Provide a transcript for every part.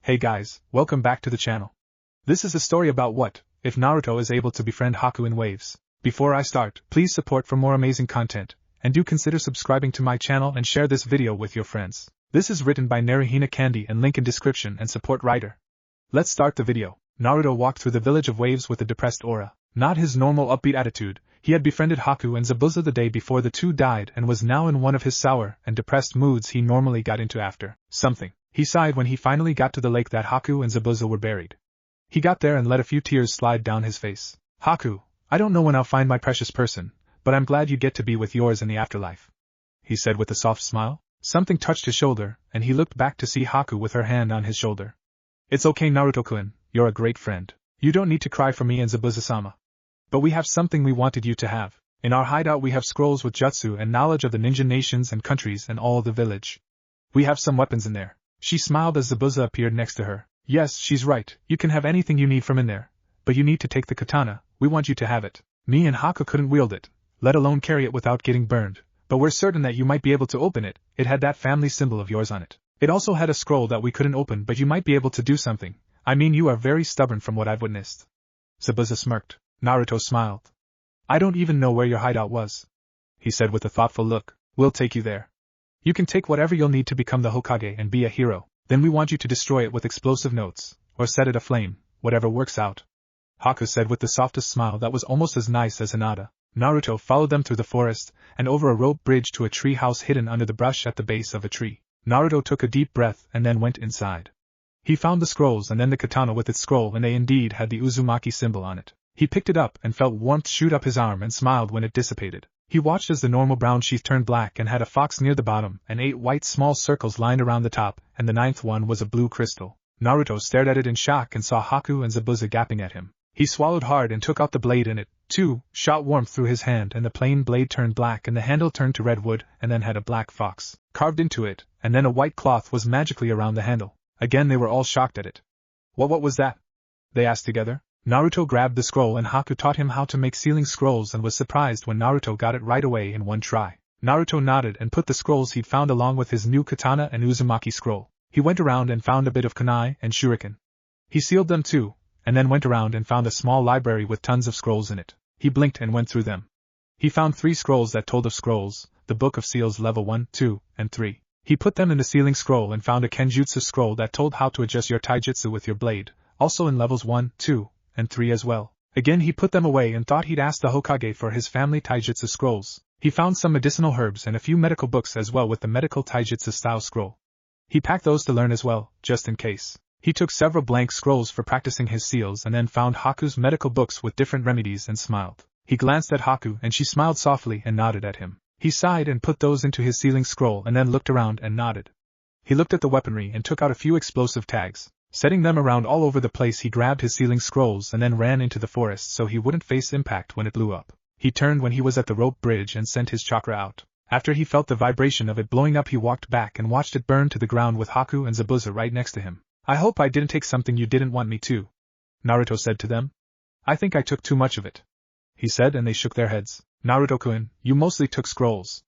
Hey guys, welcome back to the channel. This is a story about what if Naruto is able to befriend Haku in waves. Before I start, please support for more amazing content, and do consider subscribing to my channel and share this video with your friends. This is written by NaruHina Candy and link in description and support writer. Let's start the video. Naruto walked through the village of waves with a depressed aura. Not his normal upbeat attitude. He had befriended Haku and Zabuza the day before the two died and was now in one of his sour and depressed moods he normally got into after something. He sighed when he finally got to the lake that Haku and Zabuza were buried. He got there and let a few tears slide down his face. Haku, I don't know when I'll find my precious person, but I'm glad you get to be with yours in the afterlife, he said with a soft smile. Something touched his shoulder, and he looked back to see Haku with her hand on his shoulder. It's okay Naruto-kun, you're a great friend. You don't need to cry for me and Zabuza-sama. But we have something we wanted you to have. In our hideout we have scrolls with jutsu and knowledge of the ninja nations and countries and all the village. We have some weapons in there. She smiled as Zabuza appeared next to her. Yes, she's right, you can have anything you need from in there. But you need to take the katana, we want you to have it. Me and Haku couldn't wield it, let alone carry it without getting burned. But we're certain that you might be able to open it. It had that family symbol of yours on it. It also had a scroll that we couldn't open, but you might be able to do something. I mean, you are very stubborn from what I've witnessed. Zabuza smirked. Naruto smiled. I don't even know where your hideout was, he said with a thoughtful look. We'll take you there. You can take whatever you'll need to become the Hokage and be a hero. Then we want you to destroy it with explosive notes, or set it aflame, whatever works out. Haku said with the softest smile that was almost as nice as Hinata. Naruto followed them through the forest, and over a rope bridge to a tree house hidden under the brush at the base of a tree. Naruto took a deep breath and then went inside. He found the scrolls and then the katana with its scroll, and they indeed had the Uzumaki symbol on it. He picked it up and felt warmth shoot up his arm and smiled when it dissipated. He watched as the normal brown sheath turned black and had a fox near the bottom and 8 white small circles lined around the top, and the 9th one was a blue crystal. Naruto stared at it in shock and saw Haku and Zabuza gaping at him. He swallowed hard and took out the blade, and it, too, shot warmth through his hand, and the plain blade turned black and the handle turned to red wood and then had a black fox carved into it, and then a white cloth was magically around the handle. Again they were all shocked at it. What was that? They asked together. Naruto grabbed the scroll and Haku taught him how to make sealing scrolls and was surprised when Naruto got it right away in one try. Naruto nodded and put the scrolls he'd found along with his new katana and Uzumaki scroll. He went around and found a bit of kunai and shuriken. He sealed them too, and then went around and found a small library with tons of scrolls in it. He blinked and went through them. He found 3 scrolls that told of scrolls, the Book of Seals level 1, 2, and 3. He put them in the sealing scroll and found a kenjutsu scroll that told how to adjust your taijutsu with your blade, also in levels 1, 2, and 3 as well. Again he put them away and thought he'd ask the Hokage for his family taijutsu scrolls. He found some medicinal herbs and a few medical books as well with the medical taijutsu style scroll. He packed those to learn as well, just in case. He took several blank scrolls for practicing his seals and then found Haku's medical books with different remedies and smiled. He glanced at Haku and she smiled softly and nodded at him. He sighed and put those into his sealing scroll and then looked around and nodded. He looked at the weaponry and took out a few explosive tags. Setting them around all over the place, he grabbed his sealing scrolls and then ran into the forest so he wouldn't face impact when it blew up. He turned when he was at the rope bridge and sent his chakra out. After he felt the vibration of it blowing up, he walked back and watched it burn to the ground with Haku and Zabuza right next to him. I hope I didn't take something you didn't want me to, Naruto said to them. I think I took too much of it, he said, and they shook their heads. Naruto-kun, you mostly took scrolls.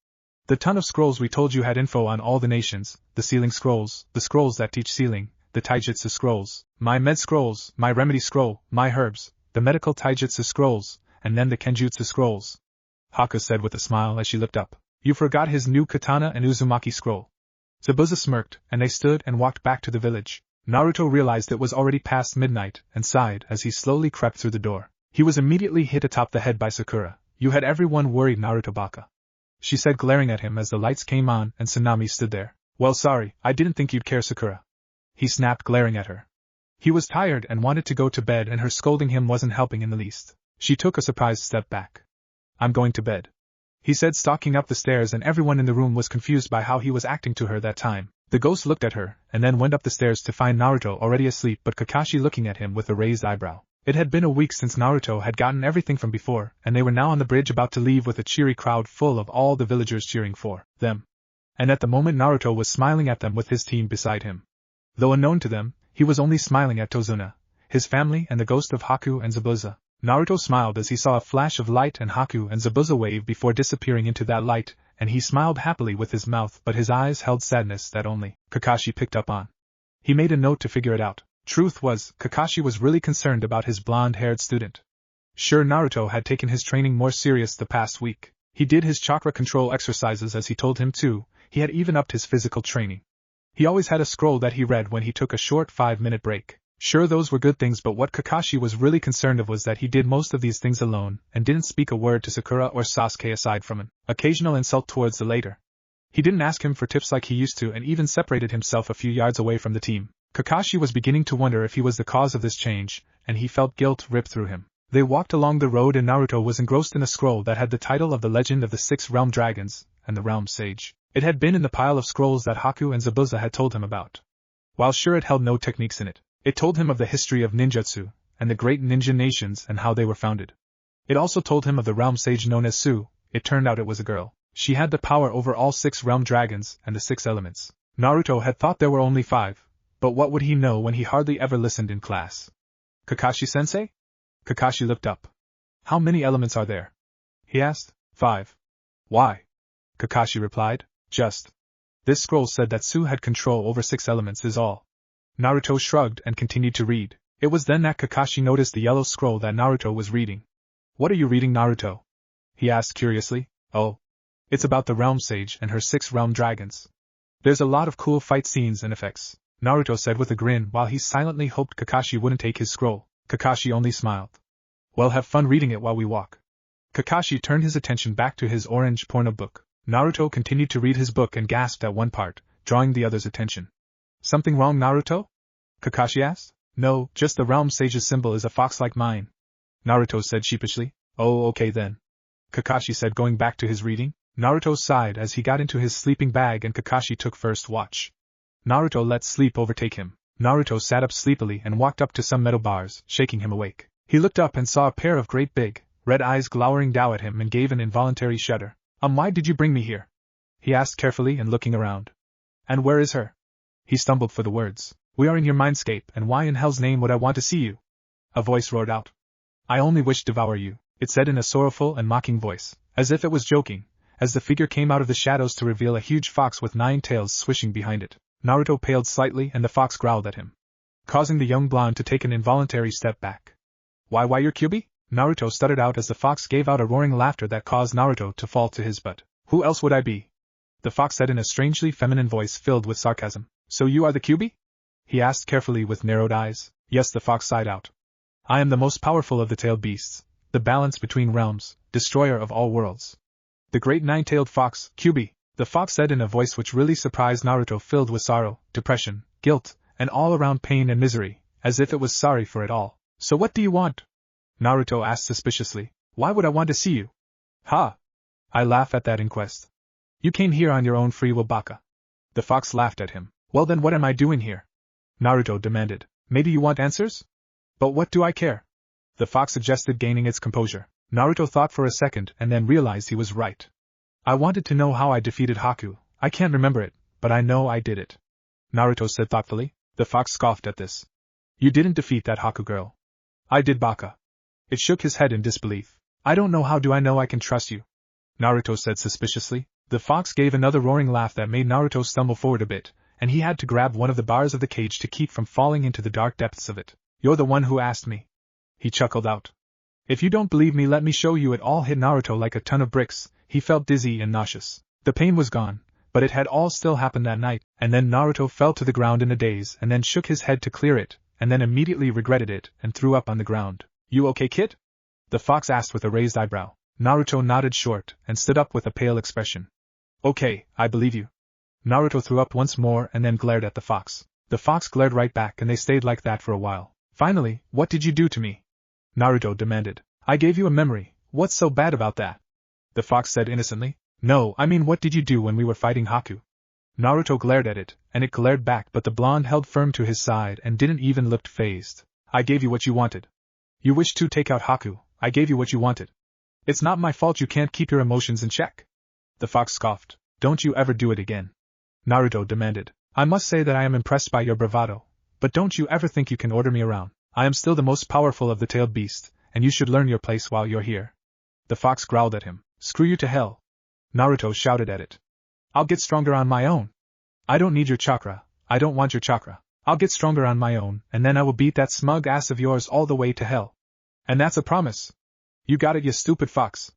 The ton of scrolls we told you had info on all the nations, the sealing scrolls, the scrolls that teach sealing, the taijutsu scrolls, my med scrolls, my remedy scroll, my herbs, the medical taijutsu scrolls, and then the kenjutsu scrolls, Haku said with a smile as she looked up. You forgot his new katana and Uzumaki scroll. Zabuza smirked, and they stood and walked back to the village. Naruto realized it was already past midnight and sighed as he slowly crept through the door. He was immediately hit atop the head by Sakura. You had everyone worried, Naruto baka, she said, glaring at him as the lights came on and Tsunami stood there. Well, sorry, I didn't think you'd care, Sakura, he snapped, glaring at her. He was tired and wanted to go to bed, and her scolding him wasn't helping in the least. She took a surprised step back. I'm going to bed, he said, stalking up the stairs, and everyone in the room was confused by how he was acting to her that time. The ghost looked at her, and then went up the stairs to find Naruto already asleep but Kakashi looking at him with a raised eyebrow. It had been a week since Naruto had gotten everything from before, and they were now on the bridge about to leave with a cheery crowd full of all the villagers cheering for them. And at the moment Naruto was smiling at them with his team beside him. Though unknown to them, he was only smiling at Tozuna, his family, and the ghost of Haku and Zabuza. Naruto smiled as he saw a flash of light and Haku and Zabuza wave before disappearing into that light, and he smiled happily with his mouth, but his eyes held sadness that only Kakashi picked up on. He made a note to figure it out. Truth was, Kakashi was really concerned about his blonde-haired student. Sure, Naruto had taken his training more serious the past week. He did his chakra control exercises as he told him to, he had even upped his physical training. He always had a scroll that he read when he took a short 5-minute break. Sure, those were good things, but what Kakashi was really concerned of was that he did most of these things alone, and didn't speak a word to Sakura or Sasuke aside from an occasional insult towards the latter. He didn't ask him for tips like he used to and even separated himself a few yards away from the team. Kakashi was beginning to wonder if he was the cause of this change, and he felt guilt rip through him. They walked along the road and Naruto was engrossed in a scroll that had the title of The Legend of the Six Realm Dragons, and the Realm Sage. It had been in the pile of scrolls that Haku and Zabuza had told him about. While sure it held no techniques in it, it told him of the history of ninjutsu, and the great ninja nations and how they were founded. It also told him of the realm sage known as Su. It turned out it was a girl. She had the power over all 6 realm dragons and the 6 elements. Naruto had thought there were only 5, but what would he know when he hardly ever listened in class? Kakashi-sensei? Kakashi looked up. How many elements are there? He asked. 5. Why? Kakashi replied. Just. This scroll said that Su had control over 6 elements is all. Naruto shrugged and continued to read. It was then that Kakashi noticed the yellow scroll that Naruto was reading. What are you reading, Naruto? He asked curiously. Oh. It's about the realm sage and her 6 realm dragons. There's a lot of cool fight scenes and effects, Naruto said with a grin while he silently hoped Kakashi wouldn't take his scroll. Kakashi only smiled. Well, have fun reading it while we walk. Kakashi turned his attention back to his orange porno book. Naruto continued to read his book and gasped at one part, drawing the other's attention. Something wrong, Naruto? Kakashi asked. No, just the realm sage's symbol is a fox like mine, Naruto said sheepishly. Oh, okay then, Kakashi said, going back to his reading. Naruto sighed as he got into his sleeping bag and Kakashi took first watch. Naruto let sleep overtake him. Naruto sat up sleepily and walked up to some metal bars, shaking him awake. He looked up and saw a pair of great big, red eyes glowering down at him and gave an involuntary shudder. Why did you bring me here? He asked carefully and looking around. And where is her? He stumbled for the words. We are in your mindscape, and why in hell's name would I want to see you? A voice roared out. I only wish to devour you, it said in a sorrowful and mocking voice, as if it was joking, as the figure came out of the shadows to reveal a huge fox with 9 tails swishing behind it. Naruto paled slightly and the fox growled at him, causing the young blonde to take an involuntary step back. Why you're Kyuubi? Naruto stuttered out as the fox gave out a roaring laughter that caused Naruto to fall to his butt. Who else would I be? The fox said in a strangely feminine voice filled with sarcasm. So you are the Kyuubi? He asked carefully with narrowed eyes. Yes, the fox sighed out. I am the most powerful of the tailed beasts, the balance between realms, destroyer of all worlds. The great 9-tailed fox, Kyuubi, the fox said in a voice which really surprised Naruto, filled with sorrow, depression, guilt, and all-around pain and misery, as if it was sorry for it all. So what do you want? Naruto asked suspiciously. Why would I want to see you? Ha! I laugh at that inquest. You came here on your own free will, Baka. The fox laughed at him. Well then, what am I doing here? Naruto demanded. Maybe you want answers? But what do I care? The fox suggested, gaining its composure. Naruto thought for a second and then realized he was right. I wanted to know how I defeated Haku. I can't remember it, but I know I did it, Naruto said thoughtfully. The fox scoffed at this. You didn't defeat that Haku girl. I did, Baka. It shook his head in disbelief. I don't know, how do I know I can trust you? Naruto said suspiciously. The fox gave another roaring laugh that made Naruto stumble forward a bit, and he had to grab one of the bars of the cage to keep from falling into the dark depths of it. You're the one who asked me, he chuckled out. If you don't believe me, let me show you. It all hit Naruto like a ton of bricks. He felt dizzy and nauseous. The pain was gone, but it had all still happened that night, and then Naruto fell to the ground in a daze and then shook his head to clear it, and then immediately regretted it and threw up on the ground. You okay, kid? The fox asked with a raised eyebrow. Naruto nodded short and stood up with a pale expression. Okay, I believe you. Naruto threw up once more and then glared at the fox. The fox glared right back and they stayed like that for a while. Finally, what did you do to me? Naruto demanded. I gave you a memory. What's so bad about that? The fox said innocently. No, I mean, what did you do when we were fighting Haku? Naruto glared at it, and it glared back, but the blonde held firm to his side and didn't even look fazed. I gave you what you wanted. You wished to take out Haku. I gave you what you wanted. It's not my fault you can't keep your emotions in check. The fox scoffed. Don't you ever do it again. Naruto demanded. I must say that I am impressed by your bravado, but don't you ever think you can order me around. I am still the most powerful of the tailed beast, and you should learn your place while you're here. The fox growled at him. Screw you to hell. Naruto shouted at it. I'll get stronger on my own. I don't need your chakra. I don't want your chakra. I'll get stronger on my own, and then I will beat that smug ass of yours all the way to hell. And that's a promise. You got it, you stupid fox.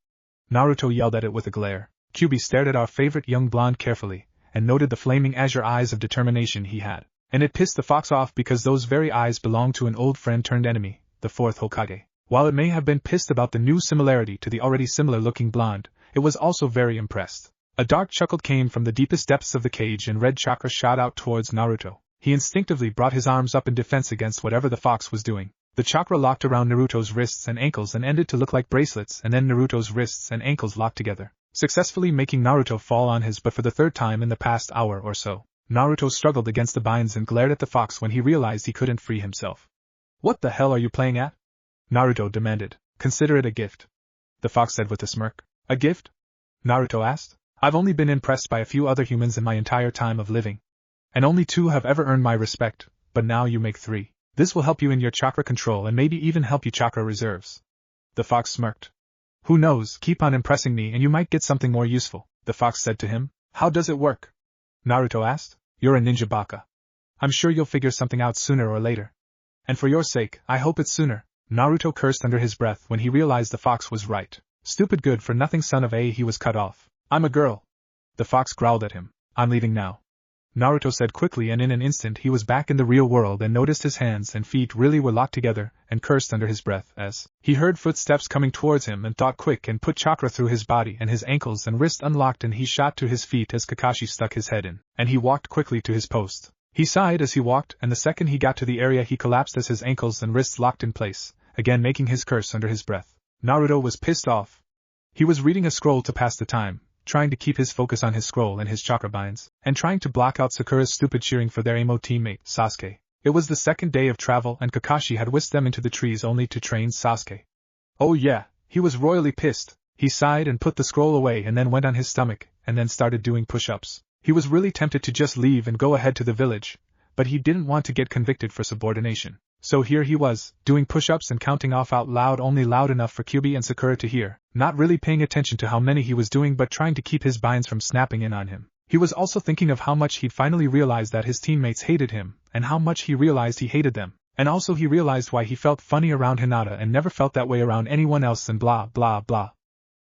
Naruto yelled at it with a glare. Kyuubi stared at our favorite young blonde carefully, and noted the flaming azure eyes of determination he had. And it pissed the fox off because those very eyes belonged to an old friend turned enemy, the fourth Hokage. While it may have been pissed about the new similarity to the already similar-looking blonde, it was also very impressed. A dark chuckle came from the deepest depths of the cage and red chakra shot out towards Naruto. He instinctively brought his arms up in defense against whatever the fox was doing. The chakra locked around Naruto's wrists and ankles and ended to look like bracelets, and then Naruto's wrists and ankles locked together, successfully making Naruto fall on his butt for the third time in the past hour or so. Naruto struggled against the binds and glared at the fox when he realized he couldn't free himself. What the hell are you playing at? Naruto demanded. Consider it a gift. The fox said with a smirk. A gift? Naruto asked. I've only been impressed by a few other humans in my entire time of living. And only 2 have ever earned my respect, but now you make 3. This will help you in your chakra control and maybe even help you chakra reserves. The fox smirked. Who knows, keep on impressing me and you might get something more useful, the fox said to him. How does it work? Naruto asked. You're a ninja baka. I'm sure you'll figure something out sooner or later. And for your sake, I hope it's sooner. Naruto cursed under his breath when he realized the fox was right. Stupid good-for-nothing son of a, he was cut off. I'm a girl. The fox growled at him. I'm leaving now. Naruto said quickly, and in an instant he was back in the real world and noticed his hands and feet really were locked together, and cursed under his breath as he heard footsteps coming towards him and thought quick and put chakra through his body and his ankles and wrist unlocked, and he shot to his feet as Kakashi stuck his head in, and he walked quickly to his post. He sighed as he walked, and the second he got to the area he collapsed as his ankles and wrists locked in place, again making his curse under his breath. Naruto was pissed off. He was reading a scroll to pass the time, trying to keep his focus on his scroll and his chakra binds, and trying to block out Sakura's stupid cheering for their emo teammate, Sasuke. It was the second day of travel and Kakashi had whisked them into the trees only to train Sasuke. Oh yeah, he was royally pissed. He sighed and put the scroll away and then went on his stomach, and then started doing push-ups. He was really tempted to just leave and go ahead to the village, but he didn't want to get convicted for subordination. So here he was, doing push-ups and counting off out loud, only loud enough for Kyuubi and Sakura to hear, not really paying attention to how many he was doing but trying to keep his binds from snapping in on him. He was also thinking of how much he'd finally realized that his teammates hated him, and how much he realized he hated them, and also he realized why he felt funny around Hinata and never felt that way around anyone else and blah blah blah.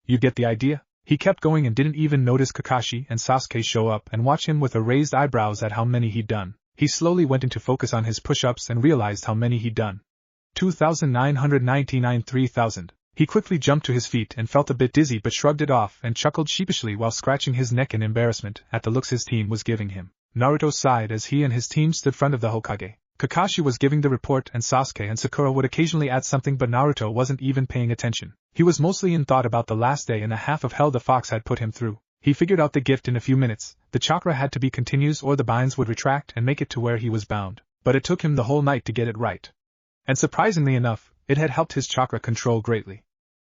You get the idea? He kept going and didn't even notice Kakashi and Sasuke show up and watch him with a raised eyebrows at how many he'd done. He slowly went into focus on his push-ups and realized how many he'd done. 2,999 3,000. He quickly jumped to his feet and felt a bit dizzy but shrugged it off and chuckled sheepishly while scratching his neck in embarrassment at the looks his team was giving him. Naruto sighed as he and his team stood in front of the Hokage. Kakashi was giving the report and Sasuke and Sakura would occasionally add something, but Naruto wasn't even paying attention. He was mostly in thought about the last day and a half of hell the fox had put him through. He figured out the gift in a few minutes. The chakra had to be continuous or the binds would retract and make it to where he was bound. But it took him the whole night to get it right. And surprisingly enough, it had helped his chakra control greatly.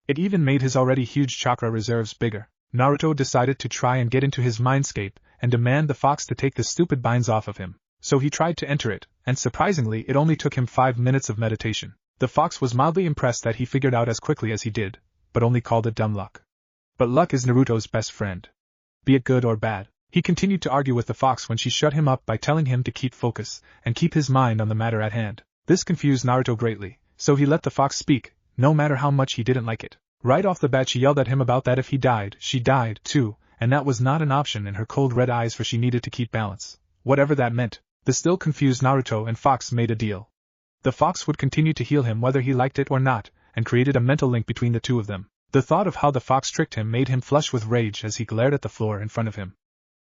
It even made his already huge chakra reserves bigger. Naruto decided to try and get into his mindscape and demand the fox to take the stupid binds off of him. So he tried to enter it, and surprisingly it only took him 5 minutes of meditation. The fox was mildly impressed that he figured out as quickly as he did, but only called it dumb luck. But luck is Naruto's best friend. Be it good or bad. He continued to argue with the fox when she shut him up by telling him to keep focus and keep his mind on the matter at hand. This confused Naruto greatly, so he let the fox speak, no matter how much he didn't like it. Right off the bat she yelled at him about that if he died, she died too, and that was not an option in her cold red eyes, for she needed to keep balance. Whatever that meant. The still confused Naruto and fox made a deal. The fox would continue to heal him whether he liked it or not, and created a mental link between the two of them. The thought of how the fox tricked him made him flush with rage as he glared at the floor in front of him.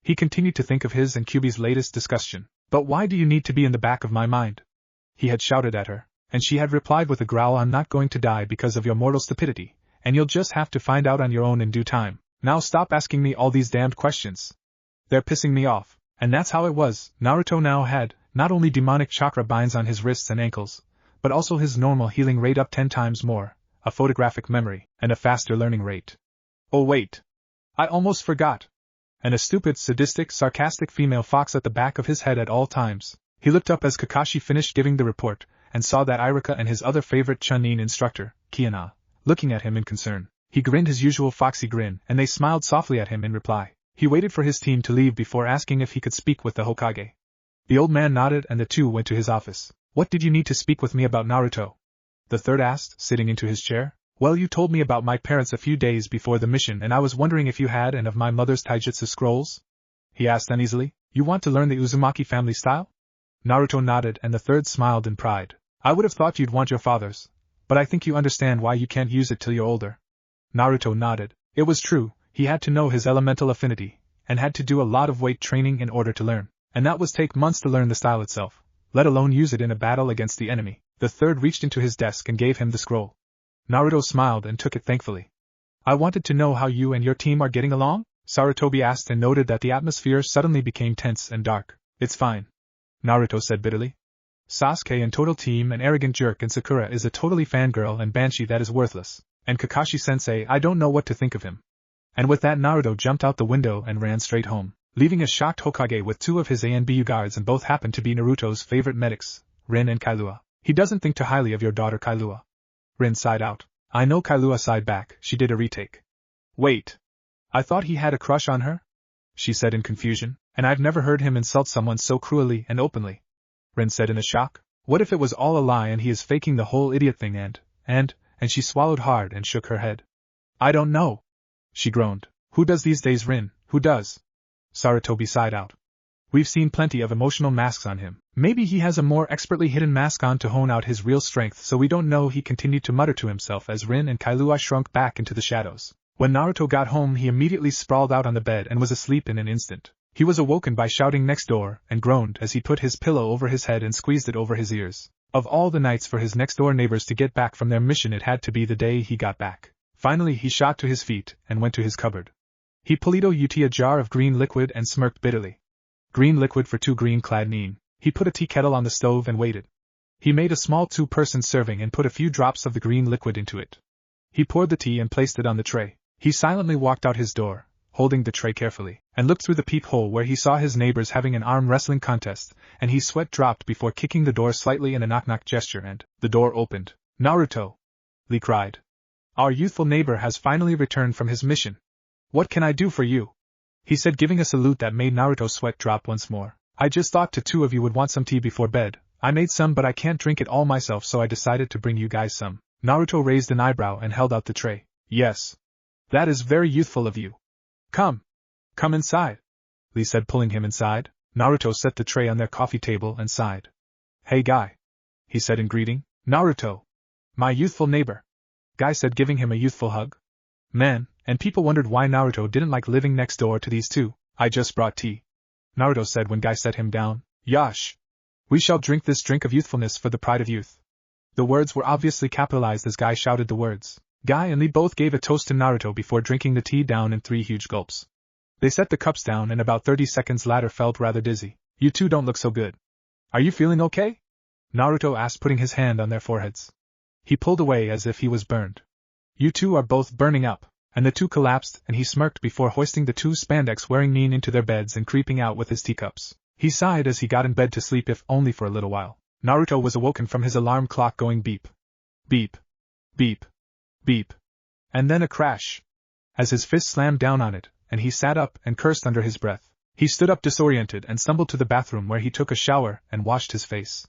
He continued to think of his and Kyuubi's latest discussion. But why do you need to be in the back of my mind? He had shouted at her, and she had replied with a growl, I'm not going to die because of your mortal stupidity, and you'll just have to find out on your own in due time. Now stop asking me all these damned questions. They're pissing me off. And that's how it was. Naruto now had, not only demonic chakra binds on his wrists and ankles, but also his normal healing rate up 10 times more, a photographic memory, and a faster learning rate. Oh wait. I almost forgot. And a stupid, sadistic, sarcastic female fox at the back of his head at all times. He looked up as Kakashi finished giving the report, and saw that Iruka and his other favorite Chunin instructor, Kiana, looking at him in concern. He grinned his usual foxy grin, and they smiled softly at him in reply. He waited for his team to leave before asking if he could speak with the Hokage. The old man nodded and the two went to his office. What did you need to speak with me about Naruto? The third asked, sitting into his chair. Well, you told me about my parents a few days before the mission and I was wondering if you had and of my mother's taijutsu scrolls? He asked uneasily. You want to learn the Uzumaki family style? Naruto nodded and the third smiled in pride. I would have thought you'd want your father's, but I think you understand why you can't use it till you're older. Naruto nodded. It was true, he had to know his elemental affinity, and had to do a lot of weight training in order to learn, and that was take months to learn the style itself, let alone use it in a battle against the enemy. The third reached into his desk and gave him the scroll. Naruto smiled and took it thankfully. I wanted to know how you and your team are getting along? Sarutobi asked and noted that the atmosphere suddenly became tense and dark. It's fine, Naruto said bitterly. Sasuke and total team an arrogant jerk and Sakura is a totally fangirl and Banshee that is worthless, and Kakashi-sensei I don't know what to think of him. And with that Naruto jumped out the window and ran straight home, leaving a shocked Hokage with two of his ANBU guards and both happened to be Naruto's favorite medics, Rin and Kailua. He doesn't think too highly of your daughter Kailua. Rin sighed out. I know, Kailua sighed back, she did a retake. Wait. I thought he had a crush on her? She said in confusion, and I've never heard him insult someone so cruelly and openly. Rin said in a shock. What if it was all a lie and he is faking the whole idiot thing and she swallowed hard and shook her head. I don't know. She groaned. Who does these days, Rin, who does? Sarutobi sighed out. We've seen plenty of emotional masks on him. Maybe he has a more expertly hidden mask on to hone out his real strength so we don't know, he continued to mutter to himself as Rin and Kailua shrunk back into the shadows. When Naruto got home he immediately sprawled out on the bed and was asleep in an instant. He was awoken by shouting next door and groaned as he put his pillow over his head and squeezed it over his ears. Of all the nights for his next door neighbors to get back from their mission it had to be the day he got back. Finally he shot to his feet and went to his cupboard. He pulled out a jar of green liquid and smirked bitterly. Green liquid for two green-clad nin. He put a tea kettle on the stove and waited. He made a small two-person serving and put a few drops of the green liquid into it. He poured the tea and placed it on the tray. He silently walked out his door, holding the tray carefully, and looked through the peephole where he saw his neighbors having an arm wrestling contest, and his sweat dropped before kicking the door slightly in a knock-knock gesture and the door opened. Naruto! Lee cried. Our youthful neighbor has finally returned from his mission. What can I do for you? He said, giving a salute that made Naruto's sweat drop once more. I just thought the two of you would want some tea before bed. I made some but I can't drink it all myself so I decided to bring you guys some. Naruto raised an eyebrow and held out the tray. Yes. That is very youthful of you. Come. Come inside, Lee said, pulling him inside. Naruto set the tray on their coffee table and sighed. Hey Guy, he said in greeting. Naruto. My youthful neighbor. Guy said, giving him a youthful hug. Man, and people wondered why Naruto didn't like living next door to these two. I just brought tea, Naruto said when Guy set him down. Yash. We shall drink this drink of youthfulness for the pride of youth. The words were obviously capitalized as Guy shouted the words. Guy and Lee both gave a toast to Naruto before drinking the tea down in 3 huge gulps. They set the cups down and about 30 seconds later felt rather dizzy. You two don't look so good. Are you feeling okay? Naruto asked, putting his hand on their foreheads. He pulled away as if he was burned. You two are both burning up. And the two collapsed and he smirked before hoisting the two spandex-wearing nin into their beds and creeping out with his teacups. He sighed as he got in bed to sleep, if only for a little while. Naruto was awoken from his alarm clock going beep. Beep. Beep. Beep. And then a crash. As his fist slammed down on it, and he sat up and cursed under his breath. He stood up disoriented and stumbled to the bathroom where he took a shower and washed his face.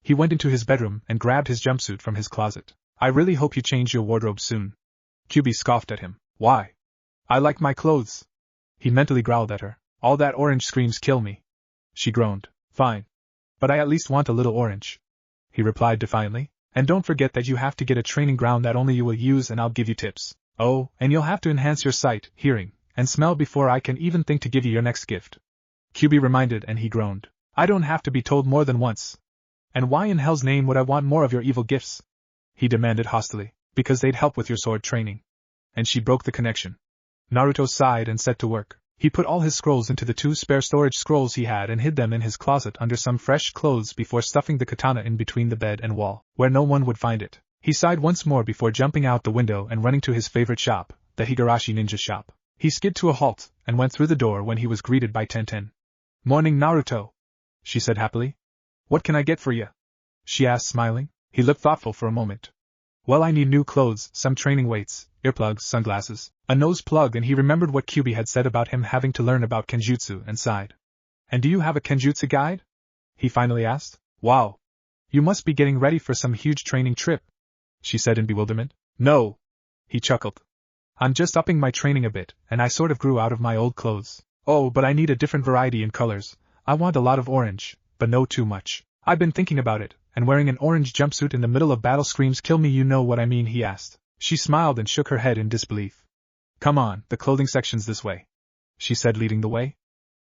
He went into his bedroom and grabbed his jumpsuit from his closet. I really hope you change your wardrobe soon. Kyubi scoffed at him. Why? I like my clothes. He mentally growled at her. All that orange screams kill me. She groaned. Fine. But I at least want a little orange. He replied defiantly. And don't forget that you have to get a training ground that only you will use and I'll give you tips. Oh, and you'll have to enhance your sight, hearing, and smell before I can even think to give you your next gift. Kyubi reminded and he groaned. I don't have to be told more than once. And why in hell's name would I want more of your evil gifts? He demanded hostilely. Because they'd help with your sword training. And she broke the connection. Naruto sighed and set to work. He put all his scrolls into the 2 spare storage scrolls he had and hid them in his closet under some fresh clothes before stuffing the katana in between the bed and wall, where no one would find it. He sighed once more before jumping out the window and running to his favorite shop, the Higurashi Ninja shop. He skid to a halt and went through the door when he was greeted by Tenten. Morning, Naruto, she said happily. What can I get for you? She asked, smiling. He looked thoughtful for a moment. Well, I need new clothes, some training weights, earplugs, sunglasses, a nose plug, and he remembered what Kyubi had said about him having to learn about kenjutsu and sighed. And do you have a kenjutsu guide? he finally asked. Wow. You must be getting ready for some huge training trip, she said in bewilderment. No. He chuckled. I'm just upping my training a bit, and I sort of grew out of my old clothes. Oh, but I need a different variety in colors. I want a lot of orange, but no too much. I've been thinking about it, and wearing an orange jumpsuit in the middle of battle screams kill me, you know what I mean, he asked. She smiled and shook her head in disbelief. Come on, the clothing section's this way, she said, leading the way.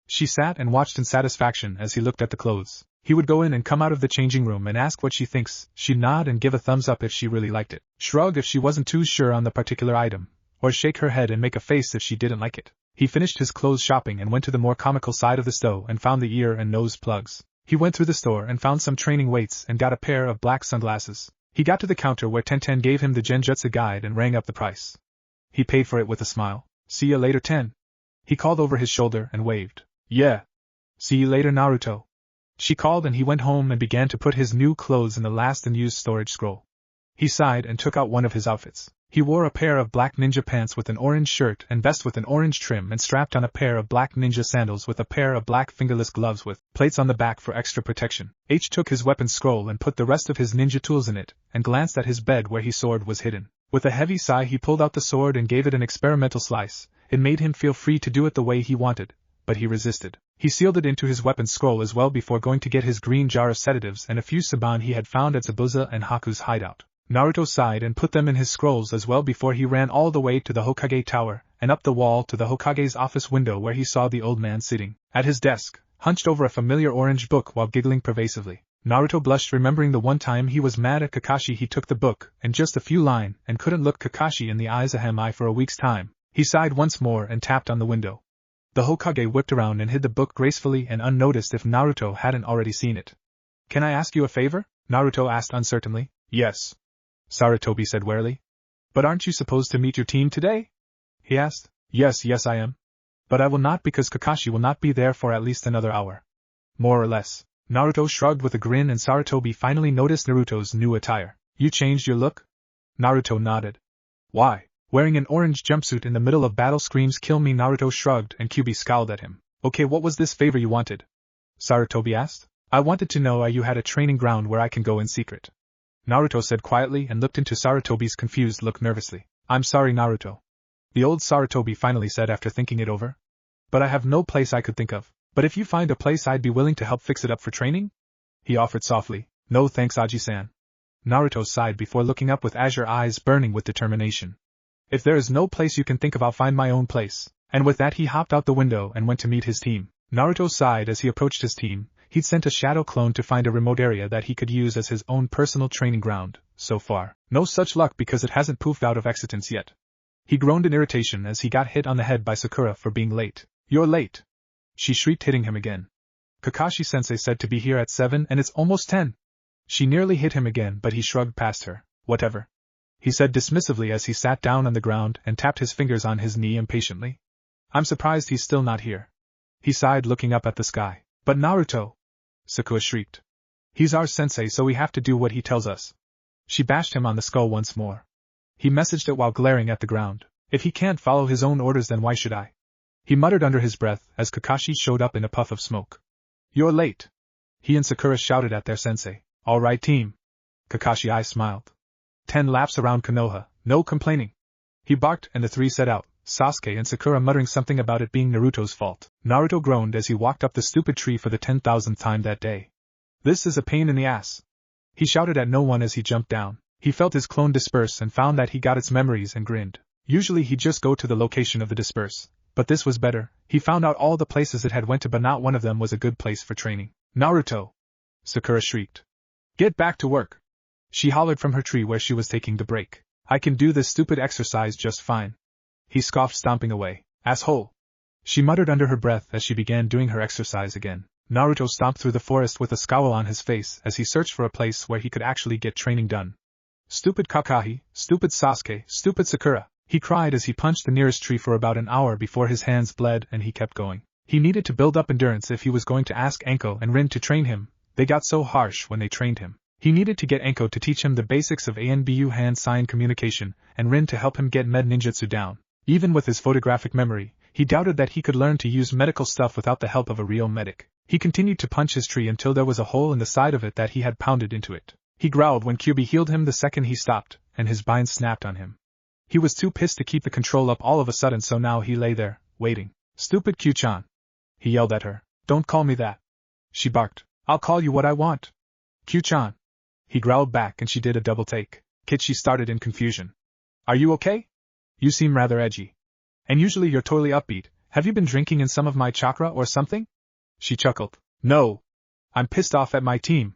She sat and watched in satisfaction as he looked at the clothes. He would go in and come out of the changing room and ask what she thinks. She'd nod and give a thumbs up if she really liked it, shrug if she wasn't too sure on the particular item, or shake her head and make a face if she didn't like it. He finished his clothes shopping and went to the more comical side of the store and found the ear and nose plugs. He went through the store and found some training weights and got a pair of black sunglasses. He got to the counter where Ten gave him the Genjutsu guide and rang up the price. He paid for it with a smile. See you later, Ten. He called over his shoulder and waved. Yeah. See you later, Naruto. She called and he went home and began to put his new clothes in the last unused storage scroll. He sighed and took out one of his outfits. He wore a pair of black ninja pants with an orange shirt and vest with an orange trim and strapped on a pair of black ninja sandals with a pair of black fingerless gloves with plates on the back for extra protection. H took his weapon scroll and put the rest of his ninja tools in it, and glanced at his bed where his sword was hidden. With a heavy sigh he pulled out the sword and gave it an experimental slice. It made him feel free to do it the way he wanted, but he resisted. He sealed it into his weapon scroll as well before going to get his green jar of sedatives and a few saban he had found at Zabuza and Haku's hideout. Naruto sighed and put them in his scrolls as well before he ran all the way to the Hokage tower, and up the wall to the Hokage's office window where he saw the old man sitting at his desk, hunched over a familiar orange book while giggling pervasively. Naruto blushed, remembering the one time he was mad at Kakashi. He took the book, and just a few lines, and couldn't look Kakashi in the eyes ahem for a week's time. He sighed once more and tapped on the window. The Hokage whipped around and hid the book gracefully and unnoticed if Naruto hadn't already seen it. Can I ask you a favor? Naruto asked uncertainly. Yes, Sarutobi said warily. But aren't you supposed to meet your team today? He asked. Yes, I am. But I will not, because Kakashi will not be there for at least another hour. More or less. Naruto shrugged with a grin, and Sarutobi finally noticed Naruto's new attire. You changed your look? Naruto nodded. Why? Wearing an orange jumpsuit in the middle of battle screams kill me. Naruto shrugged and Kyuubi scowled at him. Okay, what was this favor you wanted? Sarutobi asked. I wanted to know you had a training ground where I can go in secret. Naruto said quietly and looked into Sarutobi's confused look nervously. I'm sorry, Naruto. The old Sarutobi finally said after thinking it over. But I have no place I could think of. But if you find a place, I'd be willing to help fix it up for training? He offered softly. No thanks, Aji-san. Naruto sighed before looking up with azure eyes burning with determination. If there is no place you can think of, I'll find my own place. And with that he hopped out the window and went to meet his team. Naruto sighed as he approached his team. He'd sent a shadow clone to find a remote area that he could use as his own personal training ground. So far, no such luck because it hasn't poofed out of existence yet. He groaned in irritation as he got hit on the head by Sakura for being late. You're late! She shrieked, hitting him again. Kakashi-sensei said to be here at 7 and it's almost 10. She nearly hit him again, but he shrugged past her. Whatever, he said dismissively as he sat down on the ground and tapped his fingers on his knee impatiently. I'm surprised he's still not here. He sighed, looking up at the sky. But Naruto! Sakura shrieked. He's our sensei, so we have to do what he tells us. She bashed him on the skull once more. He messaged it while glaring at the ground. If he can't follow his own orders, then why should I? He muttered under his breath as Kakashi showed up in a puff of smoke. You're late! He and Sakura shouted at their sensei. All right, team. Kakashi smiled. 10 laps around Konoha, no complaining. He barked and the three set out, Sasuke and Sakura muttering something about it being Naruto's fault. Naruto groaned as he walked up the stupid tree for the 10,000th time that day. This is a pain in the ass. He shouted at no one as he jumped down. He felt his clone disperse and found that he got its memories and grinned. Usually he'd just go to the location of the disperse, but this was better. He found out all the places it had went to, but not one of them was a good place for training. Naruto! Sakura shrieked. Get back to work! She hollered from her tree where she was taking the break. I can do this stupid exercise just fine. He scoffed, stomping away. Asshole! She muttered under her breath as she began doing her exercise again. Naruto stomped through the forest with a scowl on his face as he searched for a place where he could actually get training done. Stupid Kakashi, stupid Sasuke, stupid Sakura, he cried as he punched the nearest tree for about an hour before his hands bled and he kept going. He needed to build up endurance if he was going to ask Anko and Rin to train him. They got so harsh when they trained him. He needed to get Anko to teach him the basics of ANBU hand-sign communication, and Rin to help him get med ninjutsu down. Even with his photographic memory, he doubted that he could learn to use medical stuff without the help of a real medic. He continued to punch his tree until there was a hole in the side of it that he had pounded into it. He growled when Kyubi healed him the second he stopped, and his bind snapped on him. He was too pissed to keep the control up all of a sudden, so now he lay there, waiting. "Stupid Q-chan!" He yelled at her. "Don't call me that!" She barked. "I'll call you what I want!" "Q-chan!" He growled back and she did a double take. "Kid," she started in confusion. "Are you okay? You seem rather edgy. And usually you're totally upbeat. Have you been drinking in some of my chakra or something?" She chuckled. "No. I'm pissed off at my team.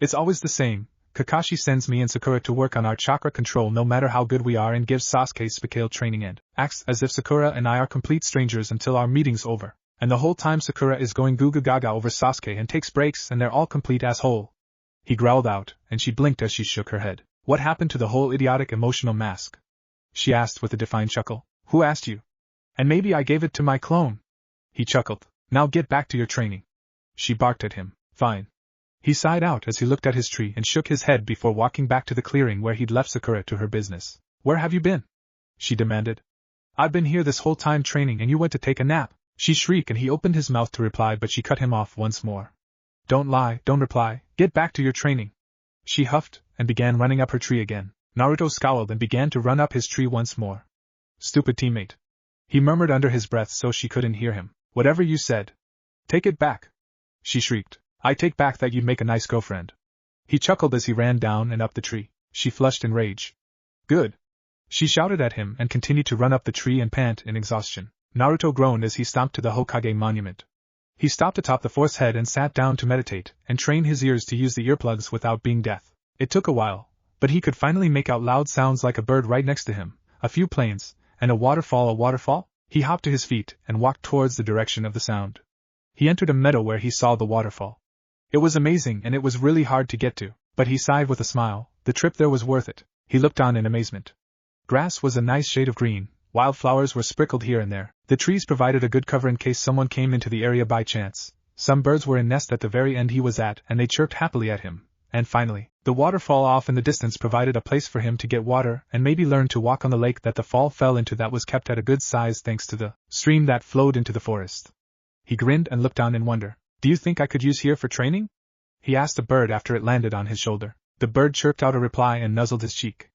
It's always the same. Kakashi sends me and Sakura to work on our chakra control no matter how good we are and gives Sasuke specale training and acts as if Sakura and I are complete strangers until our meeting's over. And the whole time Sakura is going goo goo gaga over Sasuke and takes breaks and they're all complete asshole." He growled out, and she blinked as she shook her head. "What happened to the whole idiotic emotional mask?" she asked with a defiant chuckle. "Who asked you? And maybe I gave it to my clone." He chuckled. "Now get back to your training." She barked at him. "Fine." He sighed out as he looked at his tree and shook his head before walking back to the clearing where he'd left Sakura to her business. "Where have you been?" she demanded. "I've been here this whole time training and you went to take a nap," she shrieked, and he opened his mouth to reply but she cut him off once more. "Don't lie, don't reply, get back to your training." She huffed and began running up her tree again. Naruto scowled and began to run up his tree once more. "Stupid teammate," he murmured under his breath so she couldn't hear him. "Whatever you said. Take it back," she shrieked. "I take back that you'd make a nice girlfriend." He chuckled as he ran down and up the tree. She flushed in rage. "Good," she shouted at him and continued to run up the tree and pant in exhaustion. Naruto groaned as he stomped to the Hokage monument. He stopped atop the force head and sat down to meditate and train his ears to use the earplugs without being deaf. It took a while, but he could finally make out loud sounds like a bird right next to him, a few planes, and a waterfall. A waterfall? He hopped to his feet and walked towards the direction of the sound. He entered a meadow where he saw the waterfall. It was amazing and it was really hard to get to, but he sighed with a smile. The trip there was worth it. He looked on in amazement. Grass was a nice shade of green, wildflowers were sprinkled here and there, the trees provided a good cover in case someone came into the area by chance, some birds were in nest at the very end he was at and they chirped happily at him, and finally, the waterfall off in the distance provided a place for him to get water and maybe learn to walk on the lake that the fall fell into that was kept at a good size thanks to the stream that flowed into the forest. He grinned and looked on in wonder. "Do you think I could use here for training?" he asked a bird after it landed on his shoulder. The bird chirped out a reply and nuzzled his cheek.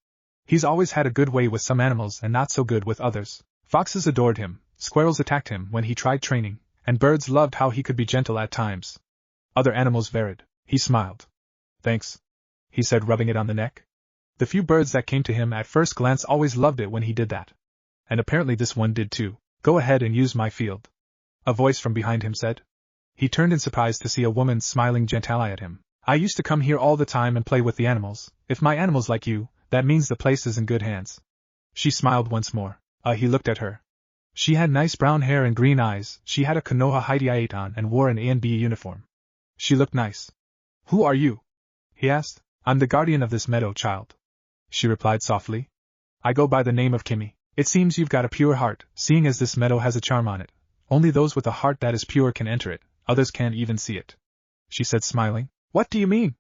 He's always had a good way with some animals and not so good with others. Foxes adored him, squirrels attacked him when he tried training, and birds loved how he could be gentle at times. Other animals varied. He smiled. "Thanks," he said, rubbing it on the neck. The few birds that came to him at first glance always loved it when he did that. And apparently this one did too. "Go ahead and use my field," a voice from behind him said. He turned in surprise to see a woman smiling gently at him. "I used to come here all the time and play with the animals. If my animals like you, that means the place is in good hands." She smiled once more. He looked at her. She had nice brown hair and green eyes, she had a Konoha hideout on and wore an A&B uniform. She looked nice. "Who are you?" he asked. "I'm the guardian of this meadow, child," she replied softly. "I go by the name of Kimmy. It seems you've got a pure heart, seeing as this meadow has a charm on it. Only those with a heart that is pure can enter it, others can't even see it," she said smiling. "What do you mean?"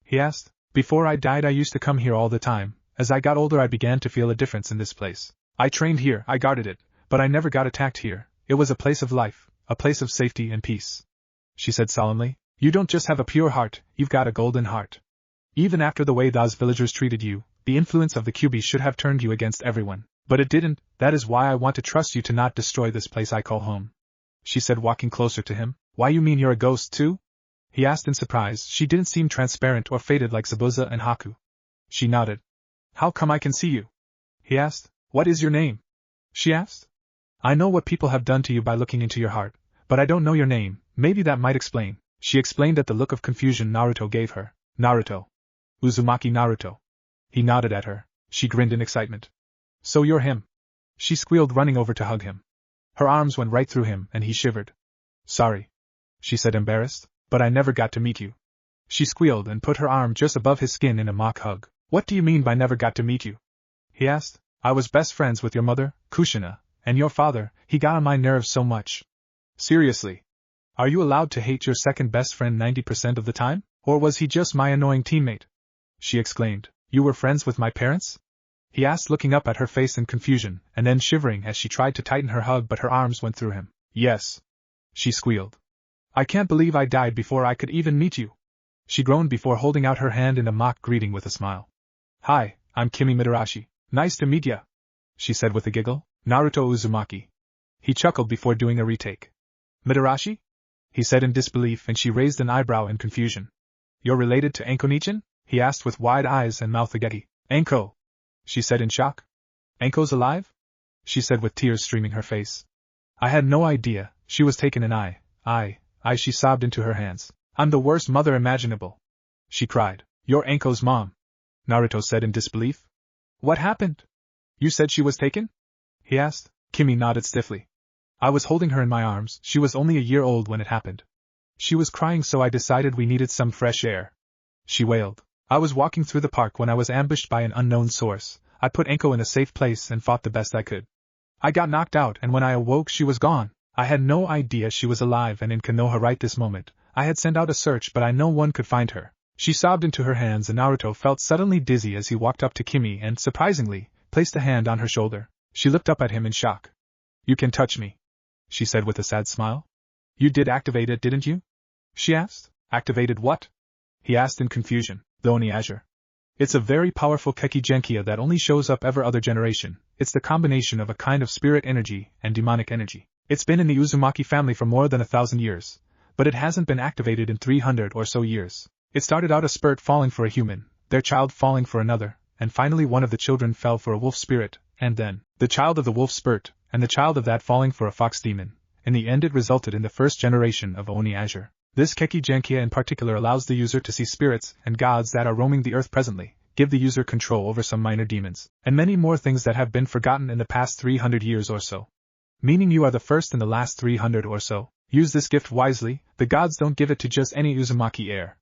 he asked. "Before I died I used to come here all the time. As I got older I began to feel a difference in this place. I trained here, I guarded it, but I never got attacked here. It was a place of life, a place of safety and peace," she said solemnly. "You don't just have a pure heart, you've got a golden heart. Even after the way those villagers treated you, the influence of the Kyuubi should have turned you against everyone. But it didn't, that is why I want to trust you to not destroy this place I call home," she said, walking closer to him. "Why, you mean you're a ghost too?" he asked in surprise. She didn't seem transparent or faded like Zabuza and Haku. She nodded. "How come I can see you?" he asked. "What is your name?" she asked. "I know what people have done to you by looking into your heart, but I don't know your name. Maybe that might explain," she explained at the look of confusion Naruto gave her. "Naruto. Uzumaki Naruto." He nodded at her. She grinned in excitement. "So you're him?" she squealed, running over to hug him. Her arms went right through him and he shivered. "Sorry," she said, embarrassed, "but I never got to meet you," she squealed and put her arm just above his skin in a mock hug. "What do you mean by never got to meet you?" he asked. "I was best friends with your mother, Kushina, and your father, he got on my nerves so much." "Seriously? Are you allowed to hate your second best friend 90% of the time? Or was he just my annoying teammate?" she exclaimed. "You were friends with my parents?" he asked, looking up at her face in confusion, and then shivering as she tried to tighten her hug but her arms went through him. "Yes," she squealed. I can't believe I died before I could even meet you. She groaned before holding out her hand in a mock greeting with a smile. Hi, I'm Kimmy Midarashi. Nice to meet ya, she said with a giggle. Naruto Uzumaki. He chuckled before doing a retake. Midarashi? He said in disbelief, and she raised an eyebrow in confusion. You're related to Anko-nichan? He asked with wide eyes and mouth ageki. Anko, she said in shock. Anko's alive? She said with tears streaming her face. I had no idea. She was taken and she sobbed into her hands. I'm the worst mother imaginable, she cried. You're Anko's mom, Naruto said in disbelief. What happened? You said she was taken? He asked. Kimmy nodded stiffly. I was holding her in my arms. She was only a year old when it happened. She was crying, so I decided we needed some fresh air, she wailed. I was walking through the park when I was ambushed by an unknown source. I put Anko in a safe place and fought the best I could. I got knocked out, and when I awoke she was gone. I had no idea she was alive and in Konoha right this moment. I had sent out a search, but I no one could find her. She sobbed into her hands, and Naruto felt suddenly dizzy as he walked up to Kimmy and, surprisingly, placed a hand on her shoulder. She looked up at him in shock. You can touch me, she said with a sad smile. You did activate it, didn't you? She asked. Activated what? He asked in confusion. The Oni Azure. It's a very powerful Keki Genkia that only shows up every other generation. It's the combination of a kind of spirit energy and demonic energy. It's been in the Uzumaki family for more than 1,000 years, but it hasn't been activated in 300 or so years. It started out a spurt falling for a human, their child falling for another, and finally one of the children fell for a wolf spirit, and then the child of the wolf spurt, and the child of that falling for a fox demon. In the end it resulted in the first generation of Oni Azure. This Keki Genkia in particular allows the user to see spirits and gods that are roaming the earth presently, give the user control over some minor demons, and many more things that have been forgotten in the past 300 years or so. Meaning you are the first in the last 300 or so. Use this gift wisely, the gods don't give it to just any Uzumaki heir.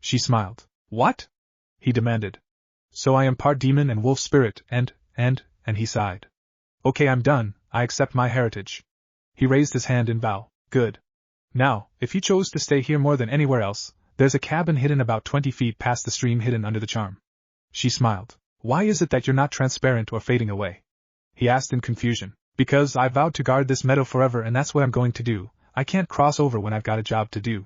She smiled. What? He demanded. So I am part demon and wolf spirit, and he sighed. Okay, I'm done, I accept my heritage. He raised his hand in bow. Good. Now, if you chose to stay here more than anywhere else, there's a cabin hidden about 20 feet past the stream hidden under the charm. She smiled. Why is it that you're not transparent or fading away? He asked in confusion. Because I vowed to guard this meadow forever, and that's what I'm going to do. I can't cross over when I've got a job to do.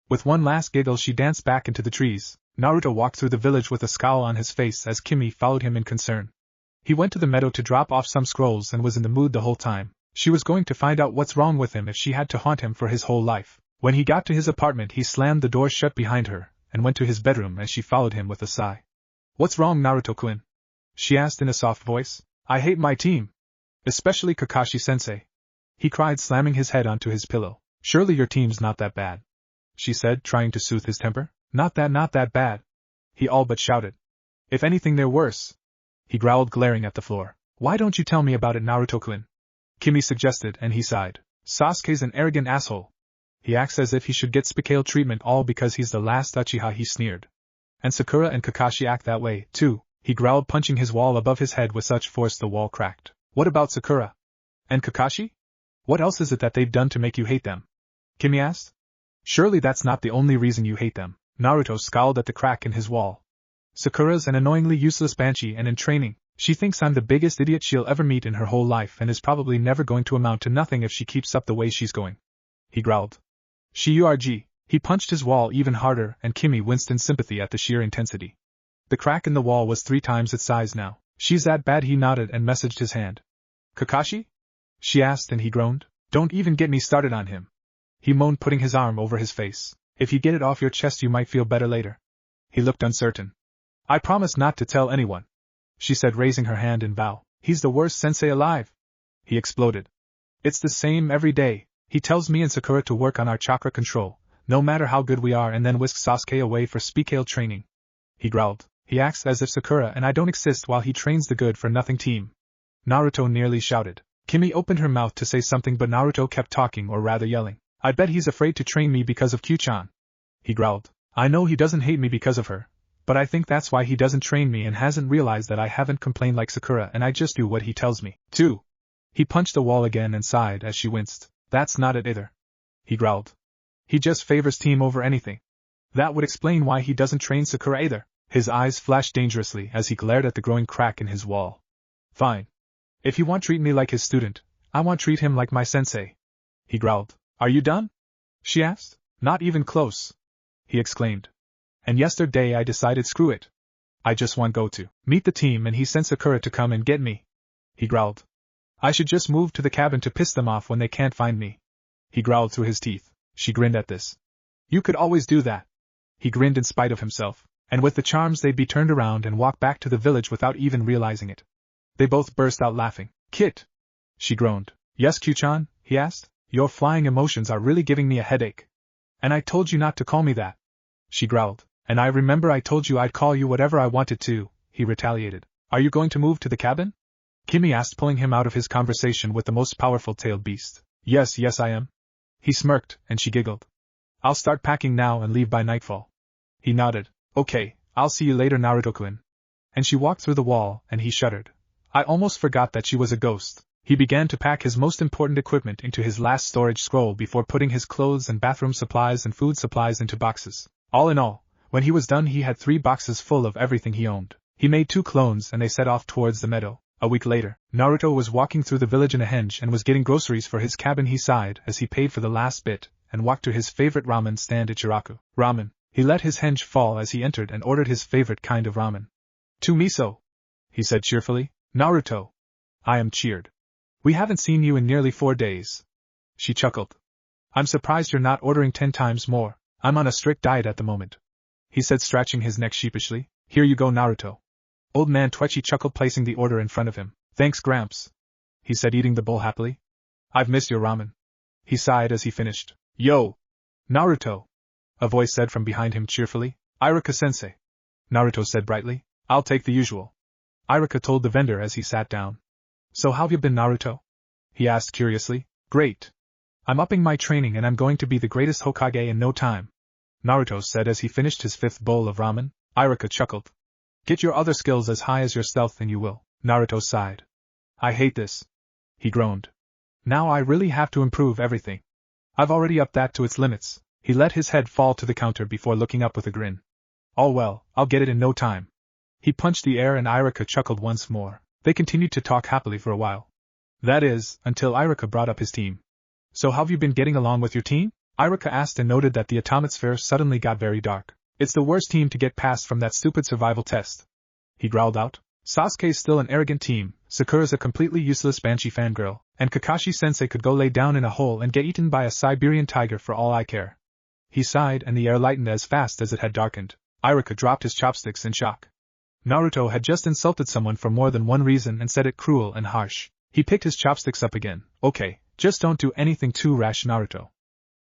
With one last giggle she danced back into the trees. Naruto walked through the village with a scowl on his face as Kimmy followed him in concern. He went to the meadow to drop off some scrolls and was in the mood the whole time. She was going to find out what's wrong with him if she had to haunt him for his whole life. When he got to his apartment he slammed the door shut behind her, and went to his bedroom as she followed him with a sigh. What's wrong, Naruto-kun? She asked in a soft voice. I hate my team. Especially Kakashi-sensei. He cried, slamming his head onto his pillow. Surely your team's not that bad, she said, trying to soothe his temper. Not that bad, he all but shouted. If anything, they're worse, he growled, glaring at the floor. Why don't you tell me about it, Naruto-kun? Kimmy suggested, and he sighed. Sasuke's an arrogant asshole. He acts as if he should get specale treatment all because he's the last Uchiha, he sneered. And Sakura and Kakashi act that way, too, he growled, punching his wall above his head with such force the wall cracked. What about Sakura? And Kakashi? What else is it that they've done to make you hate them? Kimmy asked. Surely that's not the only reason you hate them. Naruto scowled at the crack in his wall. Sakura's an annoyingly useless banshee, and in training, she thinks I'm the biggest idiot she'll ever meet in her whole life and is probably never going to amount to nothing if she keeps up the way she's going. He growled. She. He punched his wall even harder, and Kimmy winced in sympathy at the sheer intensity. The crack in the wall was 3 times its size now. She's that bad, he nodded and messaged his hand. Kakashi? She asked, and he groaned. Don't even get me started on him, he moaned, putting his arm over his face. If you get it off your chest you might feel better later. He looked uncertain. I promise not to tell anyone, she said, raising her hand in vow. He's the worst sensei alive, he exploded. It's the same every day. He tells me and Sakura to work on our chakra control, no matter how good we are, and then whisks Sasuke away for specale training. He growled. He acts as if Sakura and I don't exist while he trains the good-for-nothing team. Naruto nearly shouted. Kimmy opened her mouth to say something, but Naruto kept talking, or rather yelling. I bet he's afraid to train me because of Q-chan, he growled. I know he doesn't hate me because of her, but I think that's why he doesn't train me and hasn't realized that I haven't complained like Sakura and I just do what he tells me to. He punched the wall again and sighed as she winced. That's not it either, he growled. He just favors team over anything. That would explain why he doesn't train Sakura either. His eyes flashed dangerously as he glared at the growing crack in his wall. Fine. If he won't treat me like his student, I won't treat him like my sensei, he growled. Are you done? She asked. Not even close, he exclaimed. And yesterday I decided screw it. I just want go to meet the team and he sent Sakura to come and get me. He growled. I should just move to the cabin to piss them off when they can't find me. He growled through his teeth. She grinned at this. You could always do that. He grinned in spite of himself, and with the charms they'd be turned around and walk back to the village without even realizing it. They both burst out laughing. Kit! She groaned. Yes, Q-chan, he asked. Your flying emotions are really giving me a headache. And I told you not to call me that. She growled. And I remember I told you I'd call you whatever I wanted to, he retaliated. Are you going to move to the cabin? Kimmy asked, pulling him out of his conversation with the most powerful tailed beast. Yes, I am. He smirked, and she giggled. I'll start packing now and leave by nightfall. He nodded. Okay, I'll see you later, Naruto-kun. And she walked through the wall, and he shuddered. I almost forgot that she was a ghost. He began to pack his most important equipment into his last storage scroll before putting his clothes and bathroom supplies and food supplies into boxes. All in all, when he was done he had 3 boxes full of everything he owned. He made 2 clones and they set off towards the meadow. A week later, Naruto was walking through the village in a henge and was getting groceries for his cabin. He sighed as he paid for the last bit, and walked to his favorite ramen stand at Ichiraku. Ramen. He let his henge fall as he entered and ordered his favorite kind of ramen. 2 miso, he said cheerfully. Naruto. I am cheered. We haven't seen you in nearly 4 days. She chuckled. I'm surprised you're not ordering 10 times more. I'm on a strict diet at the moment, he said, scratching his neck sheepishly. Here you go, Naruto. Old man Twetchy chuckled, placing the order in front of him. Thanks, Gramps, he said, eating the bowl happily. I've missed your ramen. He sighed as he finished. Yo! Naruto! A voice said from behind him cheerfully. Iruka-sensei. Naruto said brightly. I'll take the usual. Iruka told the vendor as he sat down. So how've you been, Naruto? He asked curiously. Great. I'm upping my training and I'm going to be the greatest Hokage in no time, Naruto said as he finished his 5th bowl of ramen. Iruka chuckled. Get your other skills as high as your stealth and you will, Naruto sighed. I hate this. He groaned. Now I really have to improve everything. I've already upped that to its limits. He let his head fall to the counter before looking up with a grin. All well, I'll get it in no time. He punched the air and Iruka chuckled once more. They continued to talk happily for a while. That is, until Iruka brought up his team. So how've you been getting along with your team? Iruka asked and noted that the atomosphere suddenly got very dark. It's the worst team to get past from that stupid survival test, he growled out. Sasuke's still an arrogant team, Sakura's a completely useless Banshee fangirl, and Kakashi-sensei could go lay down in a hole and get eaten by a Siberian tiger for all I care. He sighed and the air lightened as fast as it had darkened. Iruka dropped his chopsticks in shock. Naruto had just insulted someone for more than one reason and said it cruel and harsh. He picked his chopsticks up again. Okay, just don't do anything too rash, Naruto.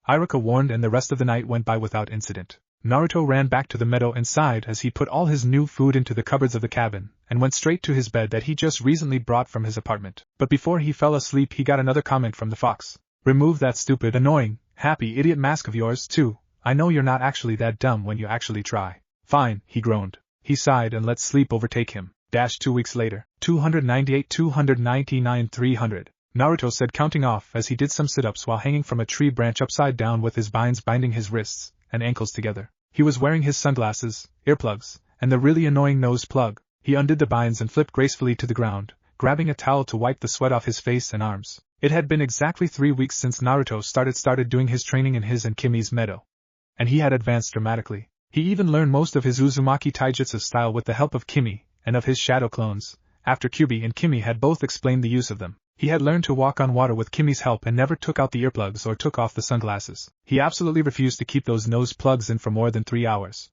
Iruka warned, and the rest of the night went by without incident. Naruto ran back to the meadow and sighed as he put all his new food into the cupboards of the cabin, and went straight to his bed that he just recently brought from his apartment. But before he fell asleep he got another comment from the fox. Remove that stupid, annoying, happy idiot mask of yours, too. I know you're not actually that dumb when you actually try. Fine, he groaned. He sighed and let sleep overtake him. 2 weeks later. 298, 299, 300. Naruto said, counting off as he did some sit-ups while hanging from a tree branch upside down with his binds binding his wrists and ankles together. He was wearing his sunglasses, earplugs, and the really annoying nose plug. He undid the binds and flipped gracefully to the ground, grabbing a towel to wipe the sweat off his face and arms. It had been exactly 3 weeks since Naruto started doing his training in his and Kimmy's meadow. And he had advanced dramatically. He even learned most of his Uzumaki taijutsu style with the help of Kimmy, and of his shadow clones, after Kyubi and Kimmy had both explained the use of them. He had learned to walk on water with Kimmy's help and never took out the earplugs or took off the sunglasses. He absolutely refused to keep those nose plugs in for more than 3 hours.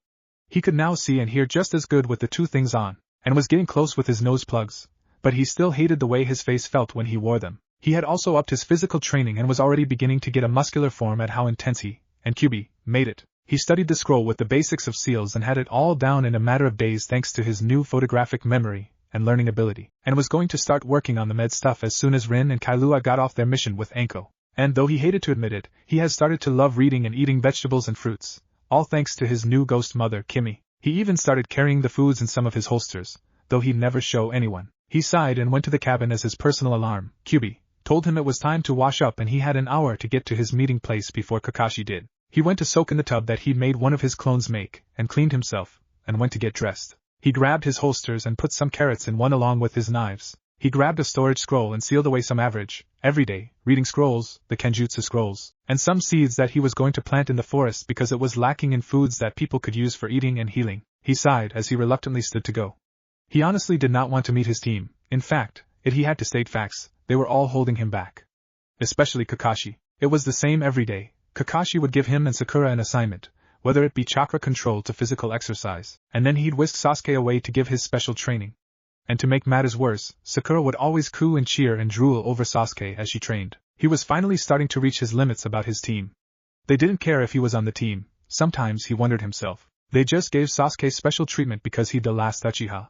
He could now see and hear just as good with the 2 things on, and was getting close with his nose plugs, but he still hated the way his face felt when he wore them. He had also upped his physical training and was already beginning to get a muscular form at how intense he, and Kyubi, made it. He studied the scroll with the basics of seals and had it all down in a matter of days thanks to his new photographic memory and learning ability, and was going to start working on the med stuff as soon as Rin and Kailua got off their mission with Anko. And though he hated to admit it, he has started to love reading and eating vegetables and fruits, all thanks to his new ghost mother, Kimmy. He even started carrying the foods in some of his holsters, though he'd never show anyone. He sighed and went to the cabin as his personal alarm. Kyubi told him it was time to wash up and he had an hour to get to his meeting place before Kakashi did. He went to soak in the tub that he'd made one of his clones make, and cleaned himself, and went to get dressed. He grabbed his holsters and put some carrots in one along with his knives. He grabbed a storage scroll and sealed away some average, everyday, reading scrolls, the Kenjutsu scrolls, and some seeds that he was going to plant in the forest because it was lacking in foods that people could use for eating and healing. He sighed as he reluctantly stood to go. He honestly did not want to meet his team. In fact, he had to state facts, they were all holding him back. Especially Kakashi. It was the same every day. Kakashi would give him and Sakura an assignment, whether it be chakra control to physical exercise, and then he'd whisk Sasuke away to give his special training. And to make matters worse, Sakura would always coo and cheer and drool over Sasuke as she trained. He was finally starting to reach his limits about his team. They didn't care if he was on the team, sometimes he wondered himself. They just gave Sasuke special treatment because he'd the last Uchiha.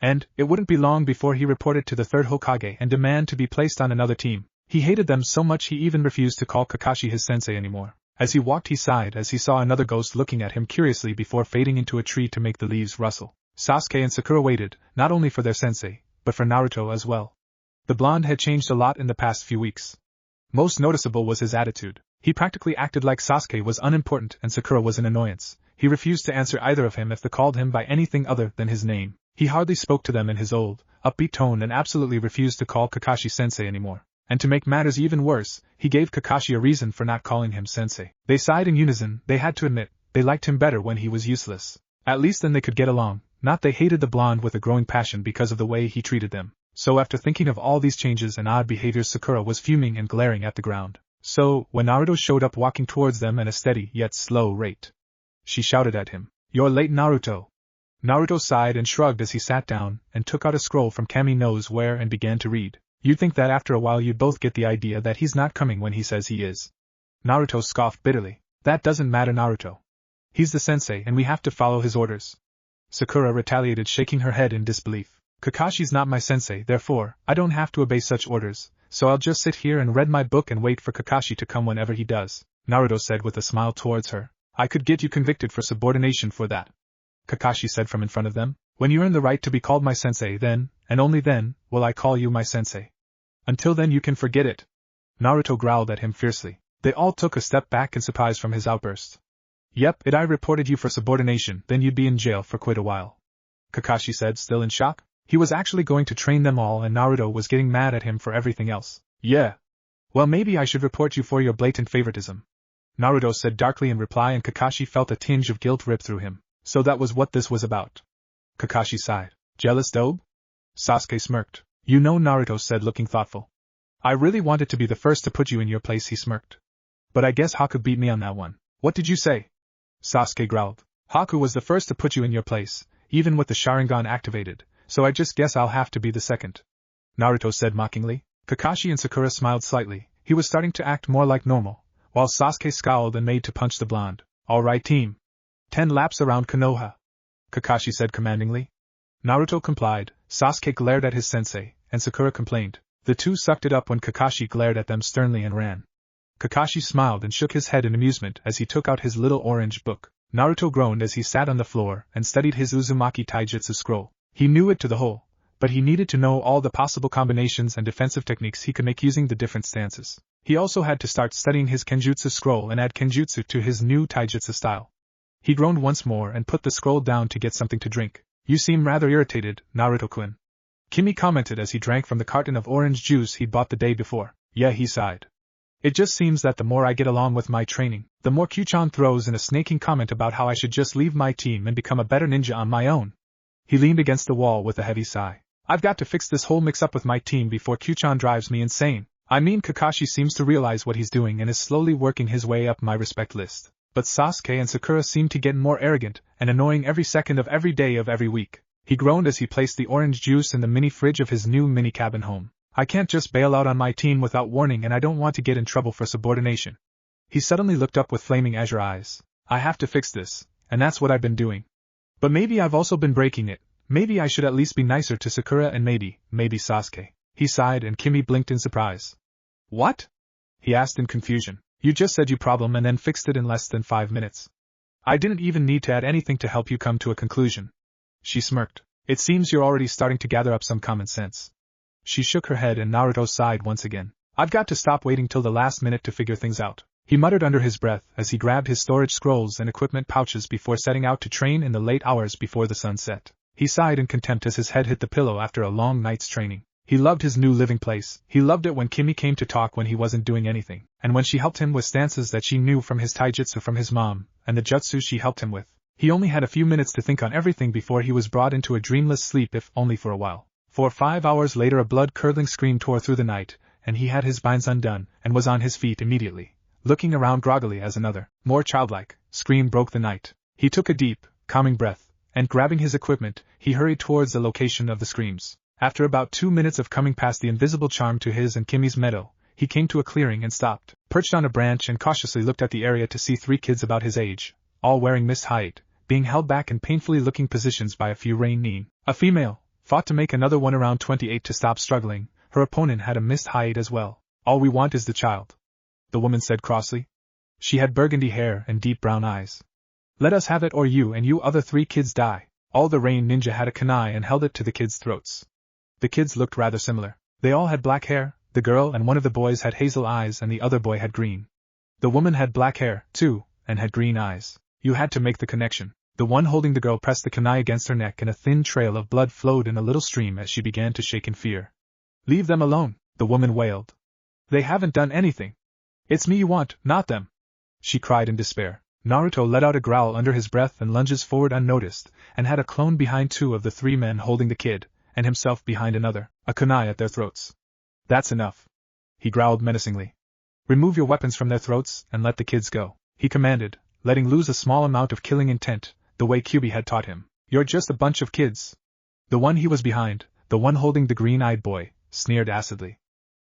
And, it wouldn't be long before he reported to the third Hokage and demanded to be placed on another team. He hated them so much he even refused to call Kakashi his sensei anymore. As he walked he sighed as he saw another ghost looking at him curiously before fading into a tree to make the leaves rustle. Sasuke and Sakura waited, not only for their sensei, but for Naruto as well. The blonde had changed a lot in the past few weeks. Most noticeable was his attitude. He practically acted like Sasuke was unimportant and Sakura was an annoyance. He refused to answer either of him if they called him by anything other than his name. He hardly spoke to them in his old, upbeat tone and absolutely refused to call Kakashi sensei anymore. And to make matters even worse, he gave Kakashi a reason for not calling him sensei. They sighed in unison. They had to admit, they liked him better when he was useless. At least then they could get along, not they hated the blonde with a growing passion because of the way he treated them. So after thinking of all these changes and odd behaviors, Sakura was fuming and glaring at the ground. So, when Naruto showed up walking towards them at a steady yet slow rate, she shouted at him, "You're late, Naruto." Naruto sighed and shrugged as he sat down and took out a scroll from Kami knows where and began to read. You'd think that after a while you'd both get the idea that he's not coming when he says he is. Naruto scoffed bitterly. That doesn't matter, Naruto. He's the sensei and we have to follow his orders. Sakura retaliated, shaking her head in disbelief. Kakashi's not my sensei, therefore, I don't have to obey such orders, so I'll just sit here and read my book and wait for Kakashi to come whenever he does, Naruto said with a smile towards her. I could get you convicted for subordination for that, Kakashi said from in front of them. When you earn the right to be called my sensei, then, and only then, will I call you my sensei. Until then you can forget it. Naruto growled at him fiercely. They all took a step back in surprise from his outburst. Yep, I reported you for subordination, then you'd be in jail for quite a while, Kakashi said, still in shock. He was actually going to train them all and Naruto was getting mad at him for everything else. Yeah. Well, maybe I should report you for your blatant favoritism, Naruto said darkly in reply, and Kakashi felt a tinge of guilt rip through him. So that was what this was about. Kakashi sighed. Jealous dope? Sasuke smirked. You know, Naruto said, looking thoughtful. I really wanted to be the first to put you in your place, he smirked. But I guess Haku beat me on that one. What did you say? Sasuke growled. Haku was the first to put you in your place, even with the Sharingan activated, so I just guess I'll have to be the second, Naruto said mockingly. Kakashi and Sakura smiled slightly. He was starting to act more like normal, while Sasuke scowled and made to punch the blonde. Alright team. 10 laps around Konoha, Kakashi said commandingly. Naruto complied. Sasuke glared at his sensei, and Sakura complained. The two sucked it up when Kakashi glared at them sternly and ran. Kakashi smiled and shook his head in amusement as he took out his little orange book. Naruto groaned as he sat on the floor and studied his Uzumaki taijutsu scroll. He knew it to the whole, but he needed to know all the possible combinations and defensive techniques he could make using the different stances. He also had to start studying his Kenjutsu scroll and add Kenjutsu to his new taijutsu style. He groaned once more and put the scroll down to get something to drink. You seem rather irritated, Naruto-kun, Kimmy commented as he drank from the carton of orange juice he'd bought the day before. Yeah, he sighed. It just seems that the more I get along with my training, the more Q-chan throws in a snaking comment about how I should just leave my team and become a better ninja on my own. He leaned against the wall with a heavy sigh. I've got to fix this whole mix-up with my team before Q-chan drives me insane. I mean, Kakashi seems to realize what he's doing and is slowly working his way up my respect list. But Sasuke and Sakura seem to get more arrogant and annoying every second of every day of every week. He groaned as he placed the orange juice in the mini fridge of his new mini cabin home. I can't just bail out on my team without warning, and I don't want to get in trouble for subordination. He suddenly looked up with flaming azure eyes. I have to fix this, and that's what I've been doing. But maybe I've also been breaking it. Maybe I should at least be nicer to Sakura and maybe Sasuke. He sighed and Kimmy blinked in surprise. What? He asked in confusion. You just said you problem and then fixed it in less than 5 minutes. I didn't even need to add anything to help you come to a conclusion. She smirked. It seems you're already starting to gather up some common sense. She shook her head and Naruto sighed once again. I've got to stop waiting till the last minute to figure things out, he muttered under his breath as he grabbed his storage scrolls and equipment pouches before setting out to train in the late hours before the sun set. He sighed in contempt as his head hit the pillow after a long night's training. He loved his new living place. He loved it when Kimmy came to talk when he wasn't doing anything, and when she helped him with stances that she knew from his taijutsu from his mom, and the jutsu she helped him with. He only had a few minutes to think on everything before he was brought into a dreamless sleep, if only for a while. 5 hours later a blood-curdling scream tore through the night, and he had his binds undone, and was on his feet immediately, looking around groggily as another, more childlike, scream broke the night. He took a deep, calming breath, and grabbing his equipment, he hurried towards the location of the screams. After about 2 minutes of coming past the invisible charm to his and Kimmy's meadow, he came to a clearing and stopped, perched on a branch and cautiously looked at the area to see 3 kids about his age, all wearing mist hide, being held back in painfully looking positions by a few nin. A female fought to make another one around 28 to stop struggling. Her opponent had a mist hide as well. All we want is the child, the woman said crossly. She had burgundy hair and deep brown eyes. Let us have it or you and you other 3 kids die. All the rain ninja had a kunai and held it to the kids' throats. The kids looked rather similar. They all had black hair. The girl and one of the boys had hazel eyes and the other boy had green. The woman had black hair, too, and had green eyes. You had to make the connection. The one holding the girl pressed the kunai against her neck and a thin trail of blood flowed in a little stream as she began to shake in fear. Leave them alone, the woman wailed. They haven't done anything. It's me you want, not them, she cried in despair. Naruto let out a growl under his breath and lunges forward unnoticed, and had a clone behind 2 of the 3 men holding the kid, and himself behind another, a kunai at their throats. That's enough, he growled menacingly. Remove your weapons from their throats and let the kids go, he commanded, letting loose a small amount of killing intent, the way Kyubi had taught him. You're just a bunch of kids. The one he was behind, the one holding the green-eyed boy, sneered acidly.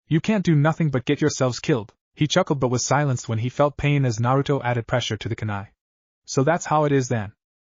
You can't do nothing but get yourselves killed. He chuckled but was silenced when he felt pain as Naruto added pressure to the kunai. So that's how it is then.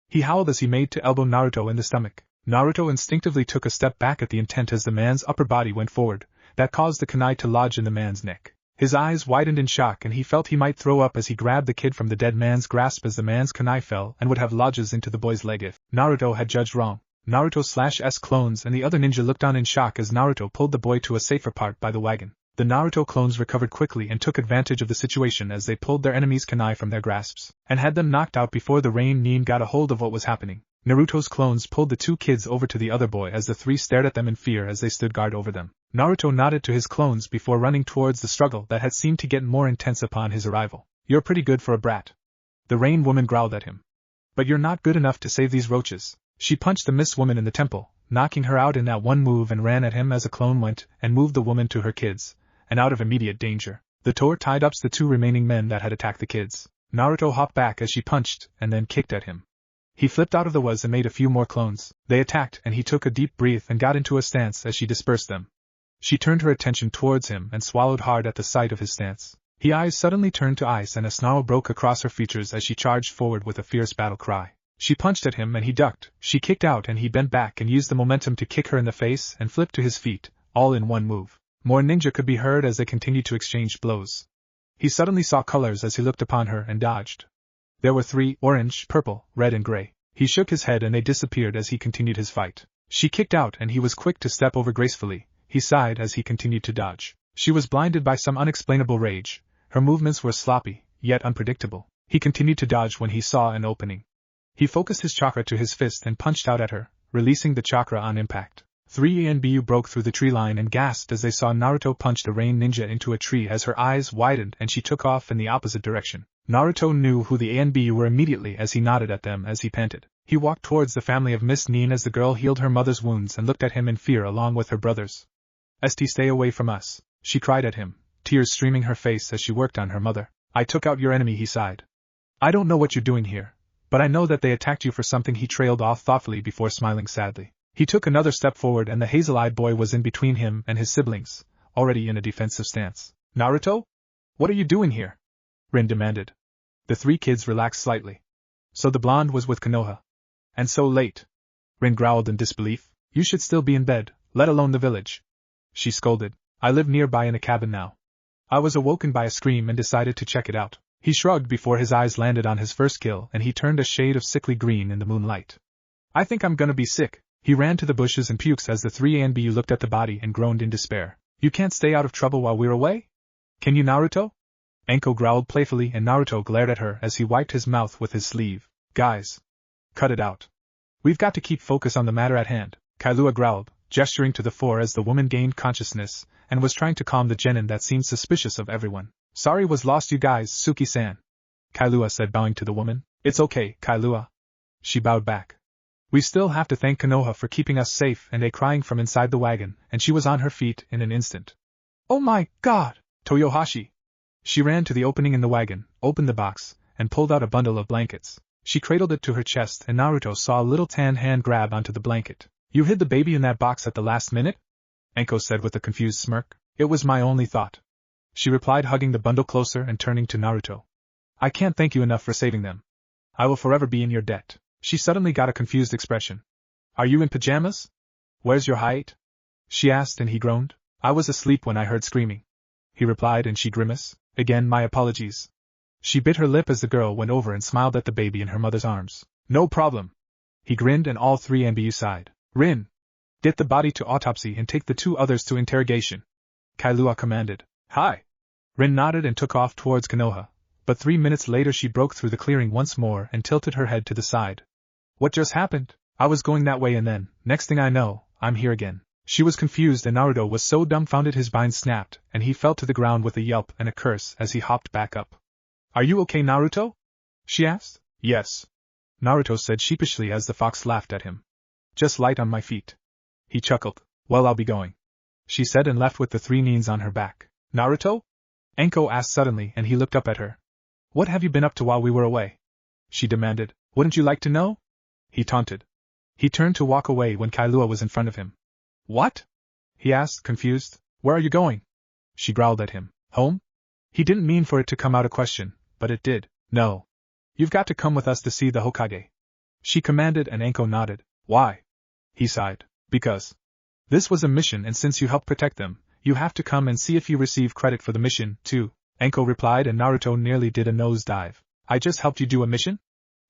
He howled as he made to elbow Naruto in the stomach. Naruto instinctively took a step back at the intent as the man's upper body went forward, that caused the kunai to lodge in the man's neck. His eyes widened in shock and he felt he might throw up as he grabbed the kid from the dead man's grasp as the man's kunai fell and would have lodges into the boy's leg if Naruto had judged wrong. Naruto/S clones and the other ninja looked on in shock as Naruto pulled the boy to a safer part by the wagon. The Naruto clones recovered quickly and took advantage of the situation as they pulled their enemy's kunai from their grasps, and had them knocked out before the rain nin got a hold of what was happening. Naruto's clones pulled the 2 kids over to the other boy as the 3 stared at them in fear as they stood guard over them. Naruto nodded to his clones before running towards the struggle that had seemed to get more intense upon his arrival. You're pretty good for a brat, the rain woman growled at him. But you're not good enough to save these roaches. She punched the mist woman in the temple, knocking her out in that one move and ran at him as a clone went and moved the woman to her kids, and out of immediate danger. The Tor tied up the 2 remaining men that had attacked the kids. Naruto hopped back as she punched and then kicked at him. He flipped out of the was and made a few more clones. They attacked and he took a deep breath and got into a stance as she dispersed them. She turned her attention towards him and swallowed hard at the sight of his stance. His eyes suddenly turned to ice and a snarl broke across her features as she charged forward with a fierce battle cry. She punched at him and he ducked. She kicked out and he bent back and used the momentum to kick her in the face and flipped to his feet, all in one move. More ninja could be heard as they continued to exchange blows. He suddenly saw colors as he looked upon her and dodged. There were 3, orange, purple, red and gray. He shook his head and they disappeared as he continued his fight. She kicked out and he was quick to step over gracefully. He sighed as he continued to dodge. She was blinded by some unexplainable rage. Her movements were sloppy, yet unpredictable. He continued to dodge when he saw an opening. He focused his chakra to his fist and punched out at her, releasing the chakra on impact. 3 ANBU broke through the tree line and gasped as they saw Naruto punch the rain ninja into a tree as her eyes widened and she took off in the opposite direction. Naruto knew who the ANBU were immediately as he nodded at them as he panted. He walked towards the family of Miss Nin as the girl healed her mother's wounds and looked at him in fear along with her brothers. Stay away from us, she cried at him, tears streaming her face as she worked on her mother. I took out your enemy, he sighed. I don't know what you're doing here, but I know that they attacked you for something. He trailed off thoughtfully before smiling sadly. He took another step forward and the hazel-eyed boy was in between him and his siblings, already in a defensive stance. Naruto? What are you doing here? Rin demanded. The 3 kids relaxed slightly. So the blonde was with Konoha. And so late? Rin growled in disbelief. You should still be in bed, let alone the village. She scolded. I live nearby in a cabin now. I was awoken by a scream and decided to check it out. He shrugged before his eyes landed on his first kill and he turned a shade of sickly green in the moonlight. I think I'm gonna be sick. He ran to the bushes and pukes as the 3 ANBU looked at the body and groaned in despair. You can't stay out of trouble while we're away? Can you, Naruto? Enko growled playfully and Naruto glared at her as he wiped his mouth with his sleeve. Guys. Cut it out. We've got to keep focus on the matter at hand, Kailua growled, gesturing to the fore as the woman gained consciousness, and was trying to calm the genin that seemed suspicious of everyone. Sorry was lost you guys, Suki-san. Kailua said, bowing to the woman. It's okay, Kailua. She bowed back. We still have to thank Konoha for keeping us safe, and crying from inside the wagon, and she was on her feet in an instant. Oh my god! Toyohashi! She ran to the opening in the wagon, opened the box, and pulled out a bundle of blankets. She cradled it to her chest, and Naruto saw a little tan hand grab onto the blanket. You hid the baby in that box at the last minute? Enko said with a confused smirk. It was my only thought. She replied, hugging the bundle closer and turning to Naruto. I can't thank you enough for saving them. I will forever be in your debt. She suddenly got a confused expression. Are you in pajamas? Where's your height? She asked, and he groaned. I was asleep when I heard screaming. He replied, and she grimaced. Again, my apologies. She bit her lip as the girl went over and smiled at the baby in her mother's arms. No problem. He grinned, and all three NBU sighed. Rin! Get the body to autopsy and take the two others to interrogation. Kailua commanded. Hi! Rin nodded and took off towards Konoha, but 3 minutes later she broke through the clearing once more and tilted her head to the side. What just happened? I was going that way and then, next thing I know, I'm here again. She was confused, and Naruto was so dumbfounded his bind snapped, and he fell to the ground with a yelp and a curse as he hopped back up. Are you okay, Naruto? She asked. Yes. Naruto said sheepishly as the fox laughed at him. Just light on my feet. He chuckled. Well, I'll be going. She said, and left with the 3 nins on her back. Naruto? Enko asked suddenly, and he looked up at her. What have you been up to while we were away? She demanded. Wouldn't you like to know? He taunted. He turned to walk away when Kailua was in front of him. What? He asked, confused. Where are you going? She growled at him. Home? He didn't mean for it to come out a question, but it did. No. You've got to come with us to see the Hokage. She commanded, and Enko nodded. Why? He sighed. Because. This was a mission, and since you helped protect them, you have to come and see if you receive credit for the mission, too. Enko replied, and Naruto nearly did a nosedive. I just helped you do a mission?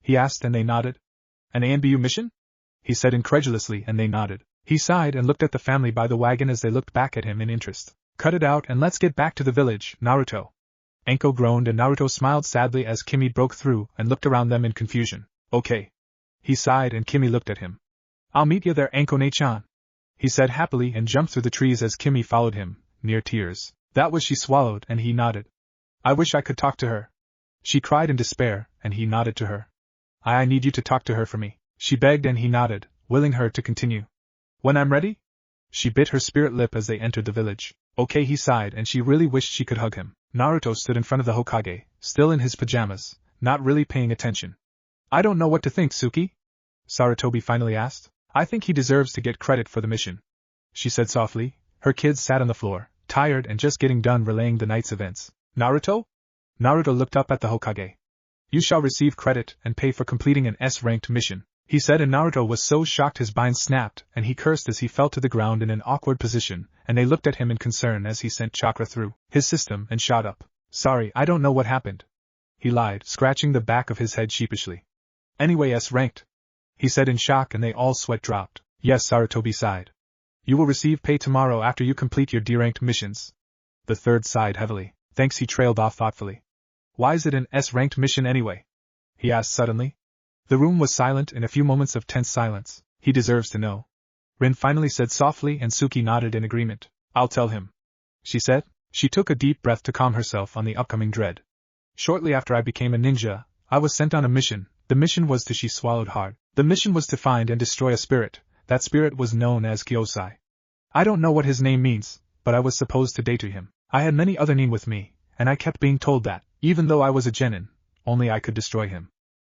He asked, and they nodded. An ANBU mission? He said incredulously, and they nodded. He sighed and looked at the family by the wagon as they looked back at him in interest. Cut it out and let's get back to the village, Naruto. Enko groaned, and Naruto smiled sadly as Kimmy broke through and looked around them in confusion. Okay. He sighed, and Kimmy looked at him. I'll meet you there, Enko-ne-chan. He said happily and jumped through the trees as Kimmy followed him, near tears. That was she swallowed, and he nodded. I wish I could talk to her. She cried in despair, and he nodded to her. I need you to talk to her for me, she begged, and he nodded, willing her to continue. When I'm ready? She bit her spirit lip as they entered the village. Okay, he sighed, and she really wished she could hug him. Naruto stood in front of the Hokage, still in his pajamas, not really paying attention. I don't know what to think, Suki? Sarutobi finally asked. I think he deserves to get credit for the mission, she said softly. Her kids sat on the floor, tired and just getting done relaying the night's events. Naruto? Naruto looked up at the Hokage. You shall receive credit and pay for completing an S-ranked mission, he said, and Naruto was so shocked his bind snapped, and he cursed as he fell to the ground in an awkward position, and they looked at him in concern as he sent chakra through his system and shot up. Sorry, I don't know what happened, he lied, scratching the back of his head sheepishly. Anyway, S-ranked, he said in shock, and they all sweat dropped. Yes, Sarutobi sighed. You will receive pay tomorrow after you complete your D-ranked missions. The third sighed heavily. Thanks, he trailed off thoughtfully. Why is it an S-ranked mission anyway? He asked suddenly. The room was silent in a few moments of tense silence. He deserves to know, Rin finally said softly, and Suki nodded in agreement. I'll tell him, she said. She took a deep breath to calm herself on the upcoming dread. Shortly after I became a ninja, I was sent on a mission. The mission was to, she swallowed hard. The mission was to find and destroy a spirit. That spirit was known as Kyosai. I don't know what his name means, but I was supposed to date to him. I had many other nin with me, and I kept being told that, even though I was a genin, only I could destroy him.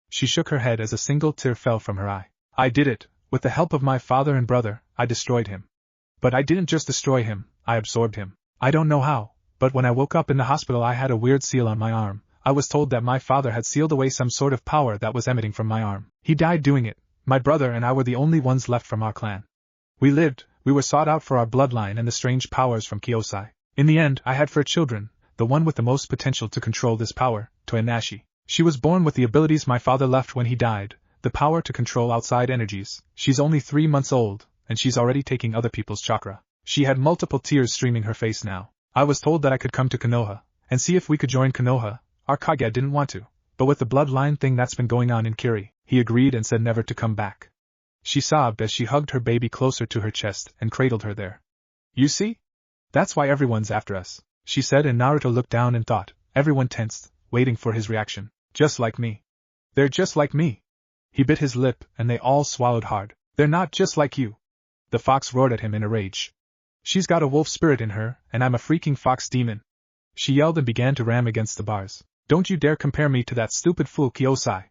She shook her head as a single tear fell from her eye. I did it. With the help of my father and brother, I destroyed him. But I didn't just destroy him, I absorbed him. I don't know how, but when I woke up in the hospital I had a weird seal on my arm. I was told that my father had sealed away some sort of power that was emitting from my arm. He died doing it. My brother and I were the only ones left from our clan. We lived, we were sought out for our bloodline and the strange powers from Kyosai. In the end, I had 4 children, the one with the most potential to control this power, Toyanashi. She was born with the abilities my father left when he died, the power to control outside energies. She's only 3 months old, and she's already taking other people's chakra. She had multiple tears streaming her face now. I was told that I could come to Konoha, and see if we could join Konoha. Our Kage didn't want to, but with the bloodline thing that's been going on in Kiri, he agreed and said never to come back. She sobbed as she hugged her baby closer to her chest and cradled her there. You see? That's why everyone's after us, she said, and Naruto looked down and thought, everyone tensed, waiting for his reaction. Just like me. They're just like me. He bit his lip and they all swallowed hard. They're not just like you. The fox roared at him in a rage. She's got a wolf spirit in her, and I'm a freaking fox demon. She yelled and began to ram against the bars. Don't you dare compare me to that stupid fool Kyosai.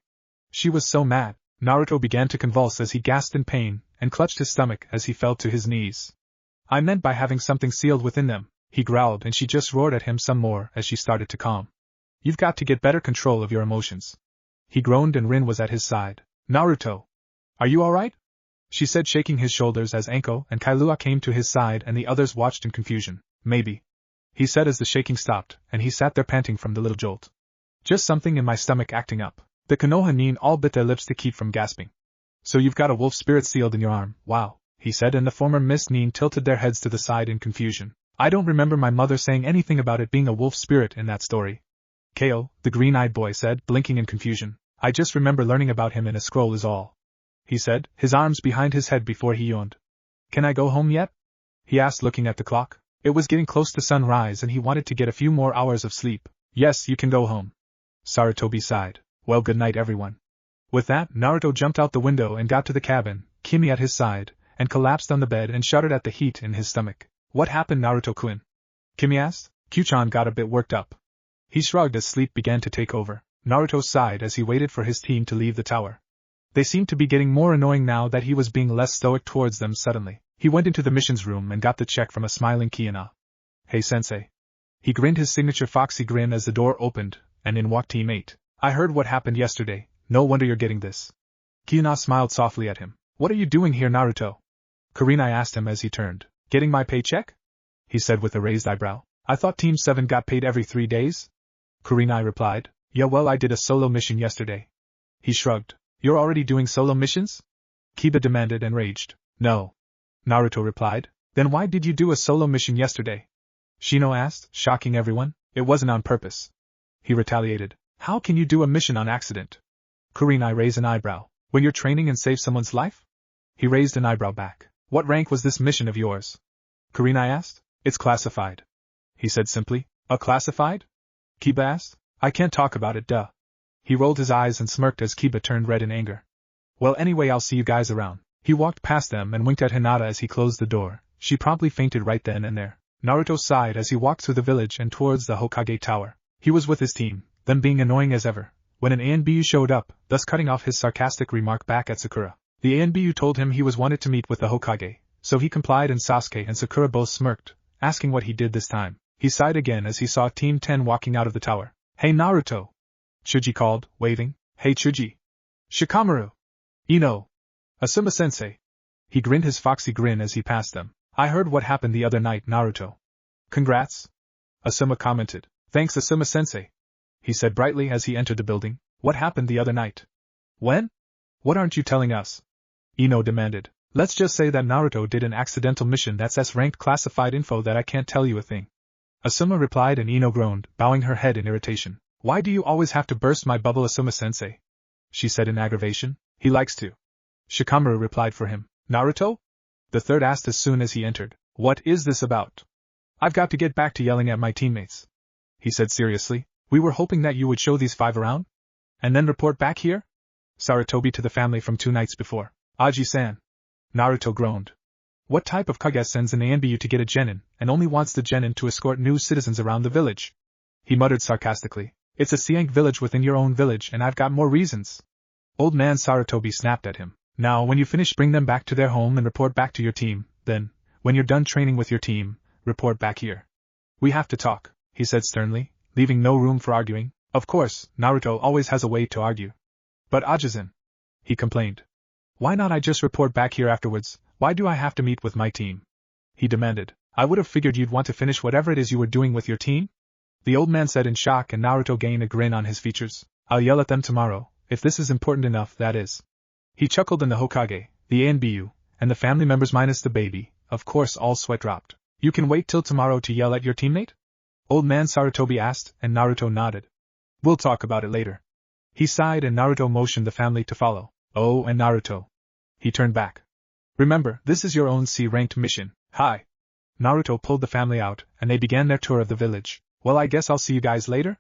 She was so mad. Naruto began to convulse as he gasped in pain, and clutched his stomach as he fell to his knees. I meant by having something sealed within them, he growled, and she just roared at him some more as she started to calm. You've got to get better control of your emotions. He groaned and Rin was at his side. Naruto. Are you alright? She said, shaking his shoulders as Anko and Kailua came to his side and the others watched in confusion. Maybe. He said as the shaking stopped, and he sat there panting from the little jolt. Just something in my stomach acting up. The Konoha Nin all bit their lips to keep from gasping. So you've got a wolf spirit sealed in your arm, wow, he said, and the former Miss Nin tilted their heads to the side in confusion. I don't remember my mother saying anything about it being a wolf spirit in that story. Ko, the green-eyed boy said, blinking in confusion. I just remember learning about him in a scroll is all. He said, his arms behind his head before he yawned. Can I go home yet? He asked, looking at the clock. It was getting close to sunrise and he wanted to get a few more hours of sleep. Yes, you can go home. Sarutobi sighed. Well, good night everyone. With that, Naruto jumped out the window and got to the cabin, Kimmy at his side, and collapsed on the bed and shuddered at the heat in his stomach. What happened, Naruto-kun? Kimmy asked. Q-chan got a bit worked up. He shrugged as sleep began to take over. Naruto sighed as he waited for his team to leave the tower. They seemed to be getting more annoying now that he was being less stoic towards them. Suddenly, he went into the missions room and got the check from a smiling Kiana. Hey sensei. He grinned his signature foxy grin as the door opened, and in walked Team 8. I heard what happened yesterday, no wonder you're getting this. Kiana smiled softly at him. What are you doing here, Naruto? Kurenai asked him as he turned. Getting my paycheck? He said with a raised eyebrow. I thought Team 7 got paid every 3 days? Kurenai replied. Yeah, well, I did a solo mission yesterday. He shrugged. You're already doing solo missions? Kiba demanded and raged. No. Naruto replied. Then why did you do a solo mission yesterday? Shino asked, shocking everyone. It wasn't on purpose. He retaliated. How can you do a mission on accident? Kurenai raised an eyebrow. When you're training and save someone's life? He raised an eyebrow back. What rank was this mission of yours? Kurenai asked. It's classified. He said simply. A classified? Kiba asked. I can't talk about it, duh. He rolled his eyes and smirked as Kiba turned red in anger. Well, anyway, I'll see you guys around. He walked past them and winked at Hinata as he closed the door. She promptly fainted right then and there. Naruto sighed as he walked through the village and towards the Hokage Tower. He was with his team, them being annoying as ever, when an ANBU showed up, thus cutting off his sarcastic remark back at Sakura. The ANBU told him he was wanted to meet with the Hokage, so he complied, and Sasuke and Sakura both smirked, asking what he did this time. He sighed again as he saw Team 10 walking out of the tower. Hey Naruto! Chuji called, waving. Hey Chuji! Shikamaru! Ino! Asuma-sensei! He grinned his foxy grin as he passed them. I heard what happened the other night, Naruto. Congrats! Asuma commented. Thanks, Asuma-sensei, he said brightly as he entered the building. What happened the other night? When? What aren't you telling us? Ino demanded. Let's just say that Naruto did an accidental mission that's S-ranked classified info that I can't tell you a thing. Asuma replied, and Ino groaned, bowing her head in irritation. Why do you always have to burst my bubble, Asuma-sensei? She said in aggravation. He likes to. Shikamaru replied for him. Naruto? The third asked as soon as he entered. What is this about? I've got to get back to yelling at my teammates, he said seriously. We were hoping that you would show these 5 around? And then report back here? Sarutobi to the family from 2 nights before. Aji-san. Naruto groaned. What type of Kage sends an ANBU to get a genin, and only wants the genin to escort new citizens around the village? He muttered sarcastically. It's a Siang village within your own village, and I've got more reasons. Old man Sarutobi snapped at him. Now, when you finish, bring them back to their home and report back to your team. Then, when you're done training with your team, report back here. We have to talk, he said sternly, leaving no room for arguing. Of course, Naruto always has a way to argue. But Ajisen, he complained. Why not I just report back here afterwards? Why do I have to meet with my team? He demanded. I would have figured you'd want to finish whatever it is you were doing with your team? The old man said in shock, and Naruto gained a grin on his features. I'll yell at them tomorrow, if this is important enough, that is. He chuckled, and the Hokage, the ANBU, and the family members minus the baby, of course, all sweat dropped. You can wait till tomorrow to yell at your teammate? Old man Sarutobi asked, and Naruto nodded. We'll talk about it later. He sighed, and Naruto motioned the family to follow. Oh, and Naruto. He turned back. Remember, this is your own C-ranked mission. Hi. Naruto pulled the family out, and they began their tour of the village. Well, I guess I'll see you guys later?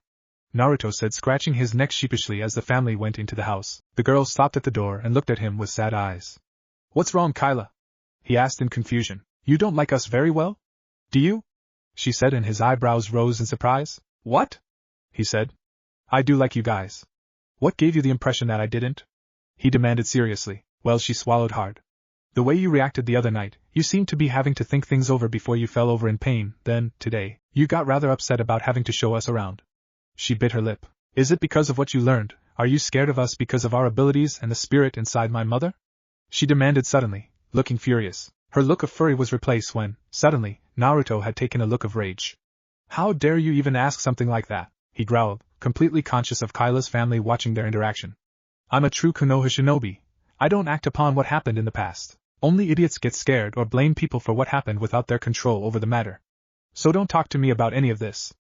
Naruto said, scratching his neck sheepishly as the family went into the house. The girl stopped at the door and looked at him with sad eyes. What's wrong, Kyla? He asked in confusion. You don't like us very well? Do you? She said, and his eyebrows rose in surprise. What? He said. I do like you guys. What gave you the impression that I didn't? He demanded seriously. Well, she swallowed hard. The way you reacted the other night, you seemed to be having to think things over before you fell over in pain. Then, today, you got rather upset about having to show us around. She bit her lip. Is it because of what you learned? Are you scared of us because of our abilities and the spirit inside my mother? She demanded suddenly, looking furious. Her look of fury was replaced when, suddenly, Naruto had taken a look of rage. How dare you even ask something like that? He growled, completely conscious of Kyla's family watching their interaction. I'm a true Konoha shinobi. I don't act upon what happened in the past. Only idiots get scared or blame people for what happened without their control over the matter. So don't talk to me about any of this.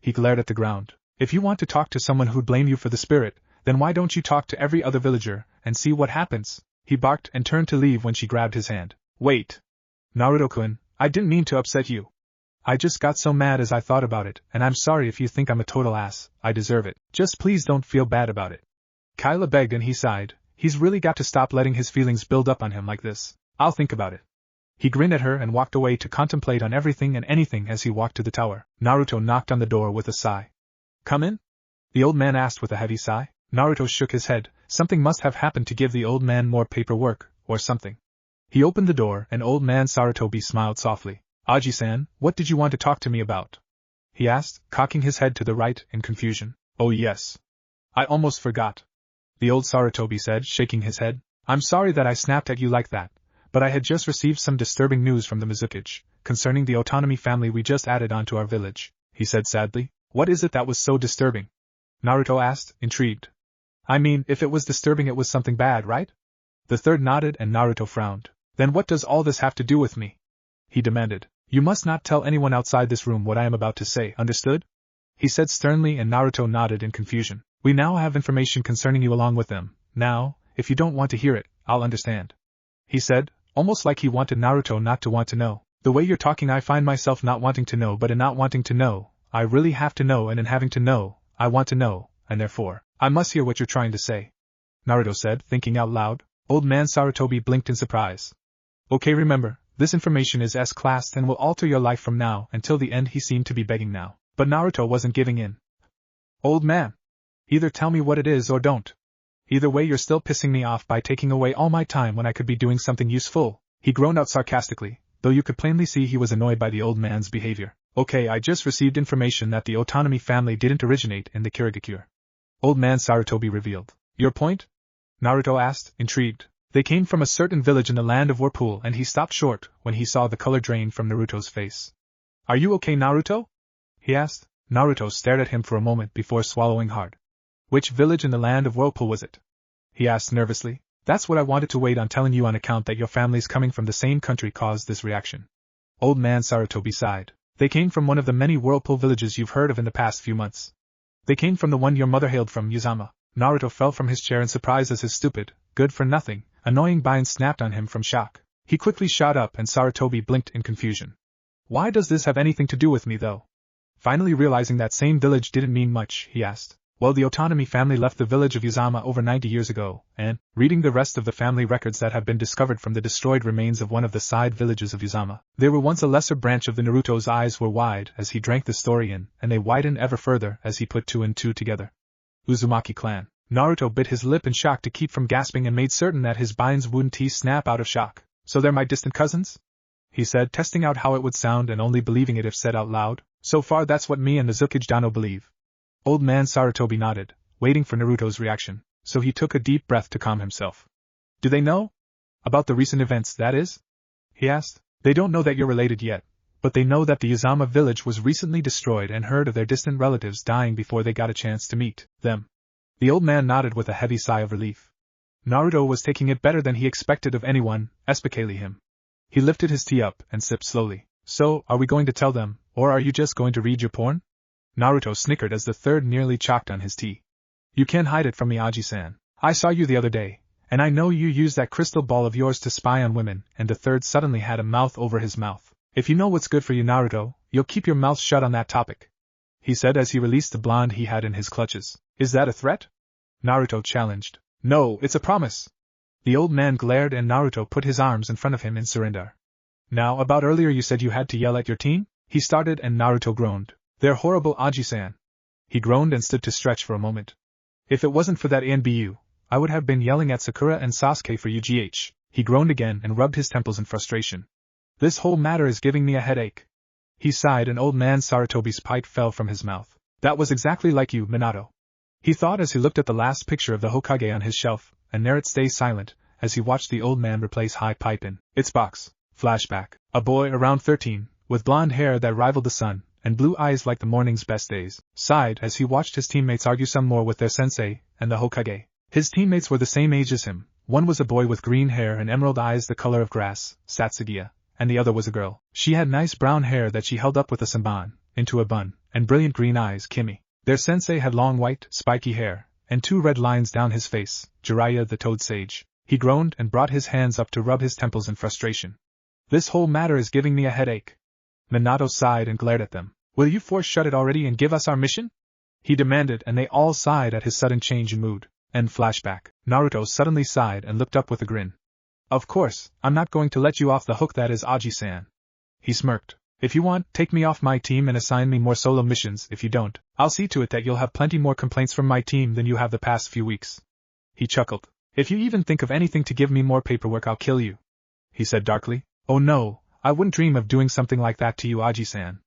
He glared at the ground. If you want to talk to someone who'd blame you for the spirit, then why don't you talk to every other villager and see what happens? He barked and turned to leave when she grabbed his hand. Wait. Naruto-kun, I didn't mean to upset you. I just got so mad as I thought about it, and I'm sorry if you think I'm a total ass. I deserve it. Just please don't feel bad about it. Kyla begged, and he sighed. He's really got to stop letting his feelings build up on him like this. I'll think about it. He grinned at her and walked away to contemplate on everything and anything as he walked to the tower. Naruto knocked on the door with a sigh. Come in? The old man asked with a heavy sigh. Naruto shook his head. Something must have happened to give the old man more paperwork, or something. He opened the door, and old man Sarutobi smiled softly. Aji-san, what did you want to talk to me about? He asked, cocking his head to the right in confusion. Oh yes. I almost forgot. The old Sarutobi said, shaking his head. I'm sorry that I snapped at you like that, but I had just received some disturbing news from the Mizukage, concerning the Otonomi family we just added onto our village, he said sadly. What is it that was so disturbing? Naruto asked, intrigued. I mean, if it was disturbing it was something bad, right? The third nodded and Naruto frowned. Then what does all this have to do with me? He demanded. You must not tell anyone outside this room what I am about to say, understood? He said sternly, and Naruto nodded in confusion. We now have information concerning you along with them. Now, if you don't want to hear it, I'll understand. He said, almost like he wanted Naruto not to want to know. The way you're talking, I find myself not wanting to know, but in not wanting to know, I really have to know, and in having to know, I want to know, and therefore, I must hear what you're trying to say. Naruto said, thinking out loud. Old man Sarutobi blinked in surprise. Okay, remember, this information is S-classed and will alter your life from now until the end. He seemed to be begging now. But Naruto wasn't giving in. Old man. Either tell me what it is or don't. Either way, you're still pissing me off by taking away all my time when I could be doing something useful. He groaned out sarcastically, though you could plainly see he was annoyed by the old man's behavior. Okay, I just received information that the Otonomi family didn't originate in the Kirigakure. Old man Sarutobi revealed. Your point? Naruto asked, intrigued. They came from a certain village in the land of Whirlpool, and he stopped short when he saw the color drain from Naruto's face. Are you okay, Naruto? He asked. Naruto stared at him for a moment before swallowing hard. Which village in the land of Whirlpool was it? He asked nervously. That's what I wanted to wait on telling you on account that your family's coming from the same country caused this reaction. Old man Sarutobi sighed. They came from one of the many Whirlpool villages you've heard of in the past few months. They came from the one your mother hailed from, Uzama. Naruto fell from his chair in surprise as his stupid, good-for-nothing, annoying Bian snapped on him from shock. He quickly shot up and Sarutobi blinked in confusion. Why does this have anything to do with me, though? Finally realizing that same village didn't mean much, he asked. Well, the Otonomi family left the village of Uzama over 90 years ago, and, reading the rest of the family records that have been discovered from the destroyed remains of one of the side villages of Uzama, they were once a lesser branch of the Naruto's eyes were wide as he drank the story in, and they widened ever further as he put two and two together. Uzumaki clan. Naruto bit his lip in shock to keep from gasping and made certain that his Bian's wooden teeth snap out of shock. So they're my distant cousins? He said, testing out how it would sound and only believing it if said out loud. So far that's what me and the Mizukage Dano believe. Old man Sarutobi nodded, waiting for Naruto's reaction, so he took a deep breath to calm himself. Do they know? About the recent events, that is? He asked. They don't know that you're related yet, but they know that the Uzama village was recently destroyed and heard of their distant relatives dying before they got a chance to meet them. The old man nodded with a heavy sigh of relief. Naruto was taking it better than he expected of anyone, especially him. He lifted his tea up and sipped slowly. So, are we going to tell them, or are you just going to read your porn? Naruto snickered as the third nearly choked on his tea. You can't hide it from me, Aji-san. I saw you the other day, And I know you use that crystal ball of yours to spy on women, and the third suddenly had a mouth over his mouth. If you know what's good for you, Naruto, you'll keep your mouth shut on that topic, he said as he released the blonde he had in his clutches. Is that a threat? Naruto challenged. No, it's a promise. The old man glared and Naruto put his arms in front of him in surrender. Now, about earlier you said you had to yell at your team? He started and Naruto groaned. They're horrible, Aji-san. He groaned and stood to stretch for a moment. If it wasn't for that ANBU, I would have been yelling at Sakura and Sasuke for UGH. He groaned again and rubbed his temples in frustration. This whole matter is giving me a headache. He sighed and old man Sarutobi's pipe fell from his mouth. That was exactly like you, Minato. He thought as he looked at the last picture of the Hokage on his shelf, and there it stay silent, as he watched the old man replace high pipe in its box. Flashback. A boy around 13, with blonde hair that rivaled the sun, and blue eyes like the morning's best days, sighed as he watched his teammates argue some more with their sensei, and the Hokage. His teammates were the same age as him. One was a boy with green hair and emerald eyes the color of grass, Satsugiya, and the other was a girl. She had nice brown hair that she held up with a samban, into a bun, and brilliant green eyes, Kimmy. Their sensei had long white, spiky hair, and 2 red lines down his face, Jiraiya the Toad Sage. He groaned and brought his hands up to rub his temples in frustration. This whole matter is giving me a headache. Minato sighed and glared at them. Will you force shut it already and give us our mission? He demanded, and they all sighed at his sudden change in mood. End flashback. Naruto suddenly sighed and looked up with a grin. Of course, I'm not going to let you off the hook, that is Aji-san. He smirked. If you want, take me off my team and assign me more solo missions. If you don't, I'll see to it that you'll have plenty more complaints from my team than you have the past few weeks. He chuckled. If you even think of anything to give me more paperwork, I'll kill you, he said darkly. Oh no, I wouldn't dream of doing something like that to you, Aji-san,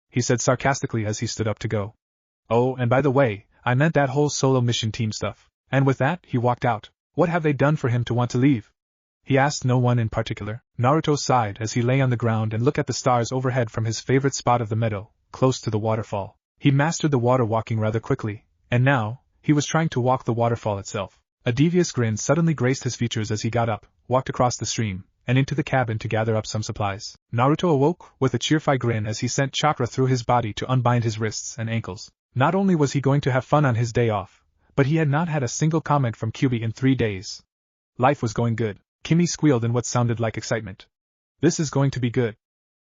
he said sarcastically as he stood up to go. Oh, and by the way, I meant that whole solo mission team stuff. And with that, he walked out. What have they done for him to want to leave? He asked no one in particular. Naruto sighed as he lay on the ground and looked at the stars overhead from his favorite spot of the meadow, close to the waterfall. He mastered the water walking rather quickly, and now, he was trying to walk the waterfall itself. A devious grin suddenly graced his features as he got up, walked across the stream, and into the cabin to gather up some supplies. Naruto awoke with a cheerful grin as he sent chakra through his body to unbind his wrists and ankles. Not only was he going to have fun on his day off, but he had not had a single comment from Kyubi in 3 days. Life was going good. Kimmy squealed in what sounded like excitement. This is going to be good.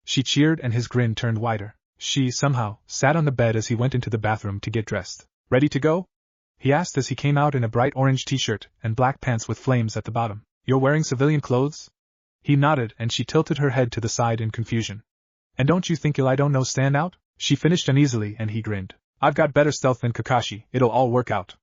She cheered and his grin turned wider. She, somehow, sat on the bed as he went into the bathroom to get dressed. Ready to go? He asked as he came out in a bright orange t-shirt and black pants with flames at the bottom. You're wearing civilian clothes? He nodded and she tilted her head to the side in confusion. And don't you think you'll, I don't know, stand out? She finished uneasily and he grinned. I've got better stealth than Kakashi, it'll all work out,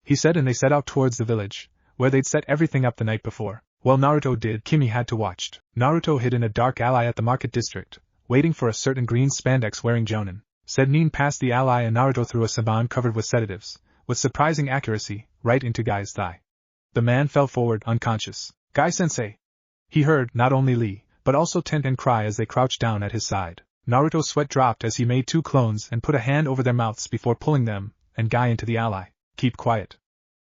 he said, and they set out towards the village, where they'd set everything up the night before. While Naruto did, Kimmy had to watch. Naruto hid in a dark alley at the market district, waiting for a certain green spandex-wearing jonin. Said Nin passed the alley and Naruto threw a saban covered with sedatives, with surprising accuracy, right into Guy's thigh. The man fell forward unconscious. Guy-sensei! He heard not only Lee, but also Tenten cry as they crouched down at his side. Naruto's sweat dropped as he made 2 clones and put a hand over their mouths before pulling them and Guy into the alley. Keep quiet,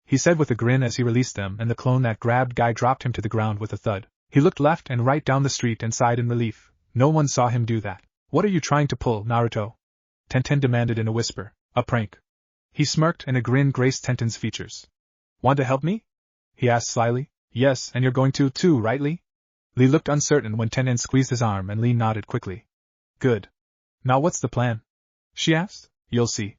he said with a grin as he released them, and the clone that grabbed Guy dropped him to the ground with a thud. He looked left and right down the street and sighed in relief. No one saw him do that. What are you trying to pull, Naruto? Tenten demanded in a whisper. A prank. He smirked and a grin graced Tenten's features. Want to help me? He asked slyly. Yes, and you're going to, too, right, Lee? Lee looked uncertain when Tenten squeezed his arm and Lee nodded quickly. Good. Now what's the plan? She asked. You'll see.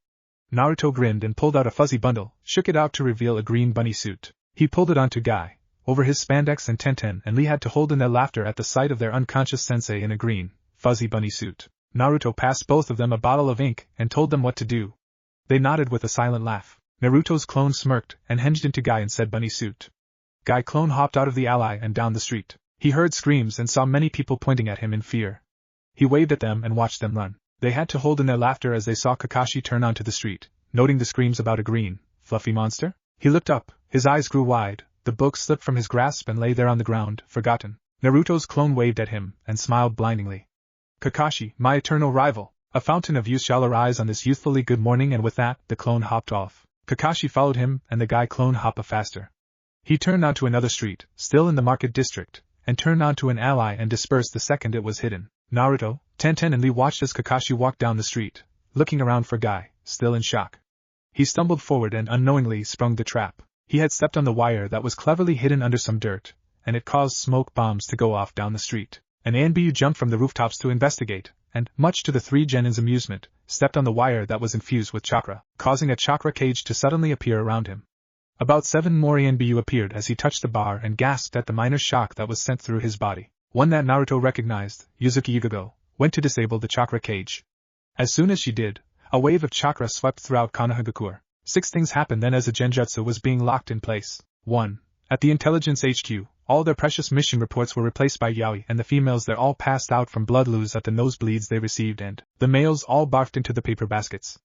Naruto grinned and pulled out a fuzzy bundle, shook it out to reveal a green bunny suit. He pulled it onto Guy, over his spandex, and Tenten and Lee had to hold in their laughter at the sight of their unconscious sensei in a green, fuzzy bunny suit. Naruto passed both of them a bottle of ink and told them what to do. They nodded with a silent laugh. Naruto's clone smirked and hinged into Guy and said bunny suit. Guy clone hopped out of the alley and down the street. He heard screams and saw many people pointing at him in fear. He waved at them and watched them run. They had to hold in their laughter as they saw Kakashi turn onto the street, noting the screams about a green, fluffy monster. He looked up, his eyes grew wide, the book slipped from his grasp and lay there on the ground, forgotten. Naruto's clone waved at him and smiled blindingly. Kakashi, my eternal rival, a fountain of youth shall arise on this youthfully good morning, and with that, the clone hopped off. Kakashi followed him and the Guy clone hopped faster. He turned onto another street, still in the market district, and turned onto an alley and dispersed the second it was hidden. Naruto, Tenten and Lee watched as Kakashi walked down the street, looking around for Guy, still in shock. He stumbled forward and unknowingly sprung the trap. He had stepped on the wire that was cleverly hidden under some dirt, and it caused smoke bombs to go off down the street. An ANBU jumped from the rooftops to investigate, and, much to the three Genin's amusement, stepped on the wire that was infused with chakra, causing a chakra cage to suddenly appear around him. About 7 more ANBU appeared as he touched the bar and gasped at the minor shock that was sent through his body. One that Naruto recognized, Uzumaki Yugago, went to disable the chakra cage. As soon as she did, a wave of chakra swept throughout Konohagakure. 6 things happened then as a genjutsu was being locked in place. 1. At the Intelligence HQ, all their precious mission reports were replaced by yaoi, and the females there all passed out from blood loss at the nosebleeds they received, and the males all barfed into the paper baskets.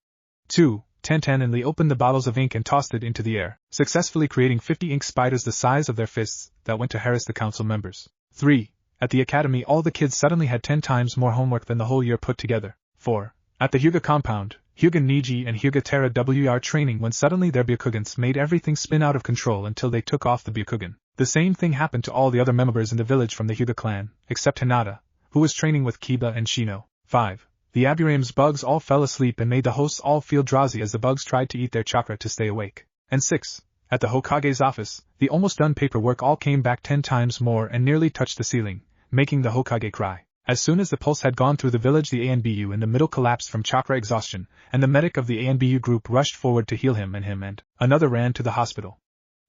2. Tenten and Lee opened the bottles of ink and tossed it into the air, successfully creating 50 ink spiders the size of their fists that went to harass the council members. 3. At the academy all the kids suddenly had 10 times more homework than the whole year put together. 4. At the Hyuga compound, Hyuga Niji and Hyuga Terra were training when suddenly their Byakugans made everything spin out of control until they took off the Byakugan. The same thing happened to all the other members in the village from the Hyuga clan, except Hinata, who was training with Kiba and Shino. 5. The Aburam's bugs all fell asleep and made the hosts all feel drowsy as the bugs tried to eat their chakra to stay awake. And 6. At the Hokage's office, the almost done paperwork all came back 10 times more and nearly touched the ceiling, making the Hokage cry. As soon as the pulse had gone through the village, the ANBU in the middle collapsed from chakra exhaustion, and the medic of the ANBU group rushed forward to heal him, and another ran to the hospital.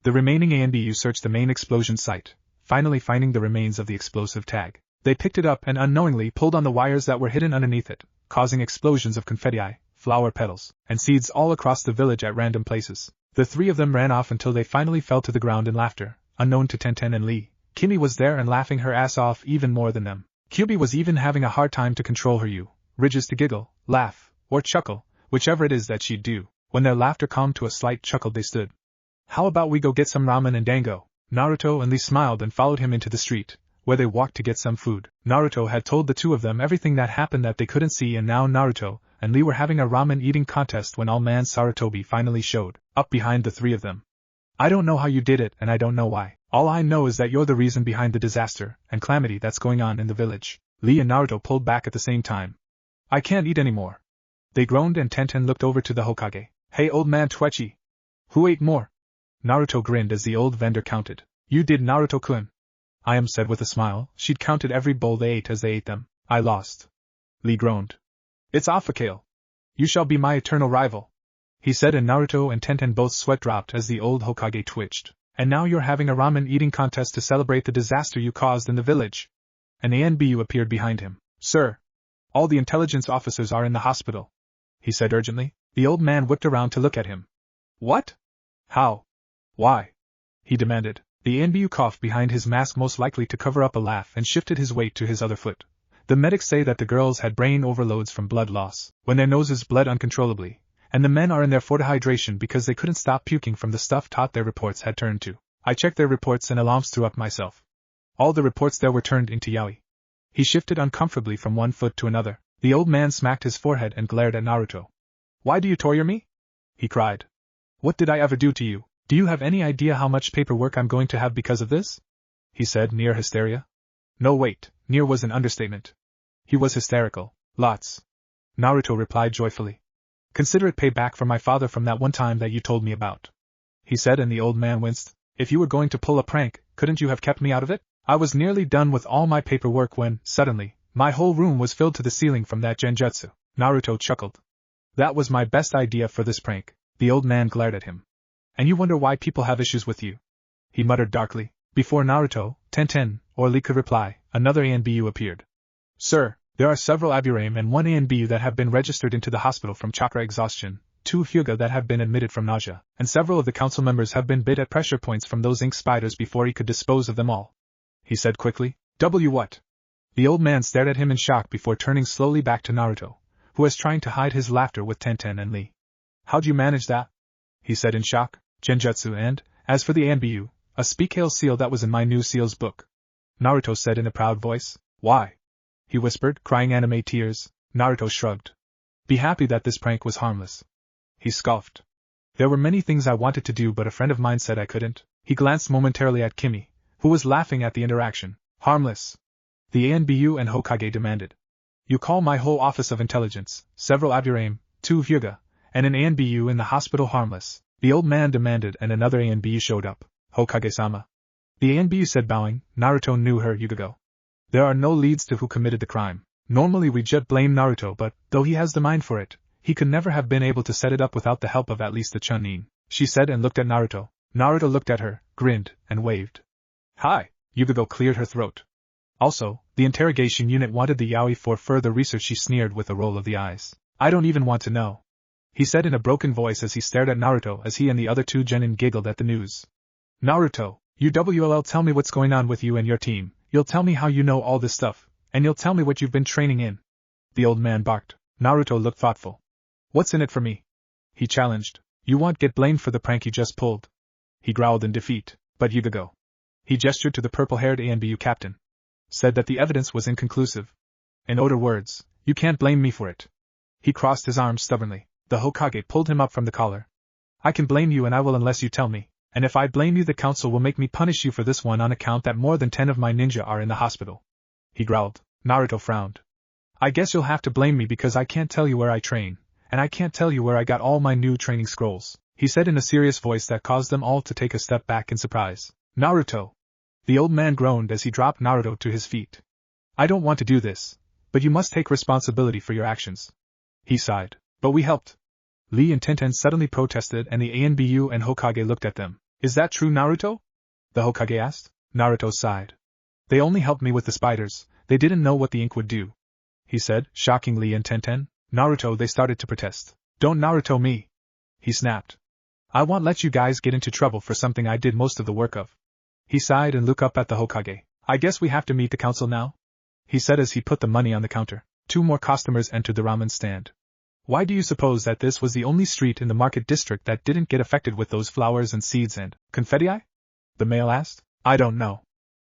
The remaining ANBU searched the main explosion site, finally finding the remains of the explosive tag. They picked it up and unknowingly pulled on the wires that were hidden underneath it, causing explosions of confetti, flower petals, and seeds all across the village at random places. The 3 of them ran off until they finally fell to the ground in laughter, unknown to Tenten and Lee. Kimmy was there and laughing her ass off even more than them. Kyubi was even having a hard time to control her ridges to giggle, laugh, or chuckle, whichever it is that she'd do. When their laughter calmed to a slight chuckle, they stood. How about we go get some ramen and dango? Naruto and Lee smiled and followed him into the street, where they walked to get some food. Naruto had told the 2 of them everything that happened that they couldn't see, and now Naruto and Lee were having a ramen eating contest when All-Man Sarutobi finally showed up behind the 3 of them. I don't know how you did it, and I don't know why. All I know is that you're the reason behind the disaster and calamity that's going on in the village. Lee and Naruto pulled back at the same time. I can't eat anymore. They groaned, and Tenten looked over to the Hokage. Hey old man Twechi. Who ate more? Naruto grinned as the old vendor counted. You did, Naruto-kun. I said with a smile. She'd counted every bowl they ate as they ate them. I lost. Lee groaned. It's Afakale. You shall be my eternal rival, he said, and Naruto and Tenten both sweat dropped as the old Hokage twitched. And now you're having a ramen eating contest to celebrate the disaster you caused in the village. An ANBU appeared behind him. Sir, all the intelligence officers are in the hospital, he said urgently. The old man whipped around to look at him. What? How? Why? He demanded. The ANBU coughed behind his mask, most likely to cover up a laugh, and shifted his weight to his other foot. The medics say that the girls had brain overloads from blood loss, when their noses bled uncontrollably, and the men are in there for dehydration because they couldn't stop puking from the stuff taught their reports had turned to. I checked their reports and alarms threw up myself. All the reports there were turned into yaoi. He shifted uncomfortably from one foot to another. The old man smacked his forehead and glared at Naruto. Why do you torture me? He cried. What did I ever do to you? Do you have any idea how much paperwork I'm going to have because of this? He said, near hysteria. No, wait, near was an understatement. He was hysterical. Lots. Naruto replied joyfully. Consider it payback for my father from that one time that you told me about, he said, and the old man winced. If you were going to pull a prank, couldn't you have kept me out of it? I was nearly done with all my paperwork when, suddenly, my whole room was filled to the ceiling from that genjutsu. Naruto chuckled. That was my best idea for this prank. The old man glared at him. And you wonder why people have issues with you? He muttered darkly. Before Naruto, Tenten, or Lee could reply, another ANBU appeared. Sir, there are several Aburame and one ANBU that have been registered into the hospital from chakra exhaustion, 2 Hyuga that have been admitted from nausea, and several of the council members have been bit at pressure points from those ink spiders before he could dispose of them all, he said quickly. What? The old man stared at him in shock before turning slowly back to Naruto, who was trying to hide his laughter with Tenten and Lee. How'd you manage that? He said in shock. Genjutsu, and, as for the ANBU, a speakale seal that was in my new seals book, Naruto said in a proud voice. Why? He whispered, crying anime tears. Naruto shrugged. Be happy that this prank was harmless. He scoffed. There were many things I wanted to do, but a friend of mine said I couldn't. He glanced momentarily at Kimmy, who was laughing at the interaction. Harmless? The ANBU and Hokage demanded. You call my whole office of intelligence, several Aburame, 2 Hyuga, and an ANBU in the hospital harmless? The old man demanded, and another ANBU showed up. Hokage-sama. The ANBU said, bowing. Naruto knew her years ago. There are no leads to who committed the crime. Normally we just blame Naruto, but, though he has the mind for it, he could never have been able to set it up without the help of at least the Chunin, she said and looked at Naruto. Naruto looked at her, grinned, and waved. Hi. Yugigo cleared her throat. Also, the interrogation unit wanted the yaoi for further research, she sneered with a roll of the eyes. I don't even want to know, he said in a broken voice as he stared at Naruto as he and the other two genin giggled at the news. Naruto, you'll tell me what's going on with you and your team, you'll tell me how you know all this stuff, and you'll tell me what you've been training in. The old man barked. Naruto looked thoughtful. What's in it for me? He challenged. You won't get blamed for the prank you just pulled. He growled in defeat, but Yugigo. He gestured to the purple-haired ANBU captain. Said that the evidence was inconclusive. In other words, you can't blame me for it. He crossed his arms stubbornly. The Hokage pulled him up from the collar. I can blame you and I will unless you tell me, and if I blame you the council will make me punish you for this one on account that more than 10 of my ninja are in the hospital. He growled. Naruto frowned. I guess you'll have to blame me because I can't tell you where I train, and I can't tell you where I got all my new training scrolls, he said in a serious voice that caused them all to take a step back in surprise. Naruto. The old man groaned as he dropped Naruto to his feet. I don't want to do this, but you must take responsibility for your actions. He sighed. But we helped. Lee and Tenten suddenly protested and the ANBU and Hokage looked at them. Is that true, Naruto? The Hokage asked. Naruto sighed. They only helped me with the spiders, they didn't know what the ink would do, he said, shocking Lee and Tenten. Naruto, they started to protest. Don't Naruto me, he snapped. I won't let you guys get into trouble for something I did most of the work of. He sighed and looked up at the Hokage. I guess we have to meet the council now? He said as he put the money on the counter. 2 more customers entered the ramen stand. Why do you suppose that this was the only street in the market district that didn't get affected with those flowers and seeds and confetti? The male asked. I don't know.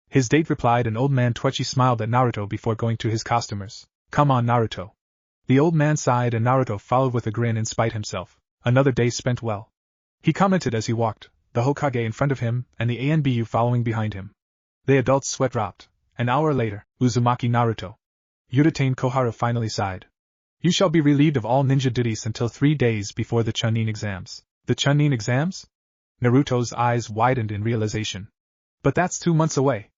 His date replied, and old man Twichi smiled at Naruto before going to his customers. Come on, Naruto. The old man sighed and Naruto followed with a grin in spite himself. Another day spent well. He commented as he walked, the Hokage in front of him and the ANBU following behind him. The adult's sweat dropped. An hour later, Uzumaki Naruto. Udatane Koharu finally sighed. You shall be relieved of all ninja duties until 3 days before the Chunin exams. The Chunin exams? Naruto's eyes widened in realization. But that's 2 months away.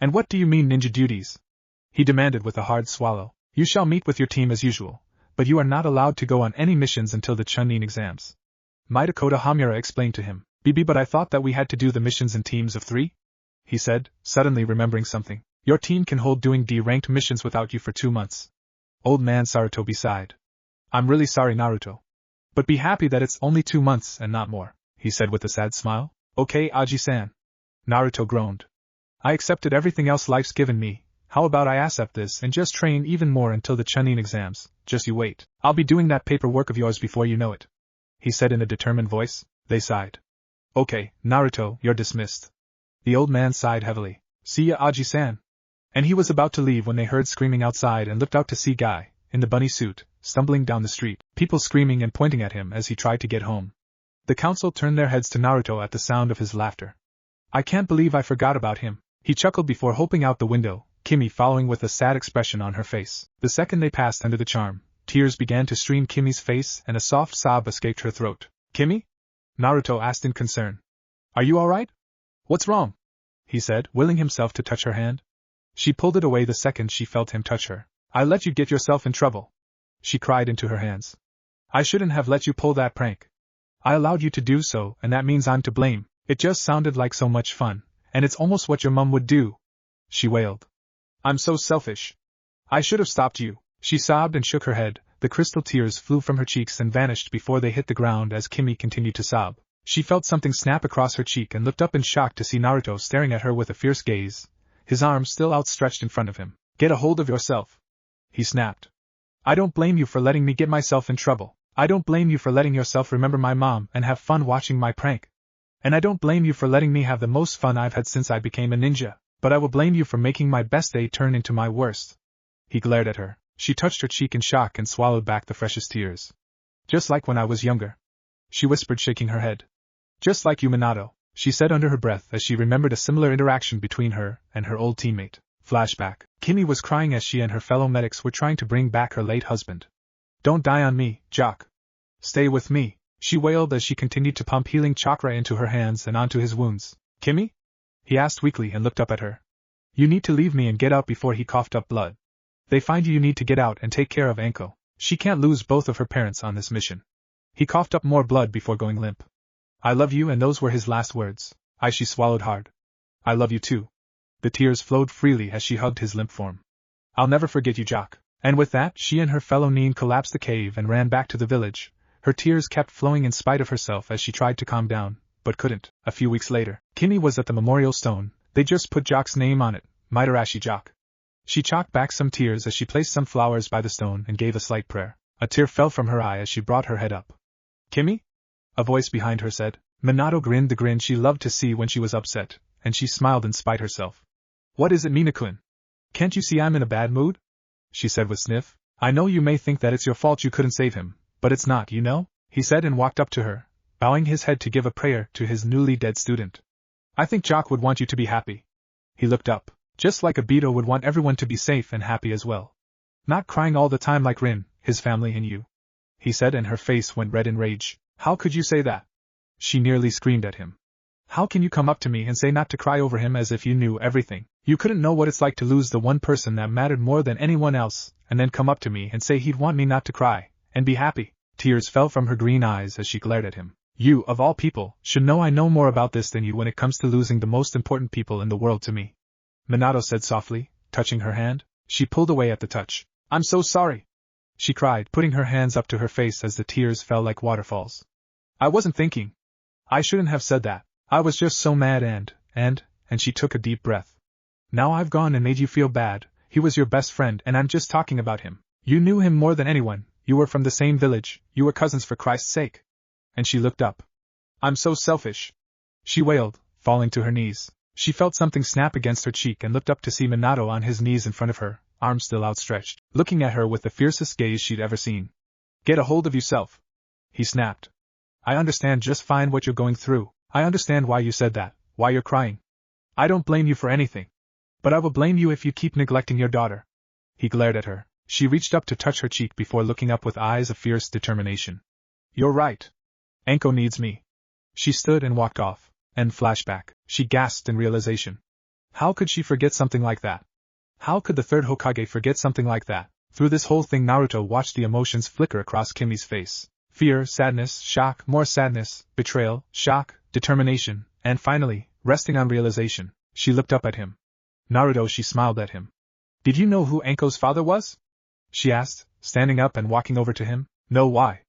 And what do you mean ninja duties? He demanded with a hard swallow. You shall meet with your team as usual, but you are not allowed to go on any missions until the Chunin exams. Midakota Hamura explained to him. But I thought that we had to do the missions in teams of 3? He said, suddenly remembering something. Your team can hold doing D-ranked missions without you for 2 months. Old man Sarutobi sighed. I'm really sorry, Naruto. But be happy that it's only 2 months and not more, he said with a sad smile. Okay, Aji-san. Naruto groaned. I accepted everything else life's given me. How about I accept this and just train even more until the Chunin exams? Just you wait. I'll be doing that paperwork of yours before you know it, he said in a determined voice. They sighed. Okay, Naruto, you're dismissed. The old man sighed heavily. See ya, Aji-san. And he was about to leave when they heard screaming outside and looked out to see Guy, in the bunny suit, stumbling down the street, people screaming and pointing at him as he tried to get home. The council turned their heads to Naruto at the sound of his laughter. I can't believe I forgot about him, he chuckled before hoping out the window, Kimmy following with a sad expression on her face. The second they passed under the charm, tears began to stream Kimmy's face and a soft sob escaped her throat. Kimmy? Naruto asked in concern. Are you alright? What's wrong? He said, willing himself to touch her hand. She pulled it away the second she felt him touch her. I let you get yourself in trouble, she cried into her hands. I shouldn't have let you pull that prank. I allowed you to do so, and that means I'm to blame. It just sounded like so much fun, and it's almost what your mum would do, she wailed. I'm so selfish. I should have stopped you, she sobbed and shook her head. The crystal tears flew from her cheeks and vanished before they hit the ground as Kimmy continued to sob. She felt something snap across her cheek and looked up in shock to see Naruto staring at her with a fierce gaze, his arms still outstretched in front of him. Get a hold of yourself, he snapped. I don't blame you for letting me get myself in trouble. I don't blame you for letting yourself remember my mom and have fun watching my prank. And I don't blame you for letting me have the most fun I've had since I became a ninja, but I will blame you for making my best day turn into my worst. He glared at her. She touched her cheek in shock and swallowed back the freshest tears. Just like when I was younger, she whispered, shaking her head. Just like you, Minato, she said under her breath as she remembered a similar interaction between her and her old teammate. Flashback. Kimmy was crying as she and her fellow medics were trying to bring back her late husband. Don't die on me, Jock. Stay with me, she wailed as she continued to pump healing chakra into her hands and onto his wounds. Kimmy? He asked weakly and looked up at her. You need to leave me and get out before he coughed up blood. They find you need to get out and take care of Anko. She can't lose both of her parents on this mission. He coughed up more blood before going limp. I love you, and those were his last words. She swallowed hard. I love you too. The tears flowed freely as she hugged his limp form. I'll never forget you, Jock. And with that, she and her fellow Neen collapsed the cave and ran back to the village. Her tears kept flowing in spite of herself as she tried to calm down, but couldn't. A few weeks later, Kimmy was at the memorial stone. They just put Jock's name on it, Mitarashi Jock. She chalked back some tears as she placed some flowers by the stone and gave a slight prayer. A tear fell from her eye as she brought her head up. Kimmy? A voice behind her said. Minato grinned the grin she loved to see when she was upset, and she smiled in spite herself. What is it, Mina-kun? Can't you see I'm in a bad mood? She said with sniff. I know you may think that it's your fault you couldn't save him, but it's not, you know, he said and walked up to her, bowing his head to give a prayer to his newly dead student. I think Jock would want you to be happy. He looked up, just like Obito would want everyone to be safe and happy as well. Not crying all the time like Rin, his family and you. He said, and her face went red in rage. How could you say that? She nearly screamed at him. How can you come up to me and say not to cry over him as if you knew everything? You couldn't know what it's like to lose the one person that mattered more than anyone else, and then come up to me and say he'd want me not to cry, and be happy. Tears fell from her green eyes as she glared at him. You, of all people, should know I know more about this than you when it comes to losing the most important people in the world to me. Minato said softly, touching her hand. She pulled away at the touch. I'm so sorry, she cried, putting her hands up to her face as the tears fell like waterfalls. I wasn't thinking. I shouldn't have said that. I was just so mad and she took a deep breath. Now I've gone and made you feel bad. He was your best friend and I'm just talking about him. You knew him more than anyone, you were from the same village, you were cousins for Christ's sake. And she looked up. I'm so selfish, she wailed, falling to her knees. She felt something snap against her cheek and looked up to see Minato on his knees in front of her, arms still outstretched, looking at her with the fiercest gaze she'd ever seen. Get a hold of yourself, he snapped. I understand just fine what you're going through. I understand why you said that, why you're crying. I don't blame you for anything. But I will blame you if you keep neglecting your daughter. He glared at her. She reached up to touch her cheek before looking up with eyes of fierce determination. You're right. Anko needs me. She stood and walked off. And flashback, she gasped in realization. How could she forget something like that? How could the third Hokage forget something like that? Through this whole thing, Naruto watched the emotions flicker across Kimmy's face. Fear, sadness, shock, more sadness, betrayal, shock, determination, and finally, resting on realization, she looked up at him. Naruto, she smiled at him. Did you know who Anko's father was? She asked, standing up and walking over to him. No, why?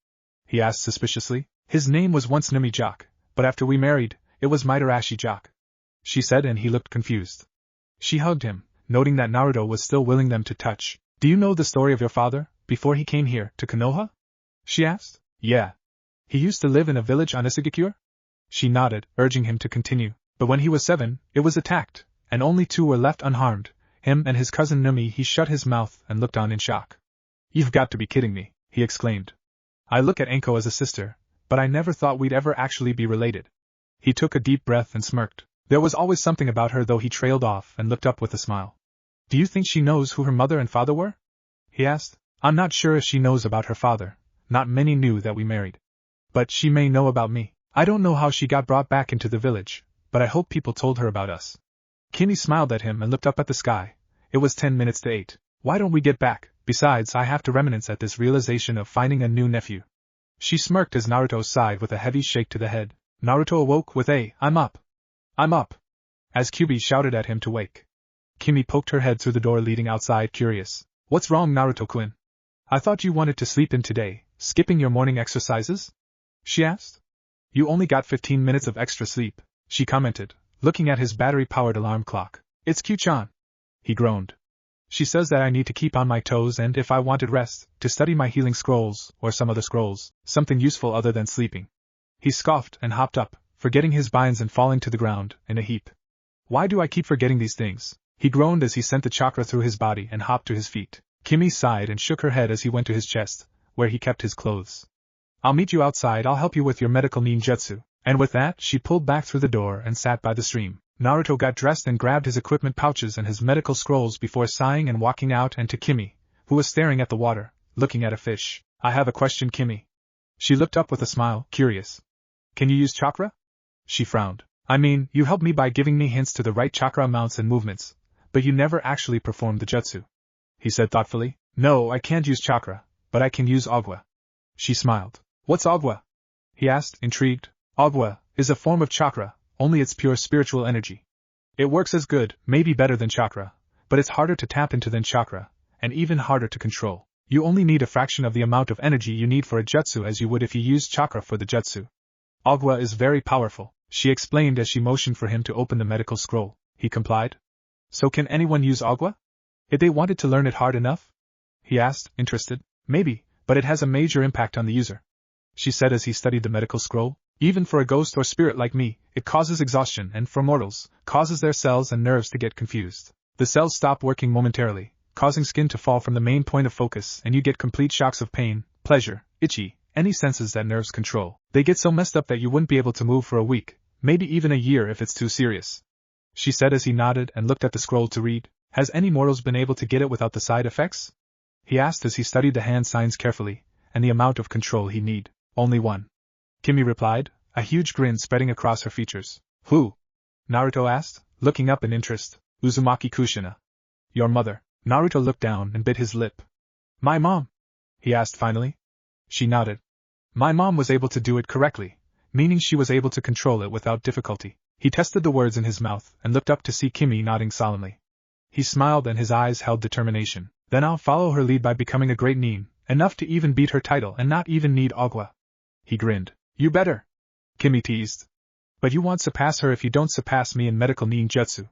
He asked suspiciously. His name was once Numi Jock, but after we married, it was Mitarashi Jock, she said, and he looked confused. She hugged him, noting that Naruto was still willing them to touch. Do you know the story of your father, before he came here to Konoha? She asked. Yeah. He used to live in a village on Isagakure? She nodded, urging him to continue. But when he was 7, it was attacked, and only 2 were left unharmed, him and his cousin Numi. He shut his mouth and looked on in shock. You've got to be kidding me, he exclaimed. I look at Anko as a sister, but I never thought we'd ever actually be related. He took a deep breath and smirked. There was always something about her, though. He trailed off and looked up with a smile. Do you think she knows who her mother and father were? He asked. I'm not sure if she knows about her father. Not many knew that we married. But she may know about me. I don't know how she got brought back into the village, but I hope people told her about us. Kimmy smiled at him and looked up at the sky. It was 10 minutes to 8. Why don't we get back? Besides, I have to reminisce at this realization of finding a new nephew. She smirked as Naruto sighed with a heavy shake to the head. Naruto awoke with a, I'm up. I'm up. As Kyubi shouted at him to wake. Kimmy poked her head through the door leading outside, curious. What's wrong, Naruto-kun? I thought you wanted to sleep in today, skipping your morning exercises? She asked. You only got 15 minutes of extra sleep, she commented, looking at his battery-powered alarm clock. It's Q-chan. He groaned. She says that I need to keep on my toes, and if I wanted rest, to study my healing scrolls, or some other scrolls, something useful other than sleeping. He scoffed and hopped up, forgetting his binds and falling to the ground, in a heap. Why do I keep forgetting these things? He groaned as he sent the chakra through his body and hopped to his feet. Kimmy sighed and shook her head as he went to his chest, where he kept his clothes. I'll meet you outside, I'll help you with your medical ninjutsu. And with that, she pulled back through the door and sat by the stream. Naruto got dressed and grabbed his equipment pouches and his medical scrolls before sighing and walking out, and to Kimmy, who was staring at the water, looking at a fish. I have a question, Kimmy. She looked up with a smile, curious. Can you use chakra? She frowned. I mean, you helped me by giving me hints to the right chakra amounts and movements, but you never actually performed the jutsu. He said thoughtfully. No, I can't use chakra, but I can use agwa. She smiled. What's agwa? He asked, intrigued. Agwa is a form of chakra, only it's pure spiritual energy. It works as good, maybe better than chakra, but it's harder to tap into than chakra, and even harder to control. You only need a fraction of the amount of energy you need for a jutsu as you would if you used chakra for the jutsu. Agwa is very powerful, she explained as she motioned for him to open the medical scroll. He complied. So can anyone use agwa? If they wanted to learn it hard enough? He asked, interested. Maybe, but it has a major impact on the user. She said as he studied the medical scroll. Even for a ghost or spirit like me, it causes exhaustion and for mortals, causes their cells and nerves to get confused. The cells stop working momentarily, causing skin to fall from the main point of focus and you get complete shocks of pain, pleasure, itchy, any senses that nerves control. They get so messed up that you wouldn't be able to move for a week, maybe even a year if it's too serious. She said as he nodded and looked at the scroll to read. Has any mortals been able to get it without the side effects? He asked as he studied the hand signs carefully, and the amount of control he need. Only one. Kimmy replied, a huge grin spreading across her features. Who? Naruto asked, looking up in interest. Uzumaki Kushina. Your mother. Naruto looked down and bit his lip. My mom? He asked finally. She nodded. My mom was able to do it correctly, meaning she was able to control it without difficulty. He tested the words in his mouth and looked up to see Kimmy nodding solemnly. He smiled and his eyes held determination. Then I'll follow her lead by becoming a great nin, enough to even beat her title and not even need agwa. He grinned. You better. Kimmy teased. But you won't surpass her if you don't surpass me in medical ninjutsu.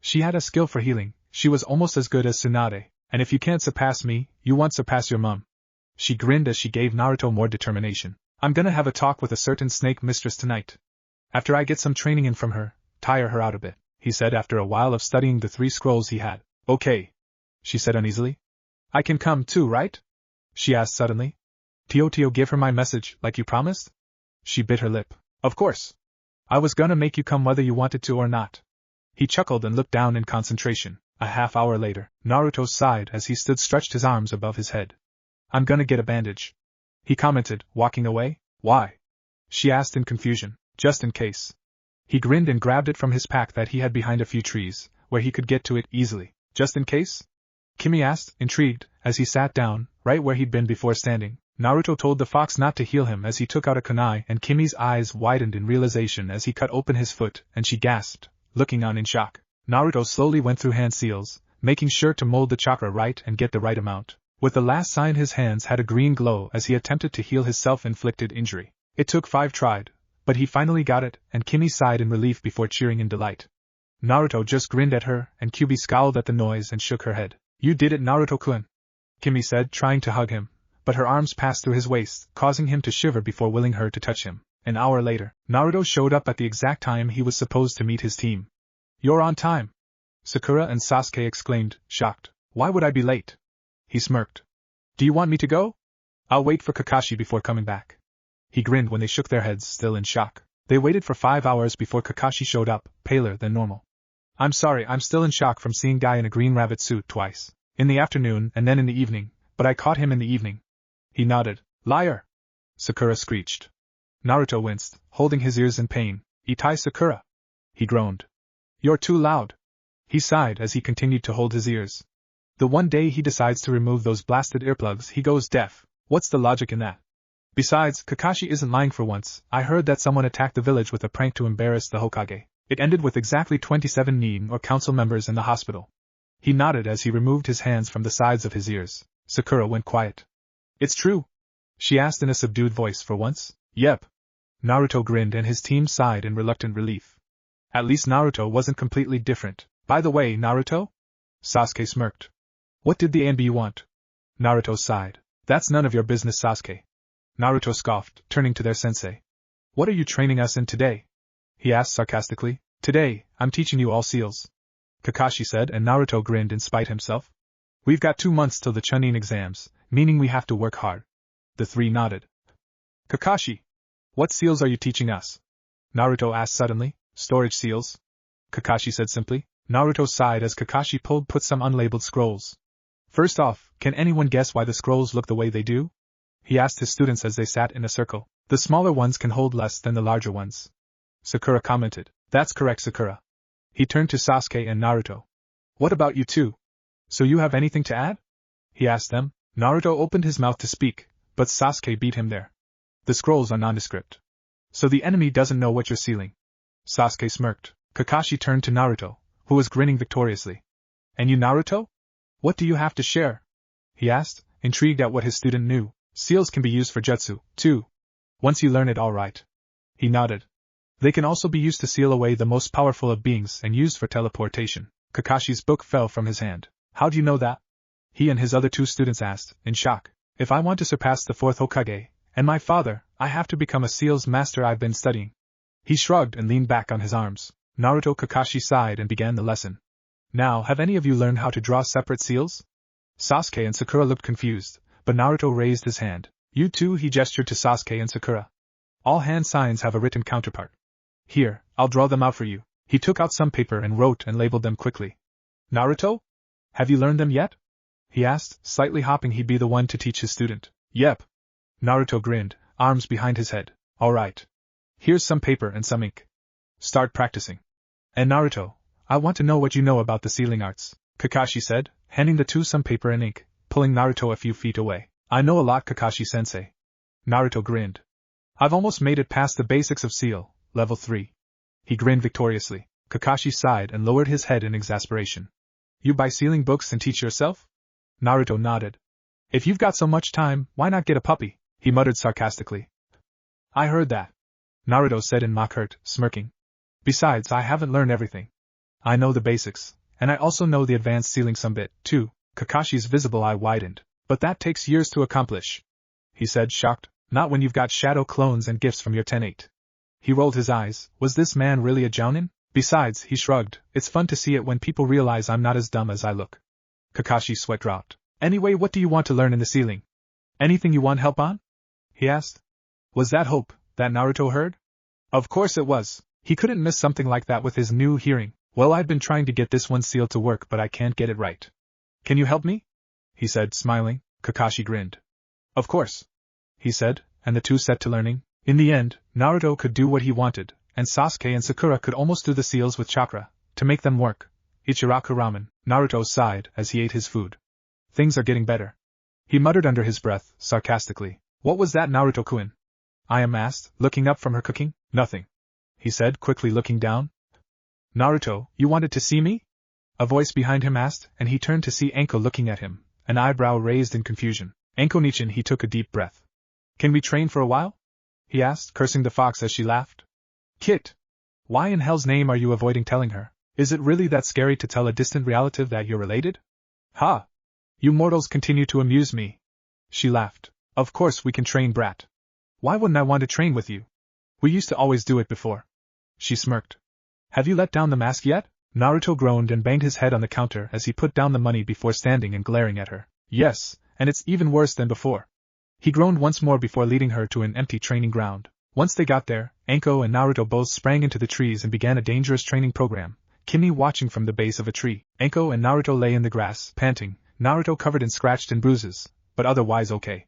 She had a skill for healing, she was almost as good as Tsunade, and if you can't surpass me, you won't surpass your mom. She grinned as she gave Naruto more determination. I'm gonna have a talk with a certain snake mistress tonight. After I get some training in from her, tire her out a bit, he said after a while of studying the 3 scrolls he had. Okay. She said uneasily. I can come too, right? She asked suddenly. Tio give her my message, like you promised? She bit her lip. Of course. I was gonna make you come whether you wanted to or not. He chuckled and looked down in concentration. A half hour later, Naruto sighed as he stood stretched his arms above his head. I'm gonna get a bandage. He commented, walking away. Why? She asked in confusion. Just in case. He grinned and grabbed it from his pack that he had behind a few trees, where he could get to it easily. Just in case? Kimmy asked, intrigued, as he sat down, right where he'd been before standing. Naruto told the fox not to heal him as he took out a kunai and Kimmy's eyes widened in realization as he cut open his foot and she gasped, looking on in shock. Naruto slowly went through hand seals, making sure to mold the chakra right and get the right amount. With the last sign his hands had a green glow as he attempted to heal his self-inflicted injury. It took 5 tried, but he finally got it and Kimmy sighed in relief before cheering in delight. Naruto just grinned at her and Kyuubi scowled at the noise and shook her head. You did it, Naruto-kun, Kimmy said, trying to hug him, but her arms passed through his waist, causing him to shiver before willing her to touch him. An hour later, Naruto showed up at the exact time he was supposed to meet his team. You're on time! Sakura and Sasuke exclaimed, shocked. Why would I be late? He smirked. Do you want me to go? I'll wait for Kakashi before coming back. He grinned when they shook their heads, still in shock. They waited for 5 hours before Kakashi showed up, paler than normal. I'm sorry, I'm still in shock from seeing Guy in a green rabbit suit twice. In the afternoon and then in the evening, but I caught him in the evening. He nodded. Liar! Sakura screeched. Naruto winced, holding his ears in pain. Itai Sakura! He groaned. You're too loud. He sighed as he continued to hold his ears. The one day he decides to remove those blasted earplugs he goes deaf. What's the logic in that? Besides, Kakashi isn't lying for once. I heard that someone attacked the village with a prank to embarrass the Hokage. It ended with exactly 27 nin or council members in the hospital. He nodded as he removed his hands from the sides of his ears. Sakura went quiet. It's true? She asked in a subdued voice for once. Yep. Naruto grinned and his team sighed in reluctant relief. At least Naruto wasn't completely different. By the way, Naruto? Sasuke smirked. What did the ANB want? Naruto sighed. That's none of your business, Sasuke. Naruto scoffed, turning to their sensei. What are you training us in today? He asked sarcastically. Today, I'm teaching you all seals. Kakashi said, and Naruto grinned in spite himself. We've got 2 months till the Chunin exams, meaning we have to work hard. The 3 nodded. Kakashi! What seals are you teaching us? Naruto asked suddenly. Storage seals. Kakashi said simply. Naruto sighed as Kakashi put some unlabeled scrolls. First off, can anyone guess why the scrolls look the way they do? He asked his students as they sat in a circle. The smaller ones can hold less than the larger ones. Sakura commented. That's correct, Sakura. He turned to Sasuke and Naruto. What about you two? So you have anything to add? He asked them. Naruto opened his mouth to speak, but Sasuke beat him there. The scrolls are nondescript. So the enemy doesn't know what you're sealing. Sasuke smirked. Kakashi turned to Naruto, who was grinning victoriously. And you, Naruto? What do you have to share? He asked, intrigued at what his student knew. Seals can be used for jutsu, too. Once you learn it, all right. He nodded. They can also be used to seal away the most powerful of beings and used for teleportation. Kakashi's book fell from his hand. How do you know that? He and his other two students asked, in shock. If I want to surpass the fourth Hokage, and my father, I have to become a seals master. I've been studying. He shrugged and leaned back on his arms. Naruto Kakashi sighed and began the lesson. Now, have any of you learned how to draw separate seals? Sasuke and Sakura looked confused, but Naruto raised his hand. You too, he gestured to Sasuke and Sakura. All hand signs have a written counterpart. Here, I'll draw them out for you. He took out some paper and wrote and labeled them quickly. Naruto? Have you learned them yet? He asked, slightly hoping he'd be the one to teach his student. Yep. Naruto grinned, arms behind his head. All right. Here's some paper and some ink. Start practicing. And Naruto, I want to know what you know about the sealing arts, Kakashi said, handing the two some paper and ink, pulling Naruto a few feet away. I know a lot, Kakashi-sensei. Naruto grinned. I've almost made it past the basics of seal, level 3. He grinned victoriously. Kakashi sighed and lowered his head in exasperation. You buy sealing books and teach yourself? Naruto nodded. If you've got so much time, why not get a puppy? He muttered sarcastically. I heard that. Naruto said in mock hurt, smirking. Besides, I haven't learned everything. I know the basics, and I also know the advanced sealing some bit, too. Kakashi's visible eye widened. But that takes years to accomplish. He said, shocked. Not when you've got shadow clones and gifts from your 10-8. He rolled his eyes. Was this man really a jounin? Besides, he shrugged, it's fun to see it when people realize I'm not as dumb as I look. Kakashi's sweat dropped. Anyway, what do you want to learn in the sealing? Anything you want help on? He asked. Was that hope that Naruto heard? Of course it was. He couldn't miss something like that with his new hearing. Well, I've been trying to get this one seal to work, but I can't get it right. Can you help me? He said, smiling. Kakashi grinned. Of course. He said, and the two set to learning. In the end, Naruto could do what he wanted, and Sasuke and Sakura could almost do the seals with chakra, to make them work. Ichiraku ramen. Naruto sighed as he ate his food. Things are getting better. He muttered under his breath, sarcastically. What was that, Naruto-kun? Ayame asked, looking up from her cooking. Nothing. He said, quickly looking down. Naruto, you wanted to see me? A voice behind him asked, and he turned to see Anko looking at him, an eyebrow raised in confusion. Anko-nichan, he took a deep breath. Can we train for a while? He asked, cursing the fox as she laughed. Kit! Why in hell's name are you avoiding telling her? Is it really that scary to tell a distant relative that you're related? Ha! You mortals continue to amuse me. She laughed. Of course we can train, brat. Why wouldn't I want to train with you? We used to always do it before. She smirked. Have you let down the mask yet? Naruto groaned and banged his head on the counter as he put down the money before standing and glaring at her. Yes, and it's even worse than before. He groaned once more before leading her to an empty training ground. Once they got there, Anko and Naruto both sprang into the trees and began a dangerous training program, Kimmy watching from the base of a tree. Anko and Naruto lay in the grass, panting, Naruto covered in scratched and bruises, but otherwise okay.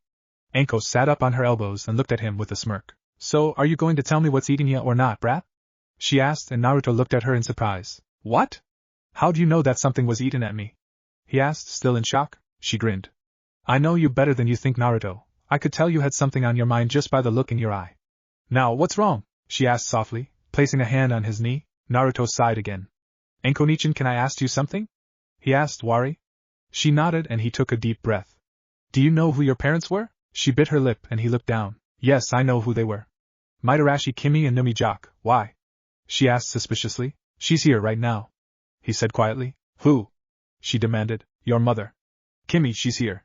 Anko sat up on her elbows and looked at him with a smirk. So, are you going to tell me what's eating you or not, brat? She asked, and Naruto looked at her in surprise. What? How do you know that something was eaten at me? He asked, still in shock. She grinned. I know you better than you think, Naruto. I could tell you had something on your mind just by the look in your eye. Now, what's wrong? She asked softly, placing a hand on his knee. Naruto sighed again. Anko-nichan, can I ask you something? He asked, wary. She nodded and he took a deep breath. Do you know who your parents were? She bit her lip and he looked down. Yes, I know who they were. Mitarashi, Kimmy and Numijak. Why? She asked suspiciously. She's here right now. He said quietly. Who? She demanded. Your mother. Kimmy, she's here.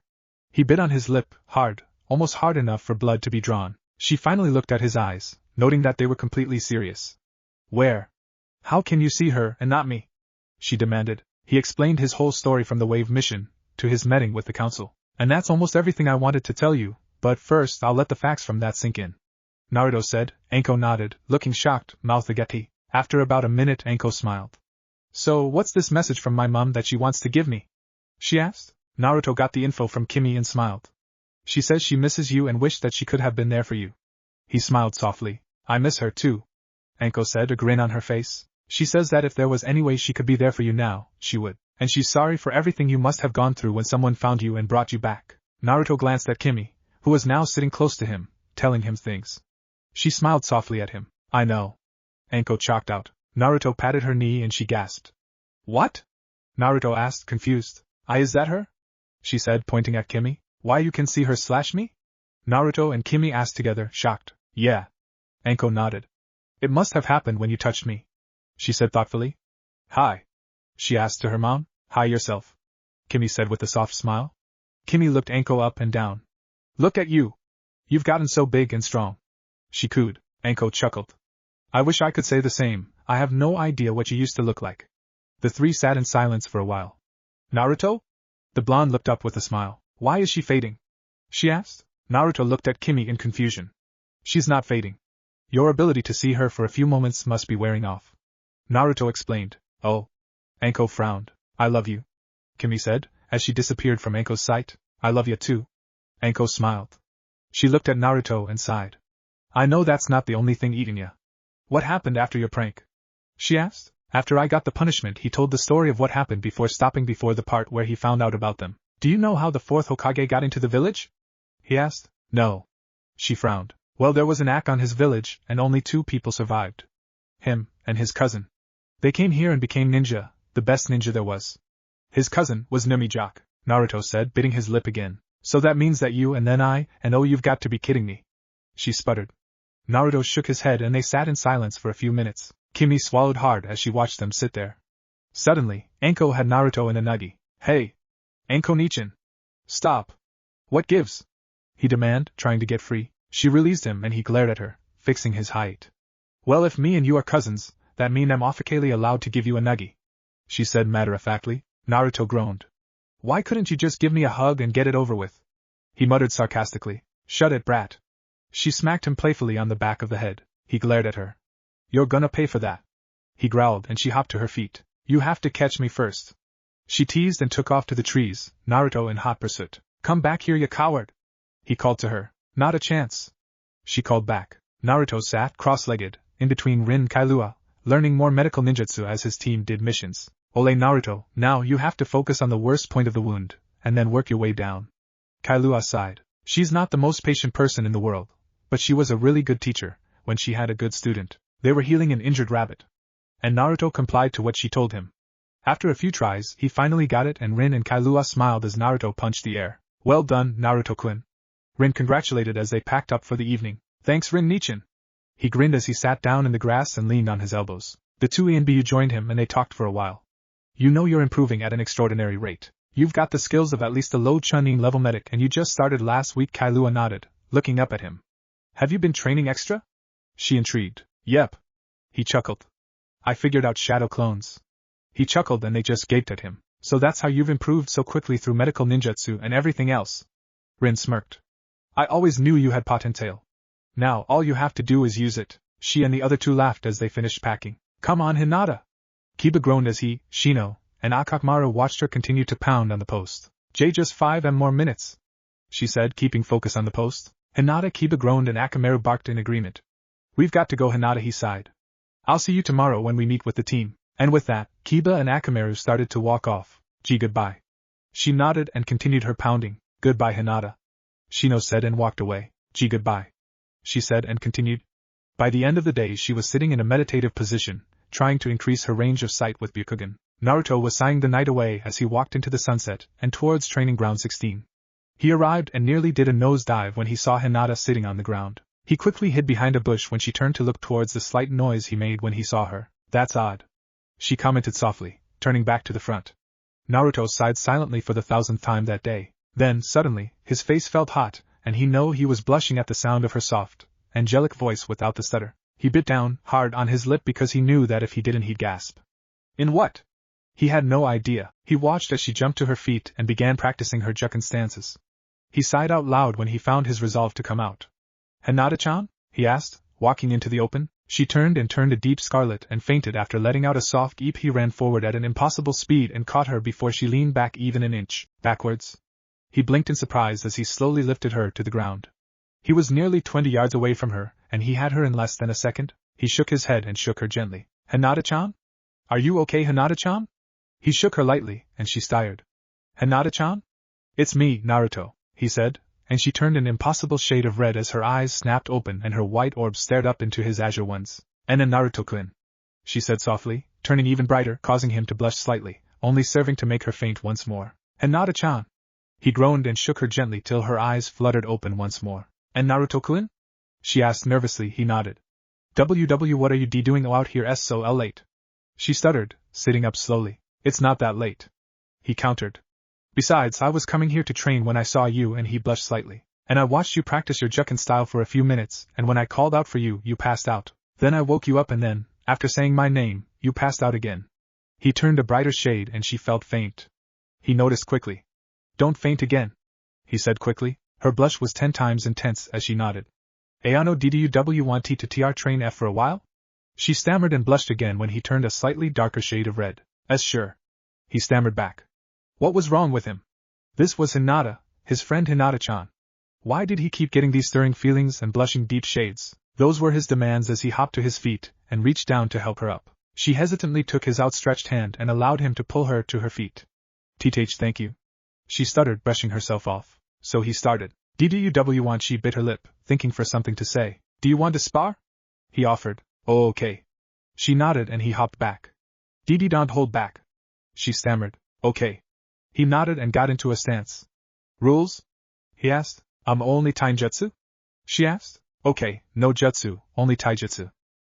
He bit on his lip, hard, almost hard enough for blood to be drawn. She finally looked at his eyes, noting that they were completely serious. Where? How can you see her and not me? She demanded. He explained his whole story from the wave mission to his meeting with the council. And that's almost everything I wanted to tell you, but first I'll let the facts from that sink in. Naruto said. Anko nodded, looking shocked, mouth agape. After about a minute, Anko smiled. So, what's this message from my mom that she wants to give me? She asked. Naruto got the info from Kimmy and smiled. She says she misses you and wished that she could have been there for you. He smiled softly. I miss her too, Anko said, a grin on her face. She says that if there was any way she could be there for you now, she would. And she's sorry for everything you must have gone through when someone found you and brought you back. Naruto glanced at Kimmy, who was now sitting close to him, telling him things. She smiled softly at him. I know. Anko chalked out. Naruto patted her knee and she gasped. What? Naruto asked, confused. Is that her? She said, pointing at Kimmy. Why you can see her slash me? Naruto and Kimmy asked together, shocked. Yeah. Anko nodded. It must have happened when you touched me, she said thoughtfully. Hi. She asked to her mom. Hi yourself, Kimmy said with a soft smile. Kimmy looked Anko up and down. Look at you. You've gotten so big and strong, she cooed. Anko chuckled. I wish I could say the same. I have no idea what you used to look like. The three sat in silence for a while. Naruto? The blonde looked up with a smile. Why is she fading? She asked. Naruto looked at Kimmy in confusion. She's not fading. Your ability to see her for a few moments must be wearing off, Naruto explained. Oh. Anko frowned. I love you, Kimmy said, as she disappeared from Anko's sight. I love you too. Anko smiled. She looked at Naruto and sighed. I know that's not the only thing eating ya. What happened after your prank? She asked. After I got the punishment, he told the story of what happened before stopping before the part where he found out about them. Do you know how the fourth Hokage got into the village? He asked. No. She frowned. Well, there was an attack on his village, and only 2 people survived. Him, and his cousin. They came here and became ninja, the best ninja there was. His cousin was Numijak, Naruto said, biting his lip again. So that means that you and then I, and oh, you've got to be kidding me. She sputtered. Naruto shook his head and they sat in silence for a few minutes. Kimmy swallowed hard as she watched them sit there. Suddenly, Anko had Naruto in a nuggie. Hey! Anko-nichan! Stop! What gives? He demanded, trying to get free. She released him and he glared at her, fixing his height. Well, if me and you are cousins, that mean I'm officially allowed to give you a nuggie, she said matter-of-factly. Naruto groaned. Why couldn't you just give me a hug and get it over with? He muttered sarcastically. Shut it, brat. She smacked him playfully on the back of the head. He glared at her. You're gonna pay for that. He growled and she hopped to her feet. You have to catch me first. She teased and took off to the trees, Naruto in hot pursuit. Come back here, you coward! He called to her. Not a chance. She called back. Naruto sat cross-legged, in between Rin and Kailua, learning more medical ninjutsu as his team did missions. Ole Naruto, now you have to focus on the worst point of the wound, and then work your way down. Kailua sighed. She's not the most patient person in the world, but she was a really good teacher, when she had a good student. They were healing an injured rabbit. And Naruto complied to what she told him. After a few tries, he finally got it and Rin and Kailua smiled as Naruto punched the air. Well done, Naruto-kun. Rin congratulated as they packed up for the evening. Thanks, Rin-nichan. He grinned as he sat down in the grass and leaned on his elbows. The 2 Inbu joined him and they talked for a while. You know you're improving at an extraordinary rate. You've got the skills of at least a low Chunin level medic and you just started last week. Kailua nodded, looking up at him. Have you been training extra? She intrigued. Yep. He chuckled. I figured out shadow clones. He chuckled and they just gaped at him. So that's how you've improved so quickly through medical ninjutsu and everything else? Rin smirked. I always knew you had potential. Now all you have to do is use it. She and the other 2 laughed as they finished packing. Come on, Hinata! Kiba groaned as he, Shino, and Akakamaru watched her continue to pound on the post. Just 5 more minutes, she said, keeping focus on the post. Hinata. Kiba groaned and Akamaru barked in agreement. We've got to go, Hinata, he sighed. I'll see you tomorrow when we meet with the team. And with that, Kiba and Akamaru started to walk off. Goodbye. She nodded and continued her pounding. Goodbye, Hinata. Shino said and walked away. Goodbye. She said and continued. By the end of the day she was sitting in a meditative position, trying to increase her range of sight with Byakugan. Naruto was sighing the night away as he walked into the sunset and towards training ground 16. He arrived and nearly did a nosedive when he saw Hinata sitting on the ground. He quickly hid behind a bush when she turned to look towards the slight noise he made when he saw her. That's odd, she commented softly, turning back to the front. Naruto sighed silently for the 1000th time that day. Then, suddenly, his face felt hot, and he was blushing at the sound of her soft, angelic voice without the stutter. He bit down hard on his lip because he knew that if he didn't he'd gasp. In what? He had no idea. He watched as she jumped to her feet and began practicing her jukin stances. He sighed out loud when he found his resolve to come out. Hinata-chan? He asked, walking into the open. She turned a deep scarlet and fainted after letting out a soft eep. He ran forward at an impossible speed and caught her before she leaned back even an inch. Backwards. He blinked in surprise as he slowly lifted her to the ground. He was nearly 20 yards away from her, and he had her in less than a second. He shook his head and shook her gently. Hinata-chan? Are you okay, Hinata-chan? He shook her lightly, and she stirred. Hinata-chan? It's me, Naruto, he said, and she turned an impossible shade of red as her eyes snapped open and her white orbs stared up into his azure ones. And a Naruto-kun, she said softly, turning even brighter, causing him to blush slightly, only serving to make her faint once more. Hinata-chan? He groaned and shook her gently till her eyes fluttered open once more. And Naruto-kun? She asked nervously. He nodded. What are you doing out here so late? She stuttered, sitting up slowly. It's not that late, he countered. Besides, I was coming here to train when I saw you, and he blushed slightly. And I watched you practice your jukin style for a few minutes, and when I called out for you, you passed out. Then I woke you up and then, after saying my name, you passed out again. He turned a brighter shade and she felt faint. He noticed quickly. Don't faint again, he said quickly. Her blush was 10 times intense as she nodded. Ayano, did you want to tr train F for a while? She stammered and blushed again when he turned a slightly darker shade of red. Sure. He stammered back. What was wrong with him? This was Hinata, his friend Hinata-chan. Why did he keep getting these stirring feelings and blushing deep shades? Those were his demands as he hopped to his feet and reached down to help her up. She hesitantly took his outstretched hand and allowed him to pull her to her feet. Thank you. She stuttered, brushing herself off. So he started. Want? She bit her lip, thinking for something to say. Do you want to spar? He offered. Oh, okay. She nodded and he hopped back. Don't hold back. She stammered. Okay. He nodded and got into a stance. Rules? He asked. Only taijutsu? She asked. Okay, no jutsu, only taijutsu.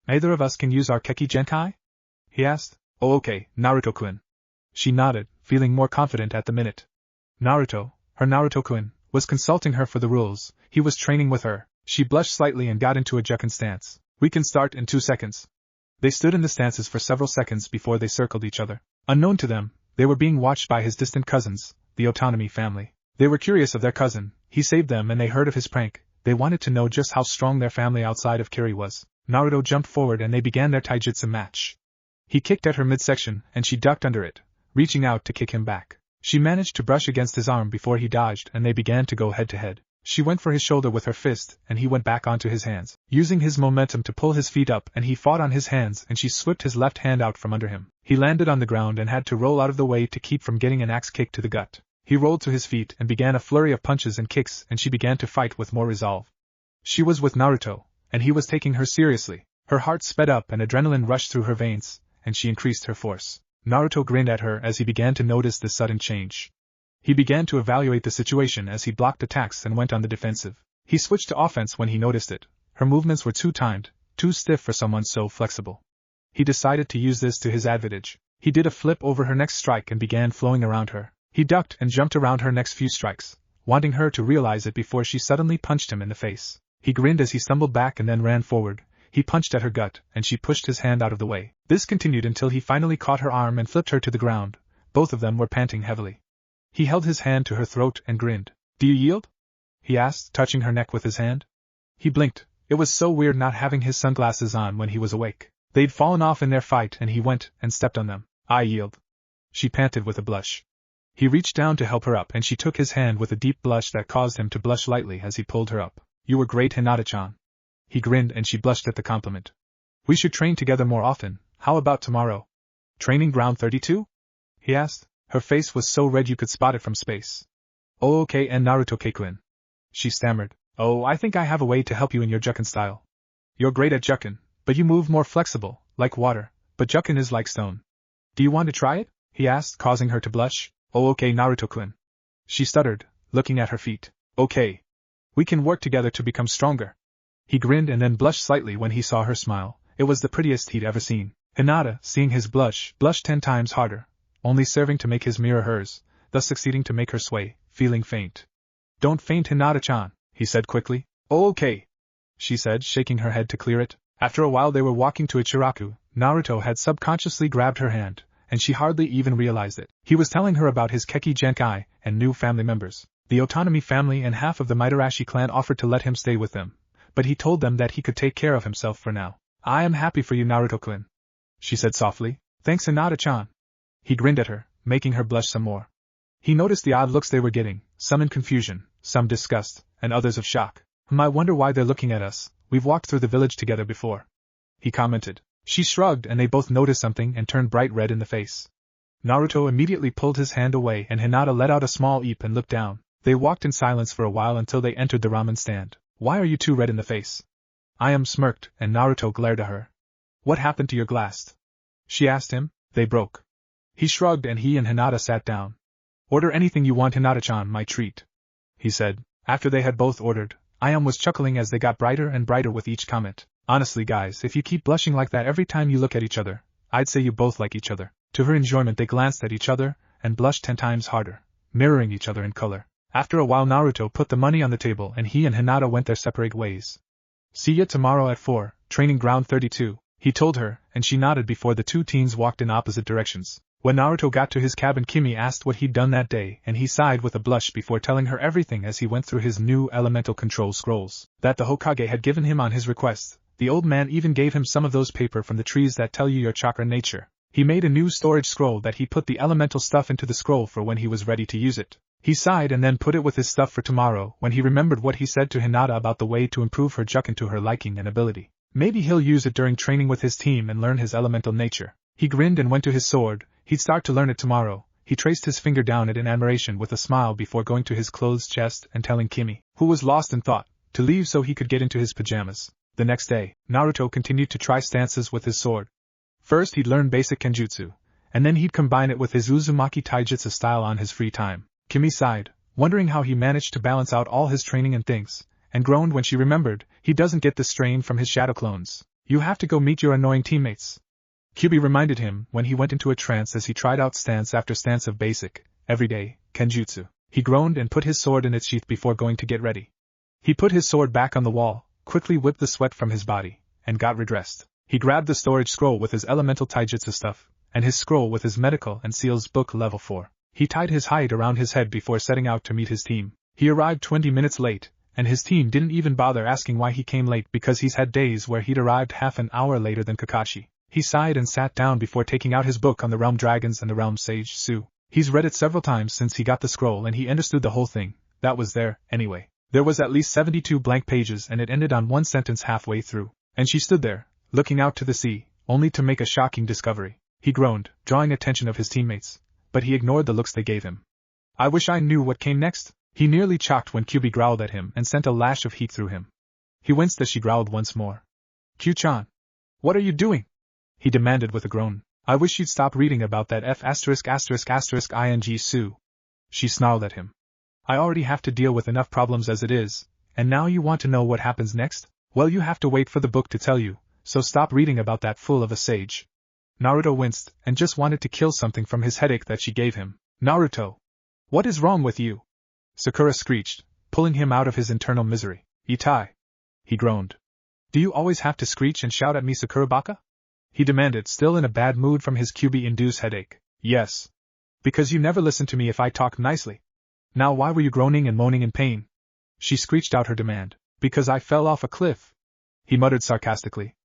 Neither of us can use our keki genkai? He asked. Oh, okay, Naruto-kun. She nodded, feeling more confident at the minute. Naruto, her Naruto-kun, was consulting her for the rules. He was training with her. She blushed slightly and got into a jukin stance. We can start in 2 seconds. They stood in the stances for several seconds before they circled each other. Unknown to them, they were being watched by his distant cousins, the Otonomi family. They were curious of their cousin. He saved them and they heard of his prank. They wanted to know just how strong their family outside of Kiri was. Naruto jumped forward and they began their taijutsu match. He kicked at her midsection and she ducked under it, reaching out to kick him back. She managed to brush against his arm before he dodged and they began to go head to head. She went for his shoulder with her fist and he went back onto his hands, using his momentum to pull his feet up, and he fought on his hands and she swept his left hand out from under him. He landed on the ground and had to roll out of the way to keep from getting an axe kick to the gut. He rolled to his feet and began a flurry of punches and kicks, and she began to fight with more resolve. She was with Naruto, and he was taking her seriously. Her heart sped up and adrenaline rushed through her veins, and she increased her force. Naruto grinned at her as he began to notice this sudden change. He began to evaluate the situation as he blocked attacks and went on the defensive. He switched to offense when he noticed it. Her movements were too timed, too stiff for someone so flexible. He decided to use this to his advantage. He did a flip over her next strike and began flowing around her. He ducked and jumped around her next few strikes, wanting her to realize it before she suddenly punched him in the face. He grinned as he stumbled back and then ran forward. He punched at her gut, and she pushed his hand out of the way. This continued until he finally caught her arm and flipped her to the ground. Both of them were panting heavily. He held his hand to her throat and grinned. Do you yield? He asked, touching her neck with his hand. He blinked. It was so weird not having his sunglasses on when he was awake. They'd fallen off in their fight and he went and stepped on them. I yield. She panted with a blush. He reached down to help her up and she took his hand with a deep blush that caused him to blush lightly as he pulled her up. You were great, Hinata-chan. He grinned and she blushed at the compliment. We should train together more often. How about tomorrow? Training ground 32? He asked. Her face was so red you could spot it from space. Oh, okay, and Naruto-kun. She stammered. Oh, I think I have a way to help you in your jukin style. You're great at jukin, but you move more flexible, like water, but jukin is like stone. Do you want to try it? He asked, causing her to blush. Oh, okay, Naruto-kun. She stuttered, looking at her feet. Okay. We can work together to become stronger. He grinned and then blushed slightly when he saw her smile. It was the prettiest he'd ever seen. Hinata, seeing his blush, blushed 10 times harder, only serving to make his mirror hers, thus succeeding to make her sway, feeling faint. Don't faint, Hinata-chan, he said quickly. Oh, okay, she said, shaking her head to clear it. After a while they were walking to Ichiraku. Naruto had subconsciously grabbed her hand, and she hardly even realized it. He was telling her about his Keki Genkai and new family members. The Otonomi family and half of the Mitarashi clan offered to let him stay with them, but he told them that he could take care of himself for now. I am happy for you, Naruto-kun, she said softly. Thanks, Hinata-chan. He grinned at her, making her blush some more. He noticed the odd looks they were getting, some in confusion, some disgust, and others of shock. I wonder why they're looking at us, we've walked through the village together before. He commented. She shrugged and they both noticed something and turned bright red in the face. Naruto immediately pulled his hand away and Hinata let out a small eep and looked down. They walked in silence for a while until they entered the ramen stand. Why are you two red in the face? Ayame smirked and Naruto glared at her. What happened to your glass? She asked him. They broke. He shrugged and he and Hinata sat down. Order anything you want, Hinata-chan, my treat, he said. After they had both ordered, Ayame was chuckling as they got brighter and brighter with each comment. Honestly guys, if you keep blushing like that every time you look at each other, I'd say you both like each other. To her enjoyment they glanced at each other, and blushed 10 times harder, mirroring each other in color. After a while Naruto put the money on the table and he and Hinata went their separate ways. See ya tomorrow at 4, training ground 32, he told her, and she nodded before the two teens walked in opposite directions. When Naruto got to his cabin, Kimmy asked what he'd done that day and he sighed with a blush before telling her everything as he went through his new elemental control scrolls that the Hokage had given him on his request. The old man even gave him some of those paper from the trees that tell you your chakra nature. He made a new storage scroll that he put the elemental stuff into the scroll for when he was ready to use it. He sighed and then put it with his stuff for tomorrow when he remembered what he said to Hinata about the way to improve her Juken to her liking and ability. Maybe he'll use it during training with his team and learn his elemental nature. He grinned and went to his sword. He'd start to learn it tomorrow. He traced his finger down it in admiration with a smile before going to his clothes chest and telling Kimmy, who was lost in thought, to leave so he could get into his pajamas. The next day, Naruto continued to try stances with his sword. First he'd learn basic kenjutsu, and then he'd combine it with his Uzumaki taijutsu style on his free time. Kimmy sighed, wondering how he managed to balance out all his training and things, and groaned when she remembered, he doesn't get the strain from his shadow clones. You have to go meet your annoying teammates. Kyubi reminded him when he went into a trance as he tried out stance after stance of basic, everyday, kenjutsu. He groaned and put his sword in its sheath before going to get ready. He put his sword back on the wall, quickly whipped the sweat from his body, and got redressed. He grabbed the storage scroll with his elemental taijutsu stuff, and his scroll with his medical and seals book level 4. He tied his hide around his head before setting out to meet his team. He arrived 20 minutes late, and his team didn't even bother asking why he came late because he's had days where he'd arrived half an hour later than Kakashi. He sighed and sat down before taking out his book on the Realm Dragons and the Realm Sage Su. He's read it several times since he got the scroll and he understood the whole thing. That was there, anyway. There was at least 72 blank pages and it ended on one sentence halfway through. And she stood there, looking out to the sea, only to make a shocking discovery. He groaned, drawing attention of his teammates, but he ignored the looks they gave him. I wish I knew what came next. He nearly chocked when Kyubi growled at him and sent a lash of heat through him. He winced as she growled once more. Q-chan, what are you doing? He demanded with a groan. I wish you'd stop reading about that *****ing Sue. She snarled at him. I already have to deal with enough problems as it is, and now you want to know what happens next? Well, you have to wait for the book to tell you, so stop reading about that fool of a sage. Naruto winced and just wanted to kill something from his headache that she gave him. Naruto! What is wrong with you? Sakura screeched, pulling him out of his internal misery. Itai! He groaned. Do you always have to screech and shout at me, Sakura-baka? He demanded, still in a bad mood from his Kyubi-induced headache. Yes. Because you never listen to me if I talk nicely. Now why were you groaning and moaning in pain? She screeched out her demand. Because I fell off a cliff. He muttered sarcastically.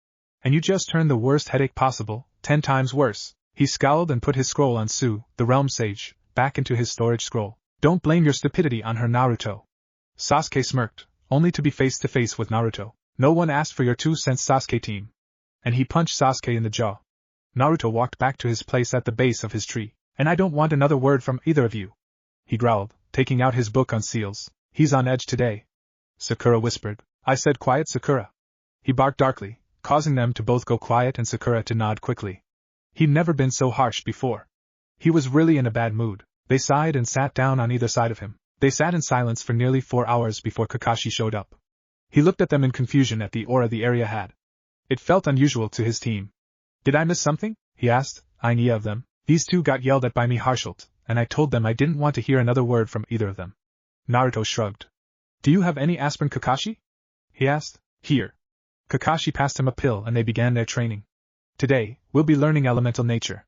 And you just turned the worst headache possible, 10 times worse. He scowled and put his scroll on Su, the realm sage, back into his storage scroll. Don't blame your stupidity on her, Naruto. Sasuke smirked, only to be face to face with Naruto. No one asked for your 2 cents, Sasuke team. And he punched Sasuke in the jaw. Naruto walked back to his place at the base of his tree. And I don't want another word from either of you. He growled, taking out his book on seals. He's on edge today. Sakura whispered. I said quiet, Sakura. He barked darkly, causing them to both go quiet and Sakura to nod quickly. He'd never been so harsh before. He was really in a bad mood. They sighed and sat down on either side of him. They sat in silence for nearly 4 hours before Kakashi showed up. He looked at them in confusion at the aura the area had. It felt unusual to his team. Did I miss something? He asked, eyeing each of them. These two got yelled at by me harshalt, and I told them I didn't want to hear another word from either of them. Naruto shrugged. Do you have any aspirin, Kakashi? He asked. Here. Kakashi passed him a pill and they began their training. Today, we'll be learning elemental nature.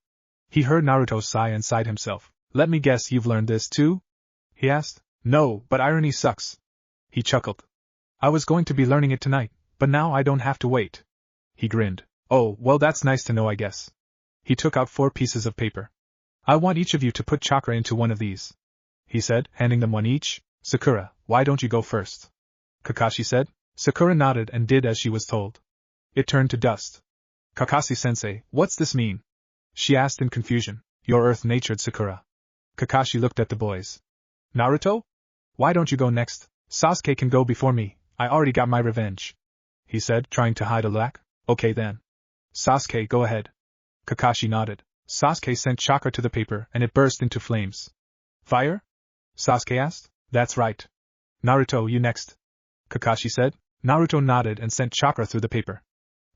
He heard Naruto sigh and sighed himself. Let me guess you've learned this too? He asked. No, but irony sucks. He chuckled. I was going to be learning it tonight, but now I don't have to wait. He grinned. Oh, well, that's nice to know, I guess. He took out 4 pieces of paper. I want each of you to put chakra into one of these. he said, handing them one each. Sakura, why don't you go first? Kakashi said. Sakura nodded and did as she was told. It turned to dust. Kakashi-sensei, what's this mean? She asked in confusion. You're earth-natured, Sakura. Kakashi looked at the boys. Naruto? Why don't you go next? Sasuke can go before me, I already got my revenge, he said, trying to hide a laugh. Okay then. Sasuke, go ahead. Kakashi nodded. Sasuke sent chakra to the paper and it burst into flames. Fire? Sasuke asked. That's right. Naruto, you next. Kakashi said. Naruto nodded and sent chakra through the paper.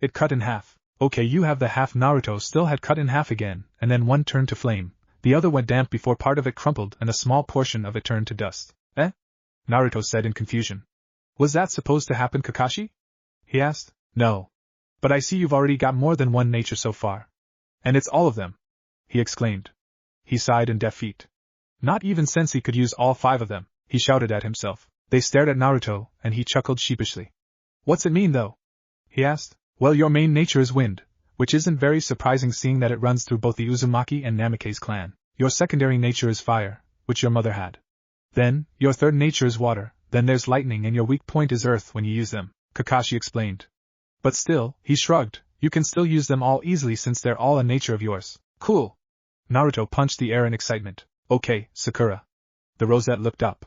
It cut in half. Okay, you have the half. Naruto still had cut in half again, and then one turned to flame. The other went damp before part of it crumpled and a small portion of it turned to dust. Eh? Naruto said in confusion. Was that supposed to happen, Kakashi? He asked. No. But I see you've already got more than one nature so far. And it's all of them, he exclaimed. He sighed in defeat. Not even Sensei could use all 5 of them, he shouted at himself. They stared at Naruto, and he chuckled sheepishly. What's it mean, though? He asked. Well, your main nature is wind, which isn't very surprising seeing that it runs through both the Uzumaki and Namake's clan. Your secondary nature is fire, which your mother had. Then, your third nature is water, then there's lightning and your weak point is earth when you use them, Kakashi explained. But still, he shrugged, you can still use them all easily since they're all a nature of yours. Cool. Naruto punched the air in excitement. Okay, Sakura. The rosette looked up.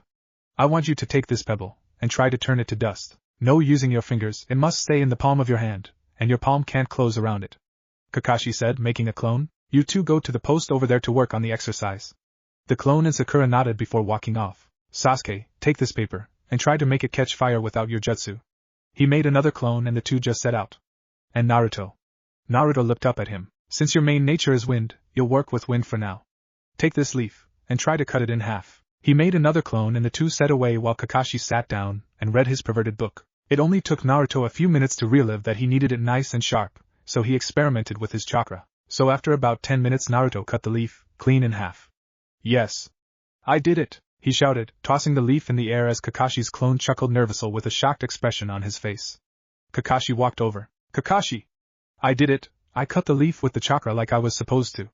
I want you to take this pebble, and try to turn it to dust. No using your fingers, it must stay in the palm of your hand, and your palm can't close around it. Kakashi said, making a clone. You two go to the post over there to work on the exercise. The clone and Sakura nodded before walking off. Sasuke, take this paper, and try to make it catch fire without your jutsu. He made another clone and the two just set out. And Naruto. Naruto looked up at him. Since your main nature is wind, you'll work with wind for now. Take this leaf, and try to cut it in half. He made another clone and the two set away while Kakashi sat down and read his perverted book. It only took Naruto a few minutes to relive that he needed it nice and sharp, so he experimented with his chakra. So after about 10 minutes Naruto cut the leaf, clean in half. Yes. I did it, he shouted, tossing the leaf in the air as Kakashi's clone chuckled nervously with a shocked expression on his face. Kakashi walked over. Kakashi! I did it, I cut the leaf with the chakra like I was supposed to.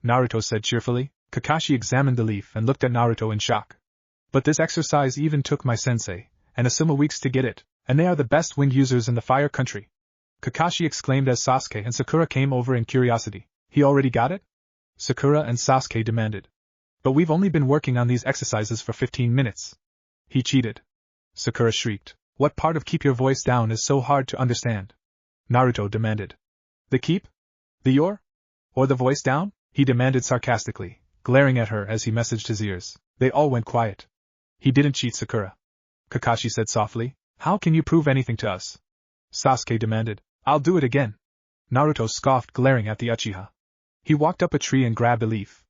Naruto said cheerfully. Kakashi examined the leaf and looked at Naruto in shock. But this exercise even took my sensei, and Asuma weeks to get it, and they are the best wind users in the fire country. Kakashi exclaimed as Sasuke and Sakura came over in curiosity. He already got it? Sakura and Sasuke demanded. But we've only been working on these exercises for 15 minutes. He cheated. Sakura shrieked. What part of keep your voice down is so hard to understand? Naruto demanded. The keep? The your? Or the voice down? He demanded sarcastically, glaring at her as he messaged his ears. They all went quiet. He didn't cheat, Sakura. Kakashi said softly. How can you prove anything to us? Sasuke demanded. I'll do it again. Naruto scoffed, glaring at the Uchiha. He walked up a tree and grabbed a leaf.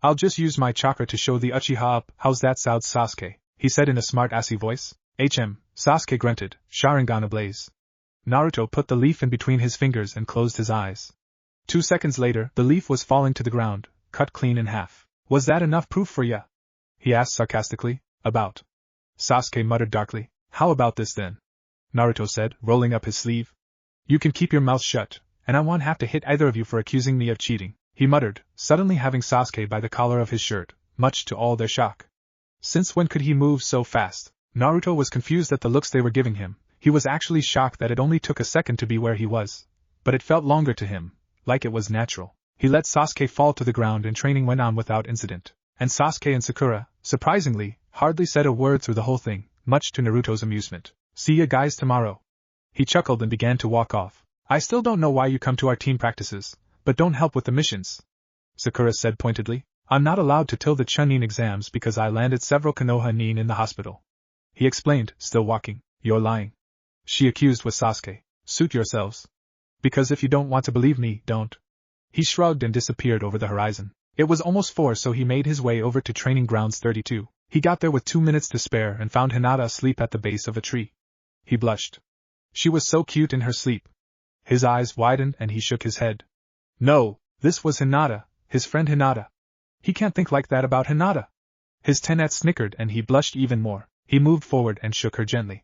I'll just use my chakra to show the Uchiha up. How's that sound, Sasuke? He said in a smart-assy voice. Sasuke grunted, Sharingan ablaze. Naruto put the leaf in between his fingers and closed his eyes. 2 seconds later, the leaf was falling to the ground, cut clean in half. Was that enough proof for ya? He asked sarcastically. About. Sasuke muttered darkly. How about this then? Naruto said, rolling up his sleeve. You can keep your mouth shut, and I won't have to hit either of you for accusing me of cheating, he muttered, suddenly having Sasuke by the collar of his shirt, much to all their shock. Since when could he move so fast? Naruto was confused at the looks they were giving him. He was actually shocked that it only took a second to be where he was. But it felt longer to him, like it was natural. He let Sasuke fall to the ground and training went on without incident. And Sasuke and Sakura, surprisingly, hardly said a word through the whole thing, much to Naruto's amusement. See ya guys tomorrow. He chuckled and began to walk off. I still don't know why you come to our team practices, but don't help with the missions. Sakura said pointedly. I'm not allowed to till the Chunin exams because I landed several Konoha nin in the hospital. He explained, still walking. You're lying. She accused with Sasuke. Suit yourselves. Because if you don't want to believe me, don't. He shrugged and disappeared over the horizon. It was almost 4, so he made his way over to Training Grounds 32. He got there with 2 minutes to spare and found Hinata asleep at the base of a tree. He blushed. She was so cute in her sleep. His eyes widened and he shook his head. No, this was Hinata, his friend Hinata. He can't think like that about Hinata. His tenet snickered and he blushed even more. He moved forward and shook her gently.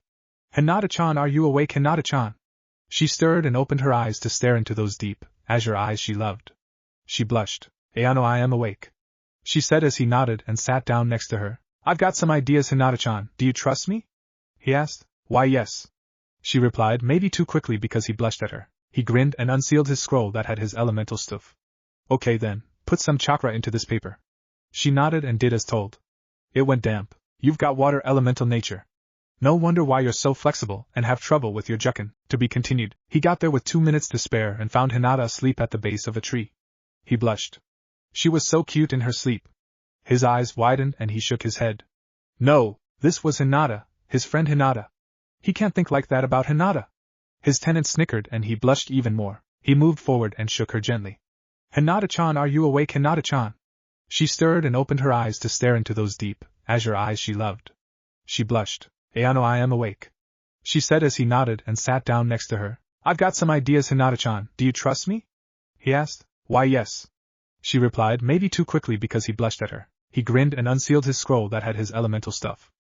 Hinata-chan, are you awake, Hinata-chan? She stirred and opened her eyes to stare into those deep, azure eyes she loved. She blushed. Ayano, I am awake, she said as he nodded and sat down next to her. I've got some ideas, Hinata-chan, do you trust me? He asked. Why yes. She replied, maybe too quickly because he blushed at her. He grinned and unsealed his scroll that had his elemental stuff. Okay then, put some chakra into this paper. She nodded and did as told. It went damp. You've got water elemental nature. No wonder why you're so flexible and have trouble with your jukin. To be continued. He got there with 2 minutes to spare and found Hinata asleep at the base of a tree. He blushed. She was so cute in her sleep. His eyes widened and he shook his head. No, this was Hinata, his friend Hinata. He can't think like that about Hinata. His tenant snickered and he blushed even more. He moved forward and shook her gently. Hinata-chan, are you awake, Hinata-chan? She stirred and opened her eyes to stare into those deep, azure eyes she loved. She blushed. Ayano, I am awake, she said as he nodded and sat down next to her. I've got some ideas, Hinata-chan, do you trust me? He asked. Why yes. She replied, maybe too quickly because he blushed at her. He grinned and unsealed his scroll that had his elemental stuff.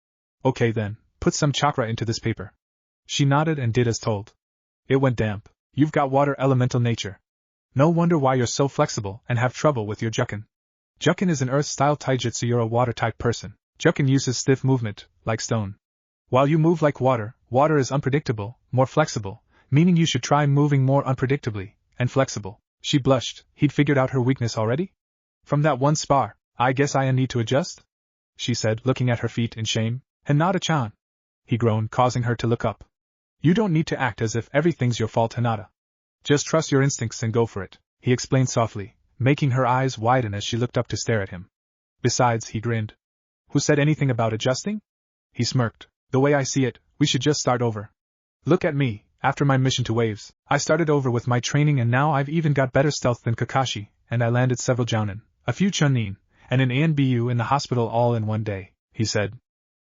Okay then, put some chakra into this paper. She nodded and did as told. It went damp. You've got water elemental nature. No wonder why you're so flexible and have trouble with your jukin. Jukin is an earth-style taijutsu. You're a water-type person. Jukin uses stiff movement, like stone. While you move like water, water is unpredictable, more flexible, meaning you should try moving more unpredictably, and flexible. She blushed. He'd figured out her weakness already? From that one spar, I guess I need to adjust? She said, looking at her feet in shame. Hinata-chan. He groaned, causing her to look up. You don't need to act as if everything's your fault, Hinata. Just trust your instincts and go for it, he explained softly, making her eyes widen as she looked up to stare at him. Besides, he grinned. Who said anything about adjusting? He smirked. The way I see it, we should just start over. Look at me, after my mission to Waves, I started over with my training and now I've even got better stealth than Kakashi, and I landed several jounin, a few chunin, and an ANBU in the hospital all in one day, he said.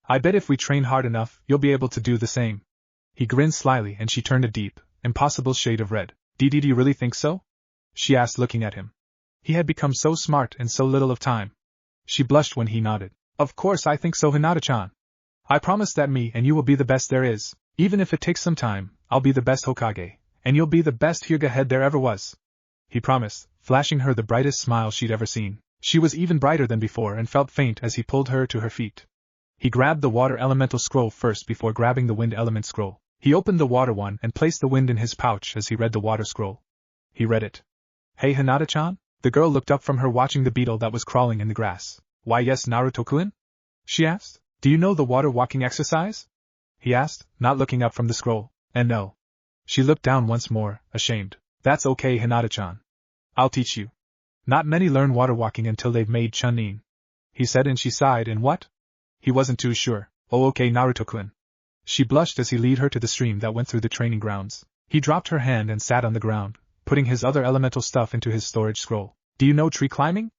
I bet if we train hard enough, you'll be able to do the same. He grinned slyly and she turned a deep, impossible shade of red. Do you really think so? She asked, looking at him. He had become so smart in so little of time. She blushed when he nodded. Of course I think so, Hinata-chan. I promise that me and you will be the best there is. Even if it takes some time, I'll be the best Hokage, and you'll be the best Hyuga head there ever was. He promised, flashing her the brightest smile she'd ever seen. She was even brighter than before and felt faint as he pulled her to her feet. He grabbed the water elemental scroll first before grabbing the wind element scroll. He opened the water one and placed the wind in his pouch as he read the water scroll. He read it. Hey Hinata-chan? The girl looked up from her watching the beetle that was crawling in the grass. Why yes, Naruto-kun? She asked. Do you know the water walking exercise? He asked, not looking up from the scroll. And no. She looked down once more, ashamed. That's okay, Hinata-chan. I'll teach you. Not many learn water walking until they've made chunin, he said, and she sighed. And what? He wasn't too sure. Oh okay, Naruto-kun. She blushed as he led her to the stream that went through the training grounds. He dropped her hand and sat on the ground, putting his other elemental stuff into his storage scroll. Do you know tree climbing?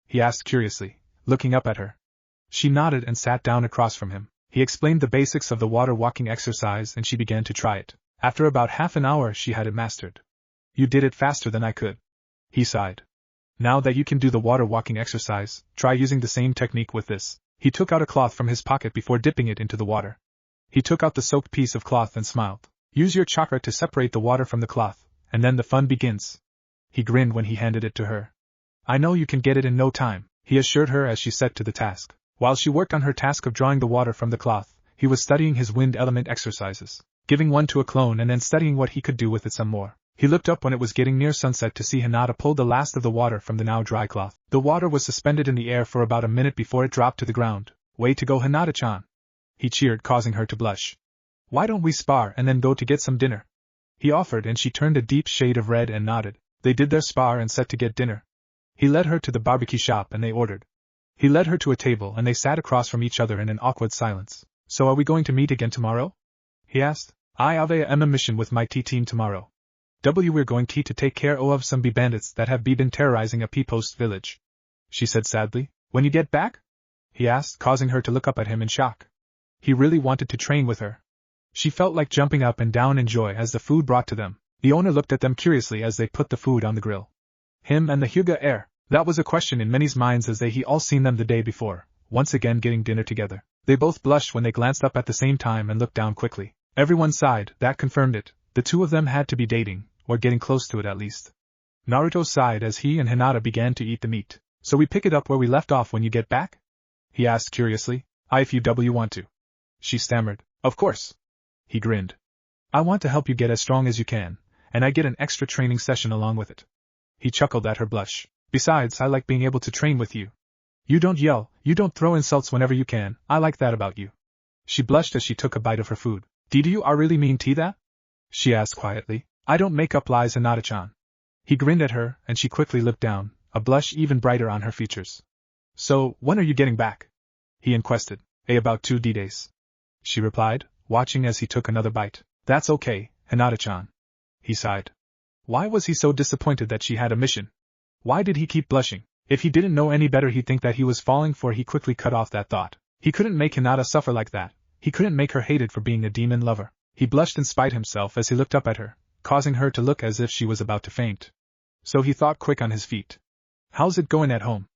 He asked curiously, looking up at her. She nodded and sat down across from him. He explained the basics of the water walking exercise and she began to try it. After about half an hour she had it mastered. You did it faster than I could. He sighed. Now that you can do the water walking exercise, try using the same technique with this. He took out a cloth from his pocket before dipping it into the water. He took out the soaked piece of cloth and smiled. Use your chakra to separate the water from the cloth, and then the fun begins. He grinned when he handed it to her. I know you can get it in no time, he assured her as she set to the task. While she worked on her task of drawing the water from the cloth, he was studying his wind element exercises, giving one to a clone and then studying what he could do with it some more. He looked up when it was getting near sunset to see Hinata pull the last of the water from the now dry cloth. The water was suspended in the air for about a minute before it dropped to the ground. Way to go, Hinata-chan. He cheered, causing her to blush. Why don't we spar and then go to get some dinner? He offered and she turned a deep shade of red and nodded. They did their spar and set to get dinner. He led her to the barbecue shop and they ordered. He led her to a table and they sat across from each other in an awkward silence. So are we going to meet again tomorrow? He asked. I have a mission with my team tomorrow. We're going to take care of some bandits that have been terrorizing a post village. She said sadly. When you get back? He asked, causing her to look up at him in shock. He really wanted to train with her. She felt like jumping up and down in joy as the food brought to them. The owner looked at them curiously as they put the food on the grill. Him and the Hyuga heir. That was a question in many's minds as he all seen them the day before, once again getting dinner together. They both blushed when they glanced up at the same time and looked down quickly. Everyone sighed, that confirmed it. The two of them had to be dating, or getting close to it at least. Naruto sighed as he and Hinata began to eat the meat. So we pick it up where we left off when you get back? He asked curiously. If you want to. She stammered. Of course. He grinned. I want to help you get as strong as you can, and I get an extra training session along with it. He chuckled at her blush. Besides, I like being able to train with you. You don't yell, you don't throw insults whenever you can, I like that about you. She blushed as she took a bite of her food. Do you really mean that? She asked quietly. I don't make up lies, Hinata-chan. He grinned at her, and she quickly looked down, a blush even brighter on her features. So, when are you getting back? He inquested. About 2 days. She replied, watching as he took another bite. That's okay, Hinata-chan. He sighed. Why was he so disappointed that she had a mission? Why did he keep blushing? If he didn't know any better, he'd think that he was falling for. He quickly cut off that thought. He couldn't make Hinata suffer like that. He couldn't make her hated for being a demon lover. He blushed in spite himself as he looked up at her, causing her to look as if she was about to faint. So he thought quick on his feet. How's it going at home?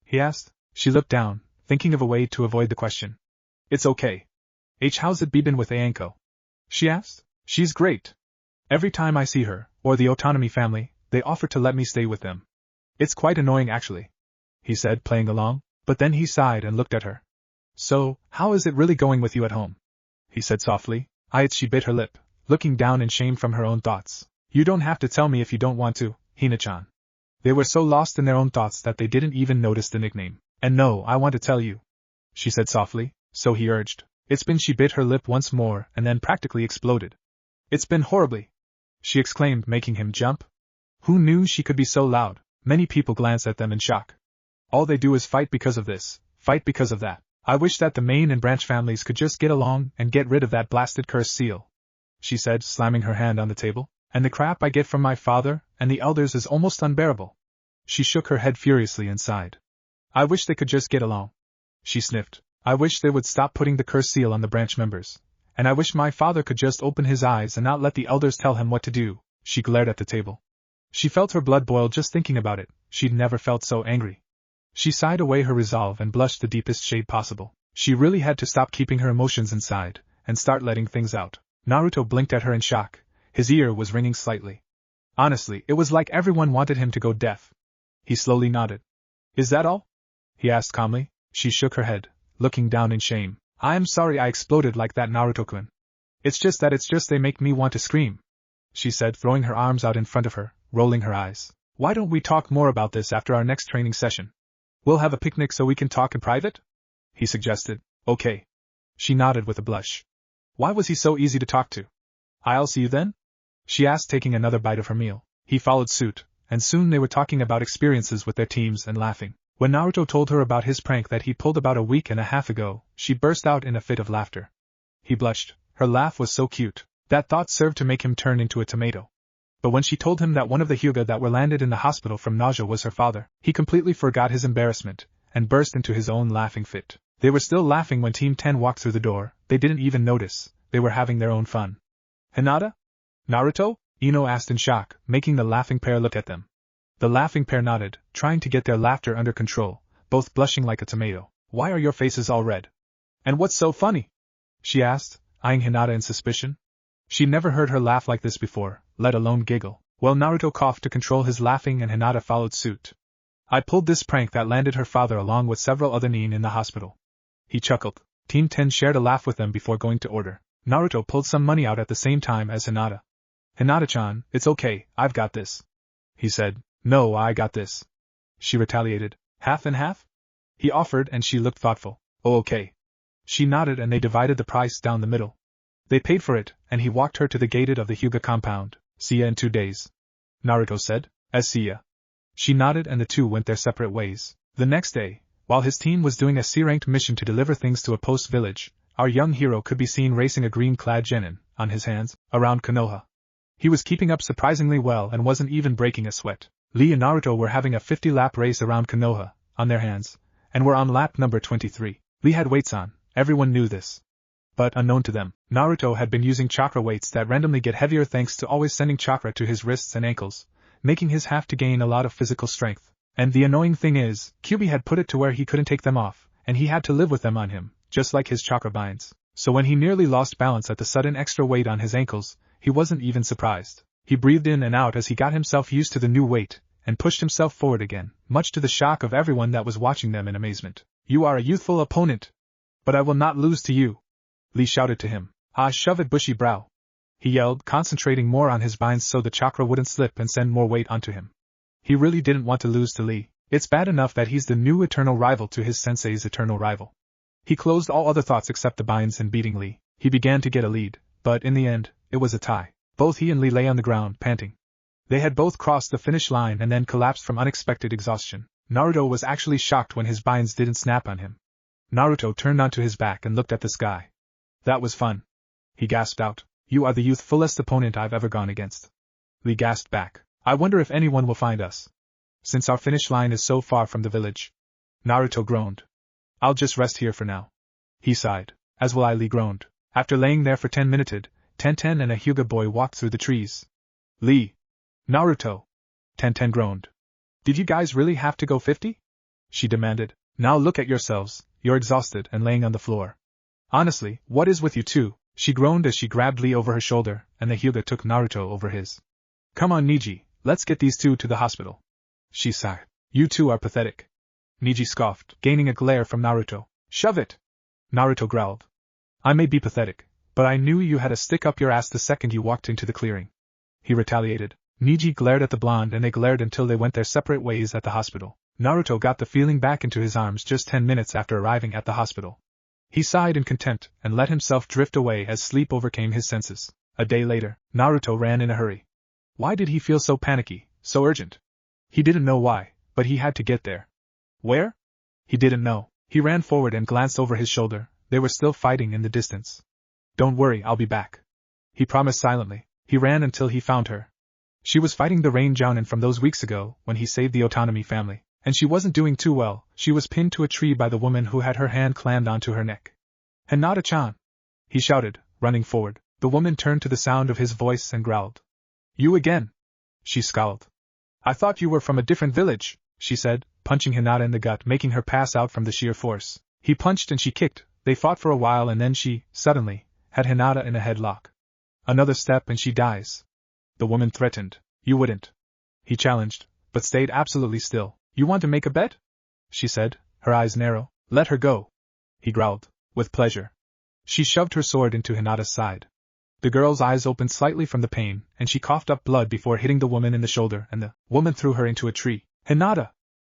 He asked. She looked down, thinking of a way to avoid the question. It's okay. How's it been with Ayanko? She asked. She's great. Every time I see her, or the Autonomy family, they offer to let me stay with them. It's quite annoying actually. He said, playing along, but then he sighed and looked at her. So, how is it really going with you at home? He said softly. She bit her lip, looking down in shame from her own thoughts. You don't have to tell me if you don't want to, Hina-chan. They were so lost in their own thoughts that they didn't even notice the nickname. And no, I want to tell you, she said softly, so he urged. She bit her lip once more and then practically exploded. It's been horribly, she exclaimed, making him jump. Who knew she could be so loud? Many people glanced at them in shock. All they do is fight because of this, fight because of that. I wish that the main and branch families could just get along and get rid of that blasted cursed seal, she said, slamming her hand on the table. And the crap I get from my father and the elders is almost unbearable. She shook her head furiously and sighed. I wish they could just get along. She sniffed. I wish they would stop putting the cursed seal on the branch members. And I wish my father could just open his eyes and not let the elders tell him what to do. She glared at the table. She felt her blood boil just thinking about it. She'd never felt so angry. She sighed away her resolve and blushed the deepest shade possible. She really had to stop keeping her emotions inside and start letting things out. Naruto blinked at her in shock. His ear was ringing slightly. Honestly, it was like everyone wanted him to go deaf. He slowly nodded. Is that all? He asked calmly. She shook her head, looking down in shame. I'm sorry I exploded like that, Naruto-kun. It's just they make me want to scream, she said, throwing her arms out in front of her, rolling her eyes. Why don't we talk more about this after our next training session? We'll have a picnic so we can talk in private? He suggested. Okay. She nodded with a blush. Why was he so easy to talk to? I'll see you then? She asked, taking another bite of her meal. He followed suit, and soon they were talking about experiences with their teams and laughing. When Naruto told her about his prank that he pulled about a week and a half ago, she burst out in a fit of laughter. He blushed. Her laugh was so cute. That thought served to make him turn into a tomato. But when she told him that one of the Hyuga that were landed in the hospital from nausea was her father, he completely forgot his embarrassment, and burst into his own laughing fit. They were still laughing when Team 10 walked through the door. They didn't even notice. They were having their own fun. Hinata? Naruto? Ino asked in shock, making the laughing pair look at them. The laughing pair nodded, trying to get their laughter under control, both blushing like a tomato. Why are your faces all red? And what's so funny? She asked, eyeing Hinata in suspicion. She'd never heard her laugh like this before, let alone giggle. Well, Naruto coughed to control his laughing and Hinata followed suit. I pulled this prank that landed her father along with several other nin in the hospital. He chuckled. Team 10 shared a laugh with them before going to order. Naruto pulled some money out at the same time as Hinata. Hinata-chan, it's okay, I've got this, he said. No, I got this, she retaliated. Half and half? He offered, and she looked thoughtful. Oh, okay. She nodded, and they divided the price down the middle. They paid for it, and he walked her to the gate of the Hyuga compound. See ya in 2 days, Naruto said. See ya. She nodded, and the two went their separate ways. The next day, while his team was doing a C-ranked mission to deliver things to a post village, our young hero could be seen racing a green-clad genin, on his hands, around Konoha. He was keeping up surprisingly well and wasn't even breaking a sweat. Lee and Naruto were having a 50-lap race around Konoha, on their hands, and were on lap number 23. Lee had weights on, everyone knew this. But, unknown to them, Naruto had been using chakra weights that randomly get heavier thanks to always sending chakra to his wrists and ankles, making his have to gain a lot of physical strength. And the annoying thing is, Kyubi had put it to where he couldn't take them off, and he had to live with them on him, just like his chakra binds. So when he nearly lost balance at the sudden extra weight on his ankles, he wasn't even surprised. He breathed in and out as he got himself used to the new weight, and pushed himself forward again, much to the shock of everyone that was watching them in amazement. You are a youthful opponent. But I will not lose to you, Lee shouted to him. Ah, shove it, bushy brow, he yelled, concentrating more on his binds so the chakra wouldn't slip and send more weight onto him. He really didn't want to lose to Lee. It's bad enough that he's the new eternal rival to his sensei's eternal rival. He closed all other thoughts except the binds and beating Lee. He began to get a lead, but in the end, it was a tie. Both he and Lee lay on the ground, panting. They had both crossed the finish line and then collapsed from unexpected exhaustion. Naruto was actually shocked when his binds didn't snap on him. Naruto turned onto his back and looked at the sky. That was fun, he gasped out. You are the youthfulest opponent I've ever gone against. Lee gasped back. I wonder if anyone will find us, since our finish line is so far from the village. Naruto groaned. I'll just rest here for now, he sighed. As will I, Lee groaned. After laying there for 10 minutes, Tenten and a Hyuga boy walked through the trees. Lee! Naruto! Tenten groaned. Did you guys really have to go 50? She demanded. Now look at yourselves, you're exhausted and laying on the floor. Honestly, what is with you two? She groaned as she grabbed Lee over her shoulder, and the Hyuga took Naruto over his. Come on, Niji, let's get these two to the hospital. She sighed. You two are pathetic. Niji scoffed, gaining a glare from Naruto. Shove it! Naruto growled. I may be pathetic, but I knew you had a stick up your ass the second you walked into the clearing. He retaliated. Niji glared at the blonde and they glared until they went their separate ways at the hospital. Naruto got the feeling back into his arms just 10 minutes after arriving at the hospital. He sighed in contempt and let himself drift away as sleep overcame his senses. A day later, Naruto ran in a hurry. Why did he feel so panicky, so urgent? He didn't know why, but he had to get there. Where? He didn't know. He ran forward and glanced over his shoulder. They were still fighting in the distance. Don't worry, I'll be back, he promised silently. He ran until he found her. She was fighting the Rain Jounin from those weeks ago when he saved the Otonomi family, and she wasn't doing too well. She was pinned to a tree by the woman who had her hand clammed onto her neck. Hinata-chan! He shouted, running forward. The woman turned to the sound of his voice and growled. You again? She scowled. I thought you were from a different village, she said, punching Hinata in the gut, making her pass out from the sheer force. He punched and she kicked. They fought for a while and then she, suddenly, had Hinata in a headlock. Another step and she dies. The woman threatened. You wouldn't. He challenged, but stayed absolutely still. You want to make a bet? She said, her eyes narrow. Let her go. He growled. With pleasure. She shoved her sword into Hinata's side. The girl's eyes opened slightly from the pain, and she coughed up blood before hitting the woman in the shoulder, and the woman threw her into a tree. Hinata!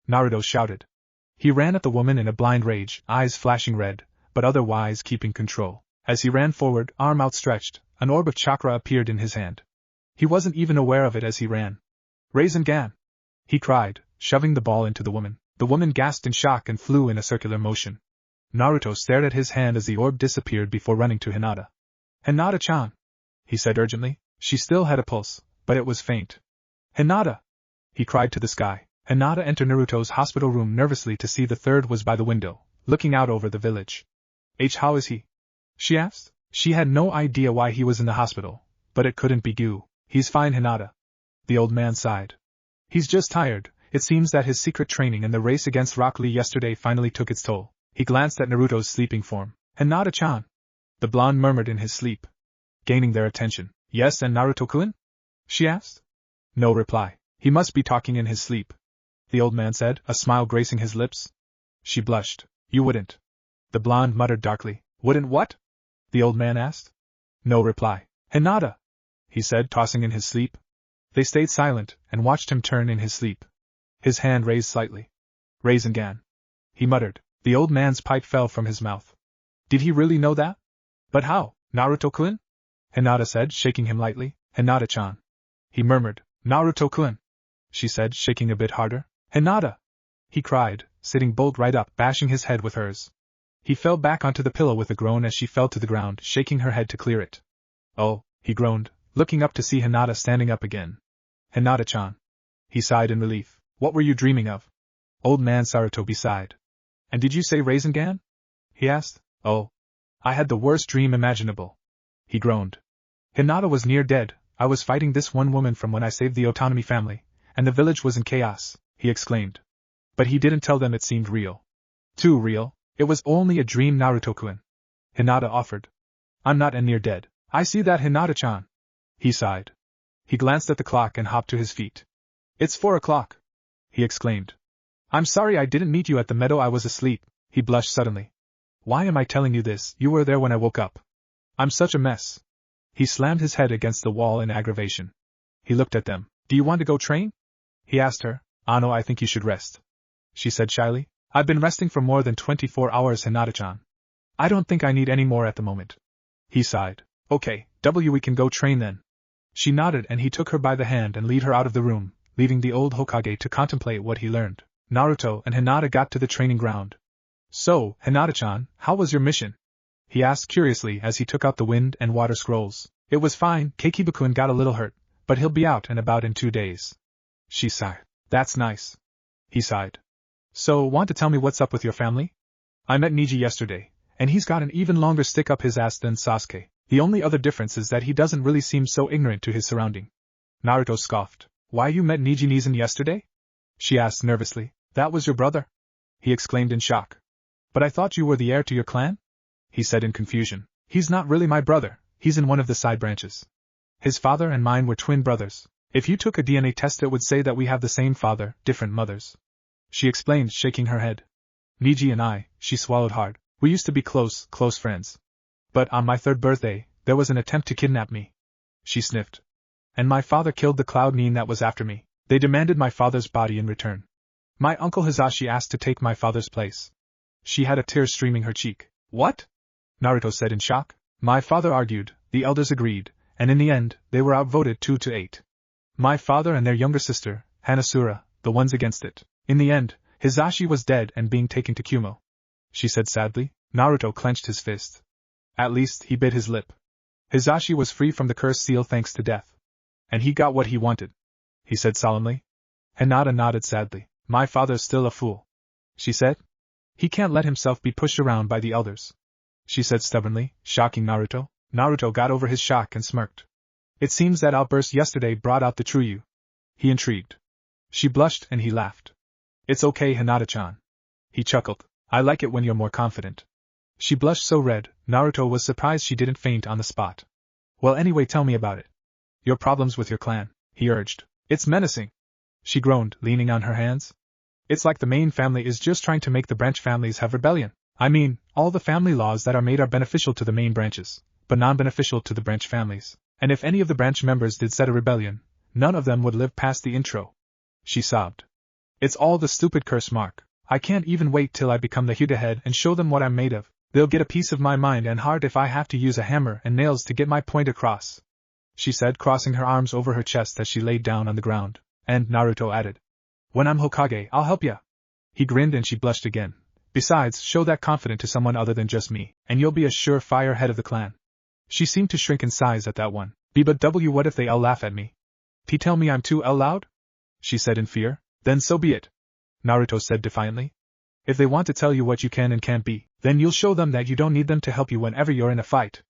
Naruto shouted. He ran at the woman in a blind rage, eyes flashing red, but otherwise keeping control. As he ran forward, arm outstretched, an orb of chakra appeared in his hand. He wasn't even aware of it as he ran. Rasengan! He cried, shoving the ball into the woman. The woman gasped in shock and flew in a circular motion. Naruto stared at his hand as the orb disappeared before running to Hinata. Hinata-chan! He said urgently. She still had a pulse, but it was faint. Hinata! He cried to the sky. Hinata entered Naruto's hospital room nervously to see the third was by the window, looking out over the village. How is he? She asked. She had no idea why he was in the hospital, but it couldn't be Gu. He's fine, Hinata. The old man sighed. He's just tired. It seems that his secret training and the race against Rock Lee yesterday finally took its toll. He glanced at Naruto's sleeping form. Hinata-chan! The blonde murmured in his sleep, gaining their attention. Yes, and Naruto-kun? She asked. No reply. He must be talking in his sleep, the old man said, a smile gracing his lips. She blushed. You wouldn't. The blonde muttered darkly. Wouldn't what? The old man asked. No reply. Hinata! He said, tossing in his sleep. They stayed silent and watched him turn in his sleep. His hand raised slightly. Rasengan! He muttered. The old man's pipe fell from his mouth. Did he really know that? But how, Naruto-kun? Hinata said, shaking him lightly. Hinata-chan. He murmured. Naruto-kun. She said, shaking a bit harder. Hinata! He cried, sitting bolt right up, bashing his head with hers. He fell back onto the pillow with a groan as she fell to the ground, shaking her head to clear it. Oh, he groaned, looking up to see Hinata standing up again. Hinata-chan. He sighed in relief. What were you dreaming of? Old man Sarutobi sighed. And did you say Rasengan? He asked. Oh. I had the worst dream imaginable. He groaned. Hinata was near dead. I was fighting this one woman from when I saved the Otonomi family, and the village was in chaos, he exclaimed. But he didn't tell them it seemed real. Too real. It was only a dream, Naruto-kun. Hinata offered. I'm not near dead. I see that, Hinata-chan. He sighed. He glanced at the clock and hopped to his feet. It's 4 o'clock. He exclaimed. I'm sorry I didn't meet you at the meadow. I was asleep. He blushed suddenly. Why am I telling you this? You were there when I woke up. I'm such a mess. He slammed his head against the wall in aggravation. He looked at them. Do you want to go train? He asked her. No, I think you should rest. She said shyly. I've been resting for more than 24 hours, Hinata-chan. I don't think I need any more at the moment. He sighed. Okay, we can go train then. She nodded and he took her by the hand and led her out of the room, leaving the old Hokage to contemplate what he learned. Naruto and Hinata got to the training ground. So, Hinata-chan, how was your mission? He asked curiously as he took out the wind and water scrolls. It was fine, Keikiba-kun got a little hurt, but he'll be out and about in 2 days. She sighed. That's nice. He sighed. So, want to tell me what's up with your family? I met Neji yesterday, and he's got an even longer stick up his ass than Sasuke. The only other difference is that he doesn't really seem so ignorant to his surrounding. Naruto scoffed. Why, you met Neji Nizan yesterday? She asked nervously. That was your brother? He exclaimed in shock. But I thought you were the heir to your clan? He said in confusion. He's not really my brother, he's in one of the side branches. His father and mine were twin brothers. If you took a DNA test it would say that we have the same father, different mothers. She explained, shaking her head. Neji and I, she swallowed hard, we used to be close friends. But on my 3rd birthday, there was an attempt to kidnap me. She sniffed. And my father killed the Cloud Nin that was after me. They demanded my father's body in return. My uncle Hizashi asked to take my father's place. She had a tear streaming her cheek. What? Naruto said in shock. My father argued, the elders agreed, and in the end, they were outvoted 2-8. My father and their younger sister, Hanasura, the ones against it. In the end, Hizashi was dead and being taken to Kumo. She said sadly. Naruto clenched his fist. At least, he bit his lip. Hizashi was free from the cursed seal thanks to death. And he got what he wanted. He said solemnly. Hinata nodded sadly. My father's still a fool. She said. He can't let himself be pushed around by the elders. She said stubbornly, shocking Naruto. Naruto got over his shock and smirked. It seems that outburst yesterday brought out the true you. He intrigued. She blushed and he laughed. It's okay, Hinata-chan. He chuckled. I like it when you're more confident. She blushed so red, Naruto was surprised she didn't faint on the spot. Well, anyway, tell me about it. Your problems with your clan, he urged. It's menacing. She groaned, leaning on her hands. It's like the main family is just trying to make the branch families have rebellion. I mean, all the family laws that are made are beneficial to the main branches, but non-beneficial to the branch families. And if any of the branch members did set a rebellion, none of them would live past the intro. She sobbed. It's all the stupid curse mark. I can't even wait till I become the Hyuga head and show them what I'm made of. They'll get a piece of my mind and heart if I have to use a hammer and nails to get my point across. She said, crossing her arms over her chest as she laid down on the ground. And Naruto added. When I'm Hokage, I'll help ya. He grinned and she blushed again. Besides, show that confident to someone other than just me, and you'll be a surefire head of the clan. She seemed to shrink in size at that one. But what if they all laugh at me? T tell me I'm too loud? She said in fear. Then so be it. Naruto said defiantly. If they want to tell you what you can and can't be, then you'll show them that you don't need them to help you whenever you're in a fight.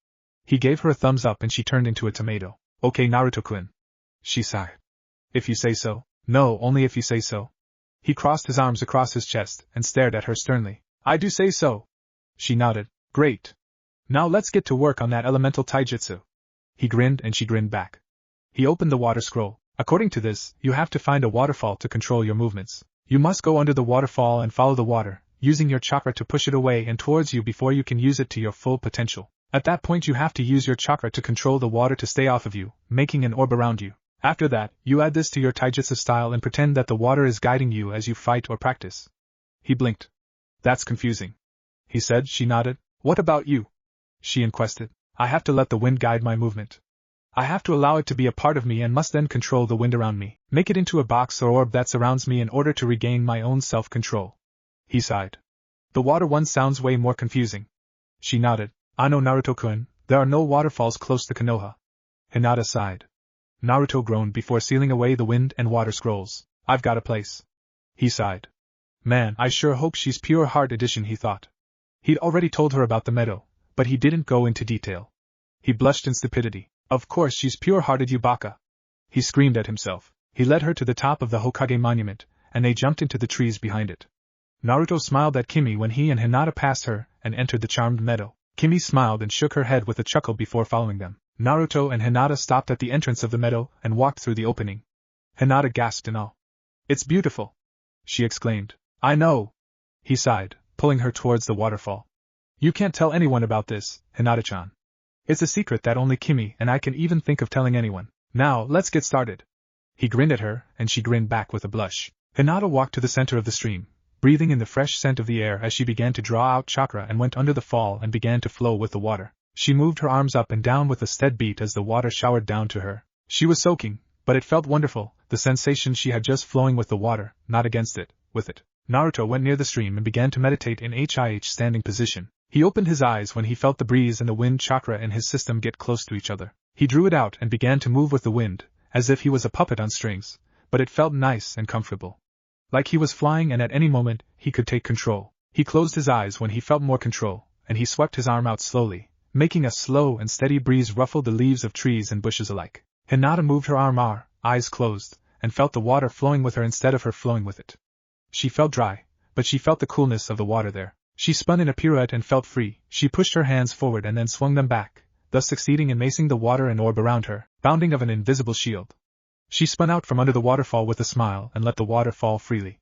He gave her a thumbs up and she turned into a tomato. Okay, Naruto-kun. She sighed. If you say so. No, only if you say so. He crossed his arms across his chest and stared at her sternly. I do say so. She nodded. Great. Now let's get to work on that elemental taijutsu. He grinned and she grinned back. He opened the water scroll. According to this, you have to find a waterfall to control your movements. You must go under the waterfall and follow the water, using your chakra to push it away and towards you before you can use it to your full potential. At that point you have to use your chakra to control the water to stay off of you, making an orb around you. After that, you add this to your taijutsu style and pretend that the water is guiding you as you fight or practice. He blinked. That's confusing. He said. She nodded. What about you? She inquested. I have to let the wind guide my movement. I have to allow it to be a part of me and must then control the wind around me, make it into a box or orb that surrounds me in order to regain my own self-control. He sighed. The water one sounds way more confusing. She nodded. I know, Naruto-kun, there are no waterfalls close to Konoha. Hinata sighed. Naruto groaned before sealing away the wind and water scrolls. I've got a place. He sighed. Man, I sure hope she's pure heart edition, he thought. He'd already told her about the meadow, but he didn't go into detail. He blushed in stupidity. Of course she's pure-hearted, you baka. He screamed at himself. He led her to the top of the Hokage monument, and they jumped into the trees behind it. Naruto smiled at Kimmy when he and Hinata passed her and entered the charmed meadow. Kimmy smiled and shook her head with a chuckle before following them. Naruto and Hinata stopped at the entrance of the meadow and walked through the opening. Hinata gasped in awe. It's beautiful, she exclaimed. I know. He sighed, pulling her towards the waterfall. You can't tell anyone about this, Hinata-chan. It's a secret that only Kimmy and I can even think of telling anyone. Now, let's get started. He grinned at her, and she grinned back with a blush. Hinata walked to the center of the stream, breathing in the fresh scent of the air as she began to draw out chakra and went under the fall and began to flow with the water. She moved her arms up and down with a steady beat as the water showered down to her. She was soaking, but it felt wonderful, the sensation she had just flowing with the water, not against it, with it. Naruto went near the stream and began to meditate in HIH standing position. He opened his eyes when he felt the breeze and the wind chakra in his system get close to each other. He drew it out and began to move with the wind, as if he was a puppet on strings, but it felt nice and comfortable. Like he was flying and at any moment, he could take control. He closed his eyes when he felt more control, and he swept his arm out slowly, making a slow and steady breeze ruffle the leaves of trees and bushes alike. Hinata moved her arm, eyes closed, and felt the water flowing with her instead of her flowing with it. She felt dry, but she felt the coolness of the water there. She spun in a pirouette and felt free. She pushed her hands forward and then swung them back, thus succeeding in macing the water and orb around her, bounding of an invisible shield. She spun out from under the waterfall with a smile and let the water fall freely.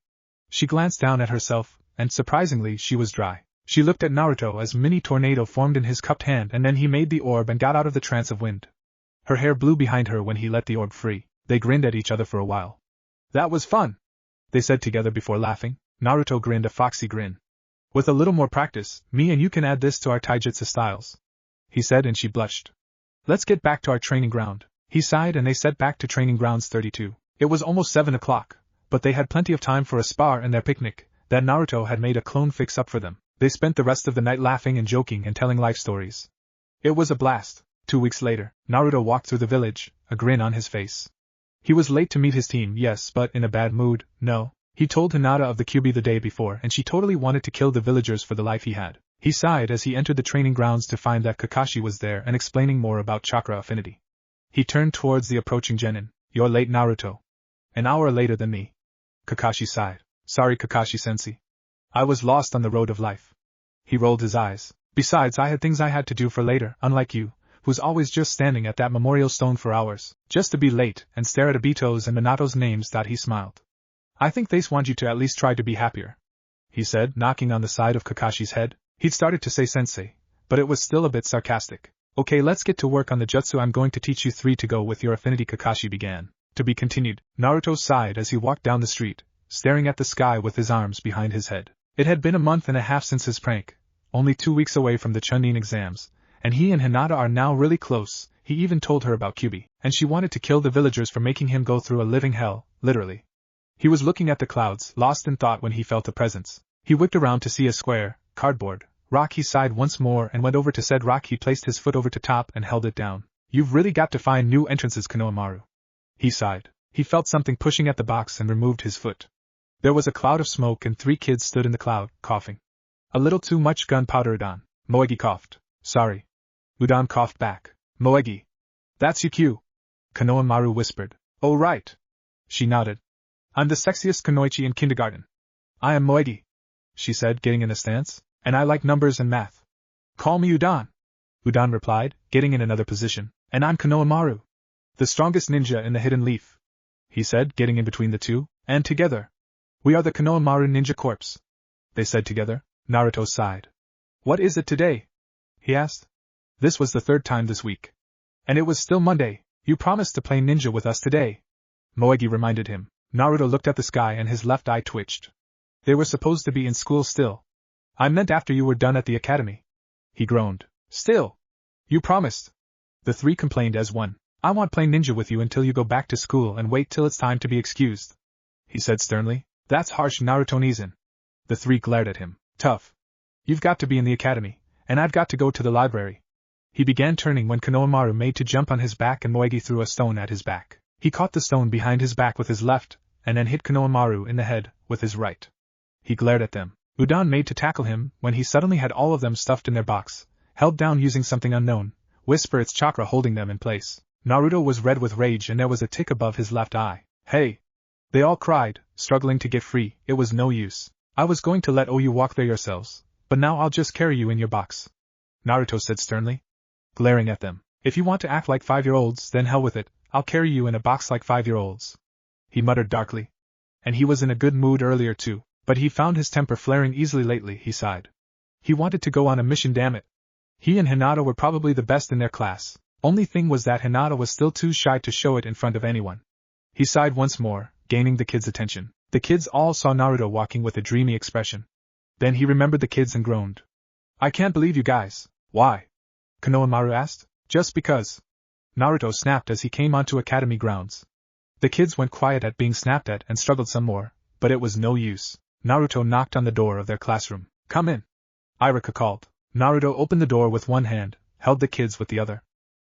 She glanced down at herself, and surprisingly she was dry. She looked at Naruto as mini tornado formed in his cupped hand and then he made the orb and got out of the trance of wind. Her hair blew behind her when he let the orb free. They grinned at each other for a while. That was fun, they said together before laughing. Naruto grinned a foxy grin. With a little more practice, me and you can add this to our taijutsu styles, he said, and she blushed. Let's get back to our training ground. He sighed and they set back to training grounds 32. It was almost 7 o'clock, but they had plenty of time for a spar and their picnic, that Naruto had made a clone fix up for them. They spent the rest of the night laughing and joking and telling life stories. It was a blast. 2 weeks later, Naruto walked through the village, a grin on his face. He was late to meet his team, yes, but in a bad mood, no. He told Hinata of the QB the day before and she totally wanted to kill the villagers for the life he had. He sighed as he entered the training grounds to find that Kakashi was there and explaining more about chakra affinity. He turned towards the approaching genin. You're late, Naruto. An hour later than me. Kakashi sighed. Sorry, Kakashi-sensei. I was lost on the road of life. He rolled his eyes. Besides, I had things I had to do for later, unlike you, who's always just standing at that memorial stone for hours, just to be late and stare at Obito's and Minato's names. He smiled. I think they want you to at least try to be happier, he said, knocking on the side of Kakashi's head. He'd started to say sensei, but it was still a bit sarcastic. Okay, let's get to work on the jutsu I'm going to teach you 3 to go with your affinity. Kakashi began. To be continued. Naruto sighed as he walked down the street, staring at the sky with his arms behind his head. It had been a month and a half since his prank, only 2 weeks away from the Chunin exams, and he and Hinata are now really close. He even told her about Kyubi, and she wanted to kill the villagers for making him go through a living hell, literally. He was looking at the clouds, lost in thought when he felt a presence. He whipped around to see a square, cardboard, rock. He sighed once more and went over to said rock. He placed his foot over to top and held it down. You've really got to find new entrances, Konohamaru. He sighed. He felt something pushing at the box and removed his foot. There was a cloud of smoke and 3 kids stood in the cloud, coughing. A little too much gunpowder. Udon. Moegi coughed. Sorry. Udon coughed back. Moegi. That's you. Konohamaru whispered. Oh right. She nodded. I'm the sexiest kunoichi in kindergarten. I am Moegi, she said, getting in a stance, and I like numbers and math. Call me Udon. Udon replied, getting in another position. And I'm Konohamaru, the strongest ninja in the hidden leaf, he said, getting in between the two, and together, we are the Konohamaru Ninja Corps, they said together. Naruto sighed. What is it today? He asked. This was the 3rd time this week. And it was still Monday. You promised to play ninja with us today, Moegi reminded him. Naruto looked at the sky and his left eye twitched. They were supposed to be in school still. I meant after you were done at the academy. He groaned. Still. You promised. The 3 complained as one. I won't play ninja with you until you go back to school and wait till it's time to be excused, he said sternly. That's harsh, Naruto Nizan. The 3 glared at him. Tough. You've got to be in the academy, and I've got to go to the library. He began turning when Konohamaru made to jump on his back and Moegi threw a stone at his back. He caught the stone behind his back with his left, and then hit Konohamaru in the head with his right. He glared at them. Udon made to tackle him when he suddenly had all of them stuffed in their box, held down using something unknown, whisper its chakra holding them in place. Naruto was red with rage and there was a tick above his left eye. Hey! They all cried, struggling to get free. It was no use. I was going to let you walk there yourselves, but now I'll just carry you in your box, Naruto said sternly, glaring at them. If you want to act like 5-year-olds, then hell with it. I'll carry you in a box like 5-year-olds, he muttered darkly. And he was in a good mood earlier too, but he found his temper flaring easily lately. He sighed. He wanted to go on a mission, damn it. He and Hinata were probably the best in their class. Only thing was that Hinata was still too shy to show it in front of anyone. He sighed once more, gaining the kids' attention. The kids all saw Naruto walking with a dreamy expression. Then he remembered the kids and groaned. I can't believe you guys. Why? Konohamaru asked. Just because. Naruto snapped as he came onto academy grounds. The kids went quiet at being snapped at and struggled some more, but it was no use. Naruto knocked on the door of their classroom. Come in. Iruka called. Naruto opened the door with one hand, held the kids with the other.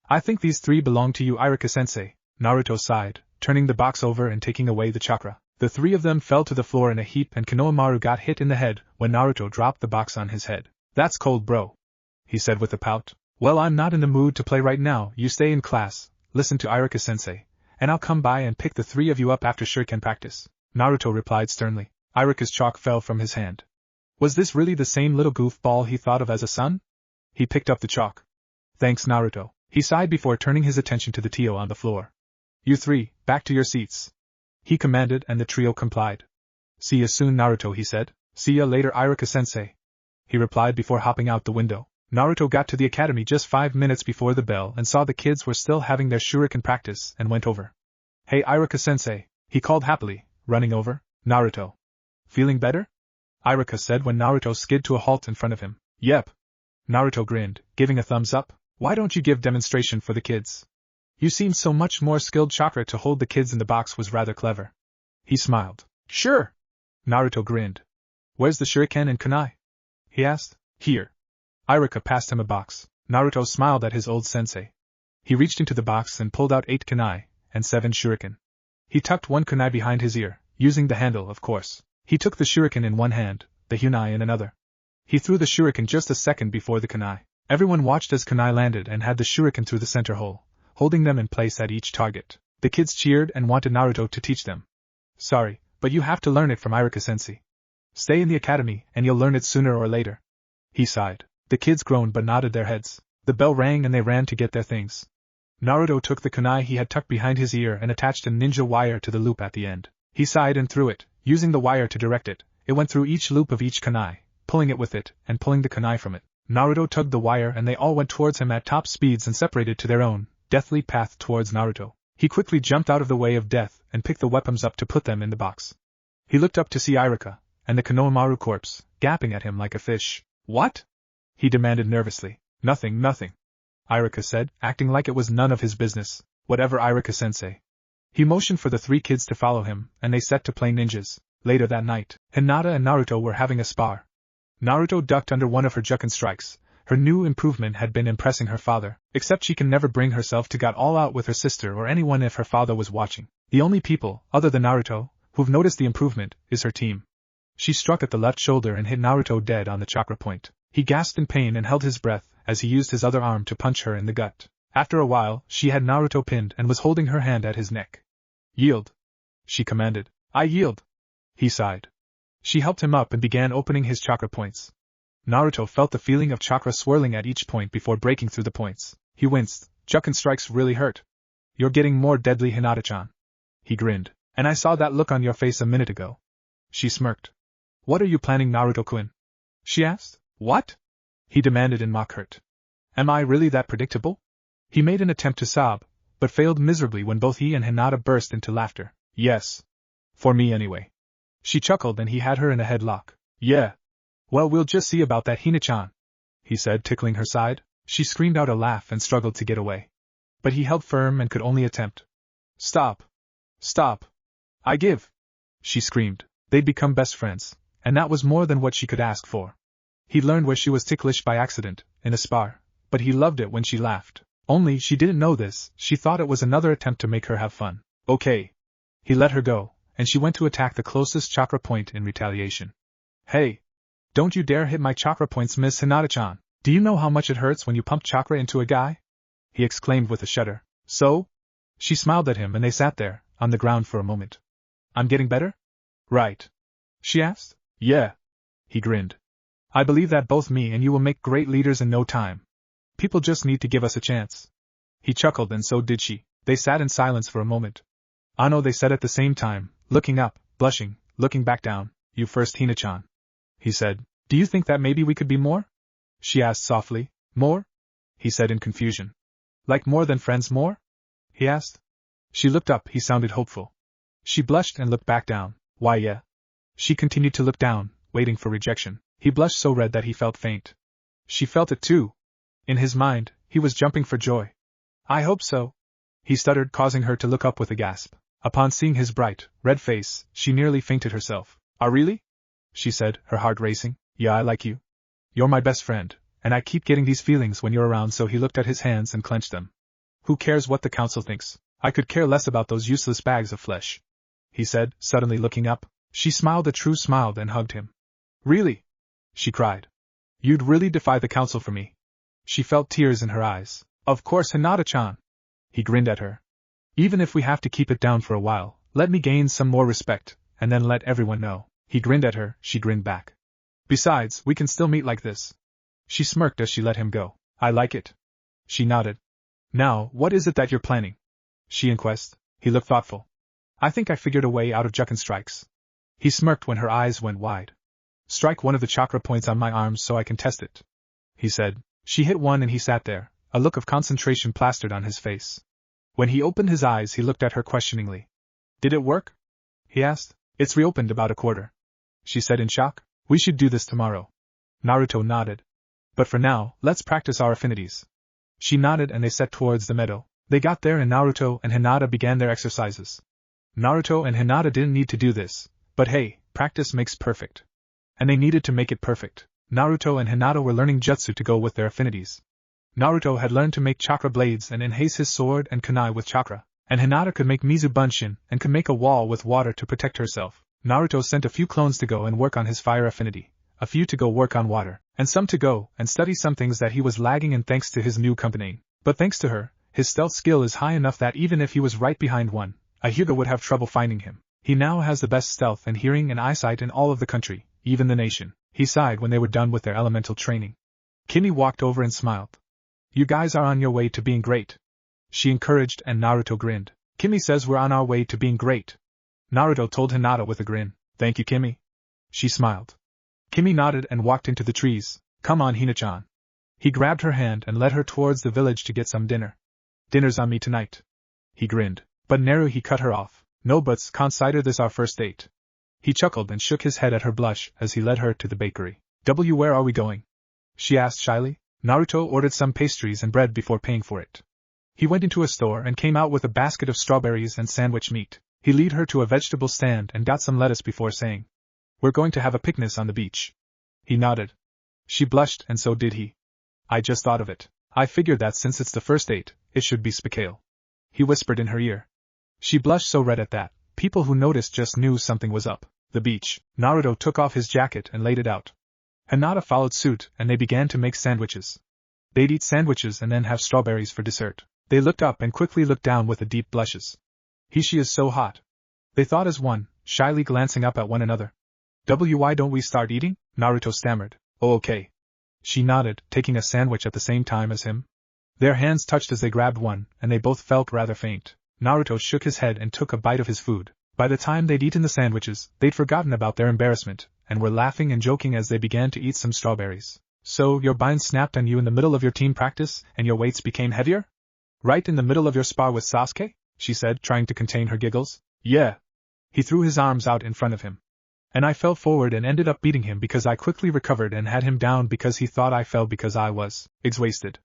I think these three belong to you, Iruka-sensei. Naruto sighed, turning the box over and taking away the chakra. The three of them fell to the floor in a heap and Konohamaru got hit in the head when Naruto dropped the box on his head. That's cold, bro, he said with a pout. Well, I'm not in the mood to play right now. You stay in class, listen to Iruka-sensei, and I'll come by and pick the three of you up after shuriken practice, Naruto replied sternly. Iruka's chalk fell from his hand. Was this really the same little goofball he thought of as a son? He picked up the chalk. Thanks, Naruto, he sighed before turning his attention to the trio on the floor. You three, back to your seats, he commanded, and the trio complied. See you soon, Naruto, he said. See ya later, Iruka-sensei, he replied before hopping out the window. Naruto got to the academy just 5 minutes before the bell and saw the kids were still having their shuriken practice and went over. Hey, Iruka-sensei, he called happily, running over. Naruto. Feeling better? Iruka said when Naruto skid to a halt in front of him. Yep. Naruto grinned, giving a thumbs up. Why don't you give demonstration for the kids? You seem so much more skilled. Chakra to hold the kids in the box was rather clever. He smiled. Sure. Naruto grinned. Where's the shuriken and kunai? He asked. Here. Iruka passed him a box. Naruto smiled at his old sensei. He reached into the box and pulled out 8 kunai and 7 shuriken. He tucked one kunai behind his ear, using the handle, of course. He took the shuriken in one hand, the kunai in another. He threw the shuriken just a second before the kunai. Everyone watched as kunai landed and had the shuriken through the center hole, holding them in place at each target. The kids cheered and wanted Naruto to teach them. Sorry, but you have to learn it from Iruka-sensei. Stay in the academy and you'll learn it sooner or later. He sighed. The kids groaned but nodded their heads. The bell rang and they ran to get their things. Naruto took the kunai he had tucked behind his ear and attached a ninja wire to the loop at the end. He sighed and threw it, using the wire to direct it. It went through each loop of each kunai, pulling it with it and pulling the kunai from it. Naruto tugged the wire and they all went towards him at top speeds and separated to their own deathly path towards Naruto. He quickly jumped out of the way of death and picked the weapons up to put them in the box. He looked up to see Iruka and the Konohamaru corpse, gaping at him like a fish. What? He demanded nervously. Nothing. Iruka said, acting like it was none of his business. Whatever, Iruka-sensei. He motioned for the 3 kids to follow him, and they set to play ninjas. Later that night, Hinata and Naruto were having a spar. Naruto ducked under one of her juken strikes. Her new improvement had been impressing her father, except she can never bring herself to get all out with her sister or anyone if her father was watching. The only people, other than Naruto, who've noticed the improvement, is her team. She struck at the left shoulder and hit Naruto dead on the chakra point. He gasped in pain and held his breath as he used his other arm to punch her in the gut. After a while, she had Naruto pinned and was holding her hand at his neck. Yield, she commanded. I yield. He sighed. She helped him up and began opening his chakra points. Naruto felt the feeling of chakra swirling at each point before breaking through the points. He winced. Juken strikes really hurt. You're getting more deadly, Hinata-chan. He grinned. And I saw that look on your face a minute ago. She smirked. What are you planning, Naruto-kun? She asked. What? He demanded in mock hurt. Am I really that predictable? He made an attempt to sob, but failed miserably when both he and Hinata burst into laughter. Yes. For me anyway. She chuckled and he had her in a headlock. Yeah. Well, we'll just see about that, Hina-chan, he said, tickling her side. She screamed out a laugh and struggled to get away. But he held firm and could only attempt. Stop. Stop. I give. She screamed. They'd become best friends, and that was more than what she could ask for. He learned where she was ticklish by accident, in a spar, but he loved it when she laughed. Only she didn't know this, she thought it was another attempt to make her have fun. Okay. He let her go, and she went to attack the closest chakra point in retaliation. Hey! Don't you dare hit my chakra points, Miss Hinata-chan. Do you know how much it hurts when you pump chakra into a guy? He exclaimed with a shudder. So? She smiled at him and they sat there, on the ground for a moment. I'm getting better? Right. She asked. Yeah. He grinned. I believe that both me and you will make great leaders in no time. People just need to give us a chance. He chuckled and so did she. They sat in silence for a moment. Ano, they said at the same time, looking up, blushing, looking back down. You first, Hina-chan. He said. Do you think that maybe we could be more? She asked softly. More? He said in confusion. Like more than friends more? He asked. She looked up, he sounded hopeful. She blushed and looked back down. Why yeah. She continued to look down, waiting for rejection. He blushed so red that he felt faint. She felt it too. In his mind, he was jumping for joy. I hope so. He stuttered, causing her to look up with a gasp. Upon seeing his bright, red face, she nearly fainted herself. Really? She said, her heart racing. Yeah, I like you. You're my best friend, and I keep getting these feelings when you're around. So he looked at his hands and clenched them. Who cares what the council thinks? I could care less about those useless bags of flesh. He said, suddenly looking up. She smiled a true smile and hugged him. Really? She cried. You'd really defy the council for me? She felt tears in her eyes. Of course, Hinata-chan. He grinned at her. Even if we have to keep it down for a while, let me gain some more respect, and then let everyone know. He grinned at her, she grinned back. Besides, we can still meet like this. She smirked as she let him go. I like it. She nodded. Now, what is it that you're planning? She inquired. He looked thoughtful. I think I figured a way out of Jukin strikes. He smirked when her eyes went wide. Strike one of the chakra points on my arms so I can test it. He said. She hit one and he sat there, a look of concentration plastered on his face. When he opened his eyes, he looked at her questioningly. Did it work? He asked. It's reopened about a quarter. She said in shock. We should do this tomorrow. Naruto nodded. But for now, let's practice our affinities. She nodded and they set towards the meadow. They got there and Naruto and Hinata began their exercises. Naruto and Hinata didn't need to do this, but hey, practice makes perfect. And they needed to make it perfect. Naruto and Hinata were learning jutsu to go with their affinities. Naruto had learned to make chakra blades and enhance his sword and kunai with chakra, and Hinata could make Mizu Bunshin and could make a wall with water to protect herself. Naruto sent a few clones to go and work on his fire affinity, a few to go work on water, and some to go and study some things that he was lagging in thanks to his new companion. But thanks to her, his stealth skill is high enough that even if he was right behind one, a Hyuga would have trouble finding him. He now has the best stealth and hearing and eyesight in all of the country, even the nation. He sighed when they were done with their elemental training. Kimmy walked over and smiled. You guys are on your way to being great. She encouraged and Naruto grinned. Kimmy says we're on our way to being great. Naruto told Hinata with a grin. Thank you, Kimmy. She smiled. Kimmy nodded and walked into the trees. Come on, Hina-chan. He grabbed her hand and led her towards the village to get some dinner. Dinner's on me tonight. He grinned. But Naru, he cut her off. No buts, consider this our first date. He chuckled and shook his head at her blush as he led her to the bakery. Where are we going? She asked shyly. Naruto ordered some pastries and bread before paying for it. He went into a store and came out with a basket of strawberries and sandwich meat. He led her to a vegetable stand and got some lettuce before saying, We're going to have a picnic on the beach. He nodded. She blushed and so did he. I just thought of it. I figured that since it's the first date, it should be spectacle. He whispered in her ear. She blushed so red at that, people who noticed just knew something was up. The beach. Naruto took off his jacket and laid it out. Hinata followed suit and they began to make sandwiches. They'd eat sandwiches and then have strawberries for dessert. They looked up and quickly looked down with the deep blushes. She is so hot. They thought as one, shyly glancing up at one another. Why don't we start eating? Naruto stammered. Oh, okay. She nodded, taking a sandwich at the same time as him. Their hands touched as they grabbed one, and they both felt rather faint. Naruto shook his head and took a bite of his food. By the time they'd eaten the sandwiches, they'd forgotten about their embarrassment, and were laughing and joking as they began to eat some strawberries. So, your bind snapped on you in the middle of your team practice, and your weights became heavier? Right in the middle of your spar with Sasuke? She said, trying to contain her giggles. Yeah. He threw his arms out in front of him. And I fell forward and ended up beating him because I quickly recovered and had him down because he thought I fell because I was exhausted.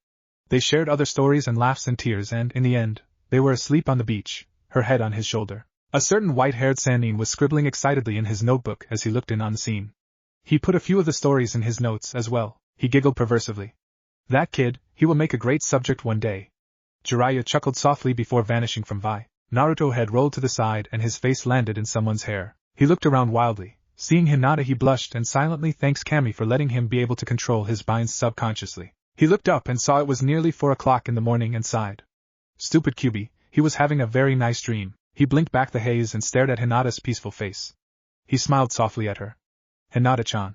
They shared other stories and laughs and tears and, in the end, they were asleep on the beach, her head on his shoulder. A certain white-haired Sannin was scribbling excitedly in his notebook as he looked in on the scene. He put a few of the stories in his notes as well. He giggled perversively. That kid, he will make a great subject one day. Jiraiya chuckled softly before vanishing from Vi. Naruto had rolled to the side and his face landed in someone's hair. He looked around wildly. Seeing Hinata, he blushed and silently thanked Kami for letting him be able to control his binds subconsciously. He looked up and saw it was nearly 4 o'clock in the morning and sighed. Stupid Kyubi, he was having a very nice dream. He blinked back the haze and stared at Hinata's peaceful face. He smiled softly at her. Hinata-chan.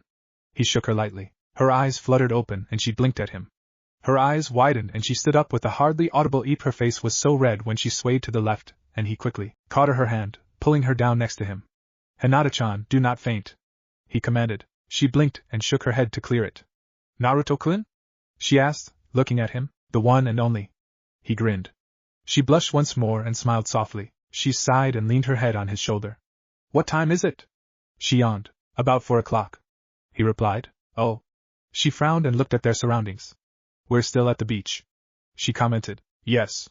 He shook her lightly. Her eyes fluttered open and she blinked at him. Her eyes widened and she stood up with a hardly audible eep. Her face was so red when she swayed to the left, and he quickly caught her hand, pulling her down next to him. Hinata-chan, do not faint. He commanded. She blinked and shook her head to clear it. Naruto-kun? She asked, looking at him. The one and only. He grinned. She blushed once more and smiled softly. She sighed and leaned her head on his shoulder. What time is it? She yawned. About 4 o'clock. He replied. Oh. She frowned and looked at their surroundings. We're still at the beach. She commented. Yes.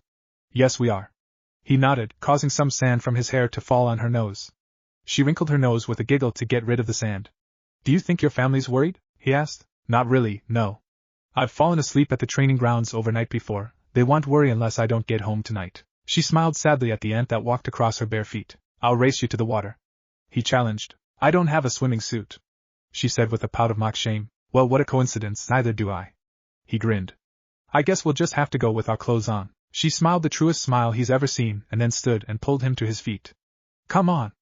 Yes, we are. He nodded, causing some sand from his hair to fall on her nose. She wrinkled her nose with a giggle to get rid of the sand. Do you think your family's worried? He asked. Not really, no. I've fallen asleep at the training grounds overnight before. They won't worry unless I don't get home tonight. She smiled sadly at the ant that walked across her bare feet. I'll race you to the water. He challenged. I don't have a swimming suit. She said with a pout of mock shame. Well, what a coincidence, neither do I. He grinned. I guess we'll just have to go with our clothes on. She smiled the truest smile he's ever seen and then stood and pulled him to his feet. Come on,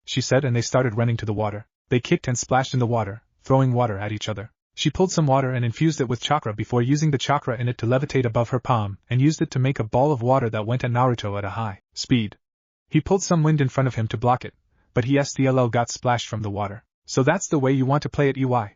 she said, and they started running to the water. They kicked and splashed in the water, throwing water at each other. She pulled some water and infused it with chakra before using the chakra in it to levitate above her palm and used it to make a ball of water that went at Naruto at a high speed. He pulled some wind in front of him to block it, but he STLL got splashed from the water. So that's the way you want to play it, EY?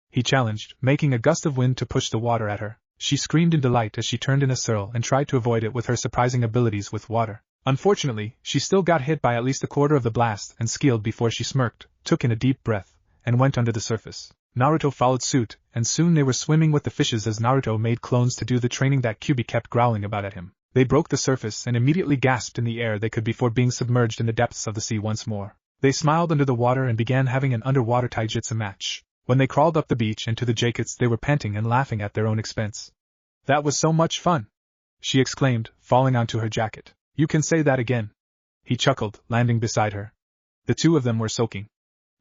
He challenged, making a gust of wind to push the water at her. She screamed in delight as she turned in a swirl and tried to avoid it with her surprising abilities with water. Unfortunately, she still got hit by at least a quarter of the blast and skeeled before she smirked, took in a deep breath, and went under the surface. Naruto followed suit, and soon they were swimming with the fishes as Naruto made clones to do the training that Kyuubi kept growling about at him. They broke the surface and immediately gasped in the air they could before being submerged in the depths of the sea once more. They smiled under the water and began having an underwater taijutsu match. When they crawled up the beach and to the jackets, they were panting and laughing at their own expense. That was so much fun! She exclaimed, falling onto her jacket. You can say that again. He chuckled, landing beside her. The two of them were soaking.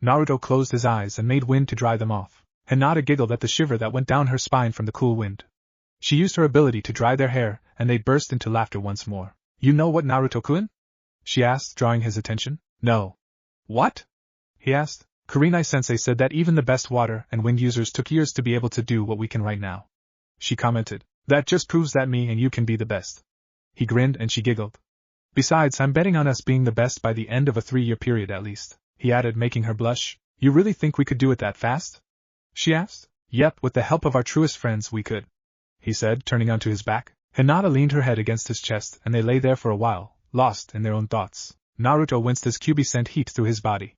Naruto closed his eyes and made wind to dry them off. Hinata giggled at the shiver that went down her spine from the cool wind. She used her ability to dry their hair, and they burst into laughter once more. You know what, Naruto-kun? She asked, drawing his attention. No. What? He asked. Kurenai-sensei said that even the best water and wind users took years to be able to do what we can right now. She commented. That just proves that me and you can be the best. He grinned and she giggled. Besides, I'm betting on us being the best by the end of a 3-year period at least, he added, making her blush. You really think we could do it that fast? She asked. Yep, with the help of our truest friends we could, he said, turning onto his back. Hinata leaned her head against his chest and they lay there for a while, lost in their own thoughts. Naruto winced as Kyuubi sent heat through his body.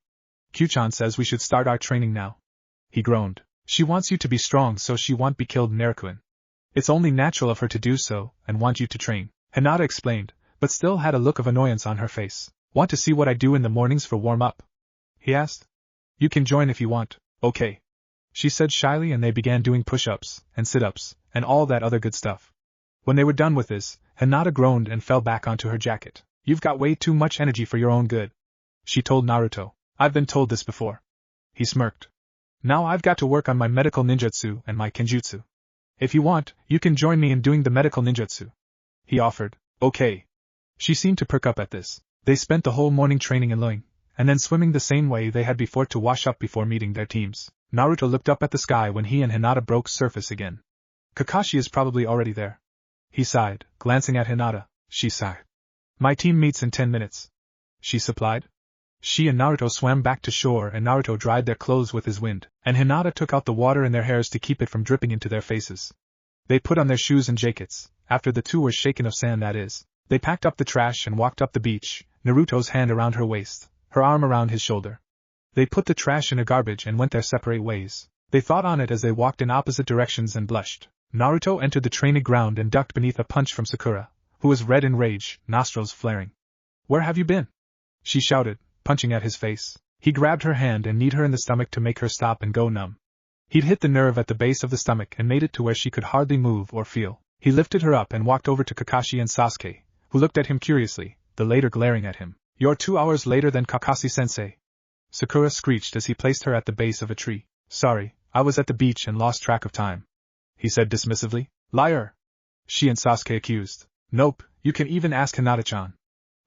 Kyuchan says we should start our training now. He groaned. She wants you to be strong so she won't be killed, Naruto-kun. It's only natural of her to do so and want you to train, Hinata explained, but still had a look of annoyance on her face. Want to see what I do in the mornings for warm-up? He asked. You can join if you want, okay, she said shyly, and they began doing push-ups and sit-ups and all that other good stuff. When they were done with this, Hinata groaned and fell back onto her jacket. You've got way too much energy for your own good, she told Naruto. I've been told this before. He smirked. Now I've got to work on my medical ninjutsu and my kenjutsu. If you want, you can join me in doing the medical ninjutsu, he offered. Okay. She seemed to perk up at this. They spent the whole morning training in Luing, and then swimming the same way they had before to wash up before meeting their teams. Naruto looked up at the sky when he and Hinata broke surface again. Kakashi is probably already there. He sighed, glancing at Hinata. She sighed. My team meets in 10 minutes. She supplied. She and Naruto swam back to shore and Naruto dried their clothes with his wind, and Hinata took out the water in their hairs to keep it from dripping into their faces. They put on their shoes and jackets, after the two were shaken of sand that is. They packed up the trash and walked up the beach, Naruto's hand around her waist, her arm around his shoulder. They put the trash in a garbage and went their separate ways. They thought on it as they walked in opposite directions and blushed. Naruto entered the training ground and ducked beneath a punch from Sakura, who was red in rage, nostrils flaring. Where have you been? She shouted, punching at his face. He grabbed her hand and kneed her in the stomach to make her stop and go numb. He'd hit the nerve at the base of the stomach and made it to where she could hardly move or feel. He lifted her up and walked over to Kakashi and Sasuke, who looked at him curiously, the later glaring at him. You're 2 hours later than Kakashi-sensei. Sakura screeched as he placed her at the base of a tree. Sorry, I was at the beach and lost track of time, he said dismissively. Liar! She and Sasuke accused. Nope, you can even ask Hinata-chan.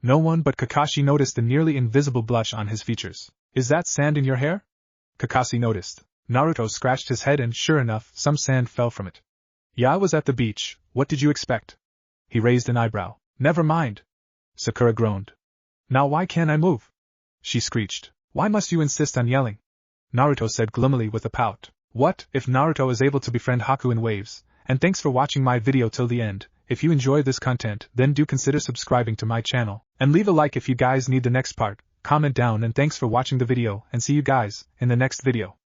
No one but Kakashi noticed the nearly invisible blush on his features. Is that sand in your hair? Kakashi noticed. Naruto scratched his head and sure enough, some sand fell from it. Yeah, I was at the beach, what did you expect? He raised an eyebrow. Never mind. Sakura groaned. Now why can't I move? She screeched. Why must you insist on yelling? Naruto said gloomily with a pout. What if Naruto is able to befriend Haku in waves? And thanks for watching my video till the end. If you enjoy this content, then do consider subscribing to my channel, and leave a like if you guys need the next part. Comment down, and thanks for watching the video, and see you guys in the next video.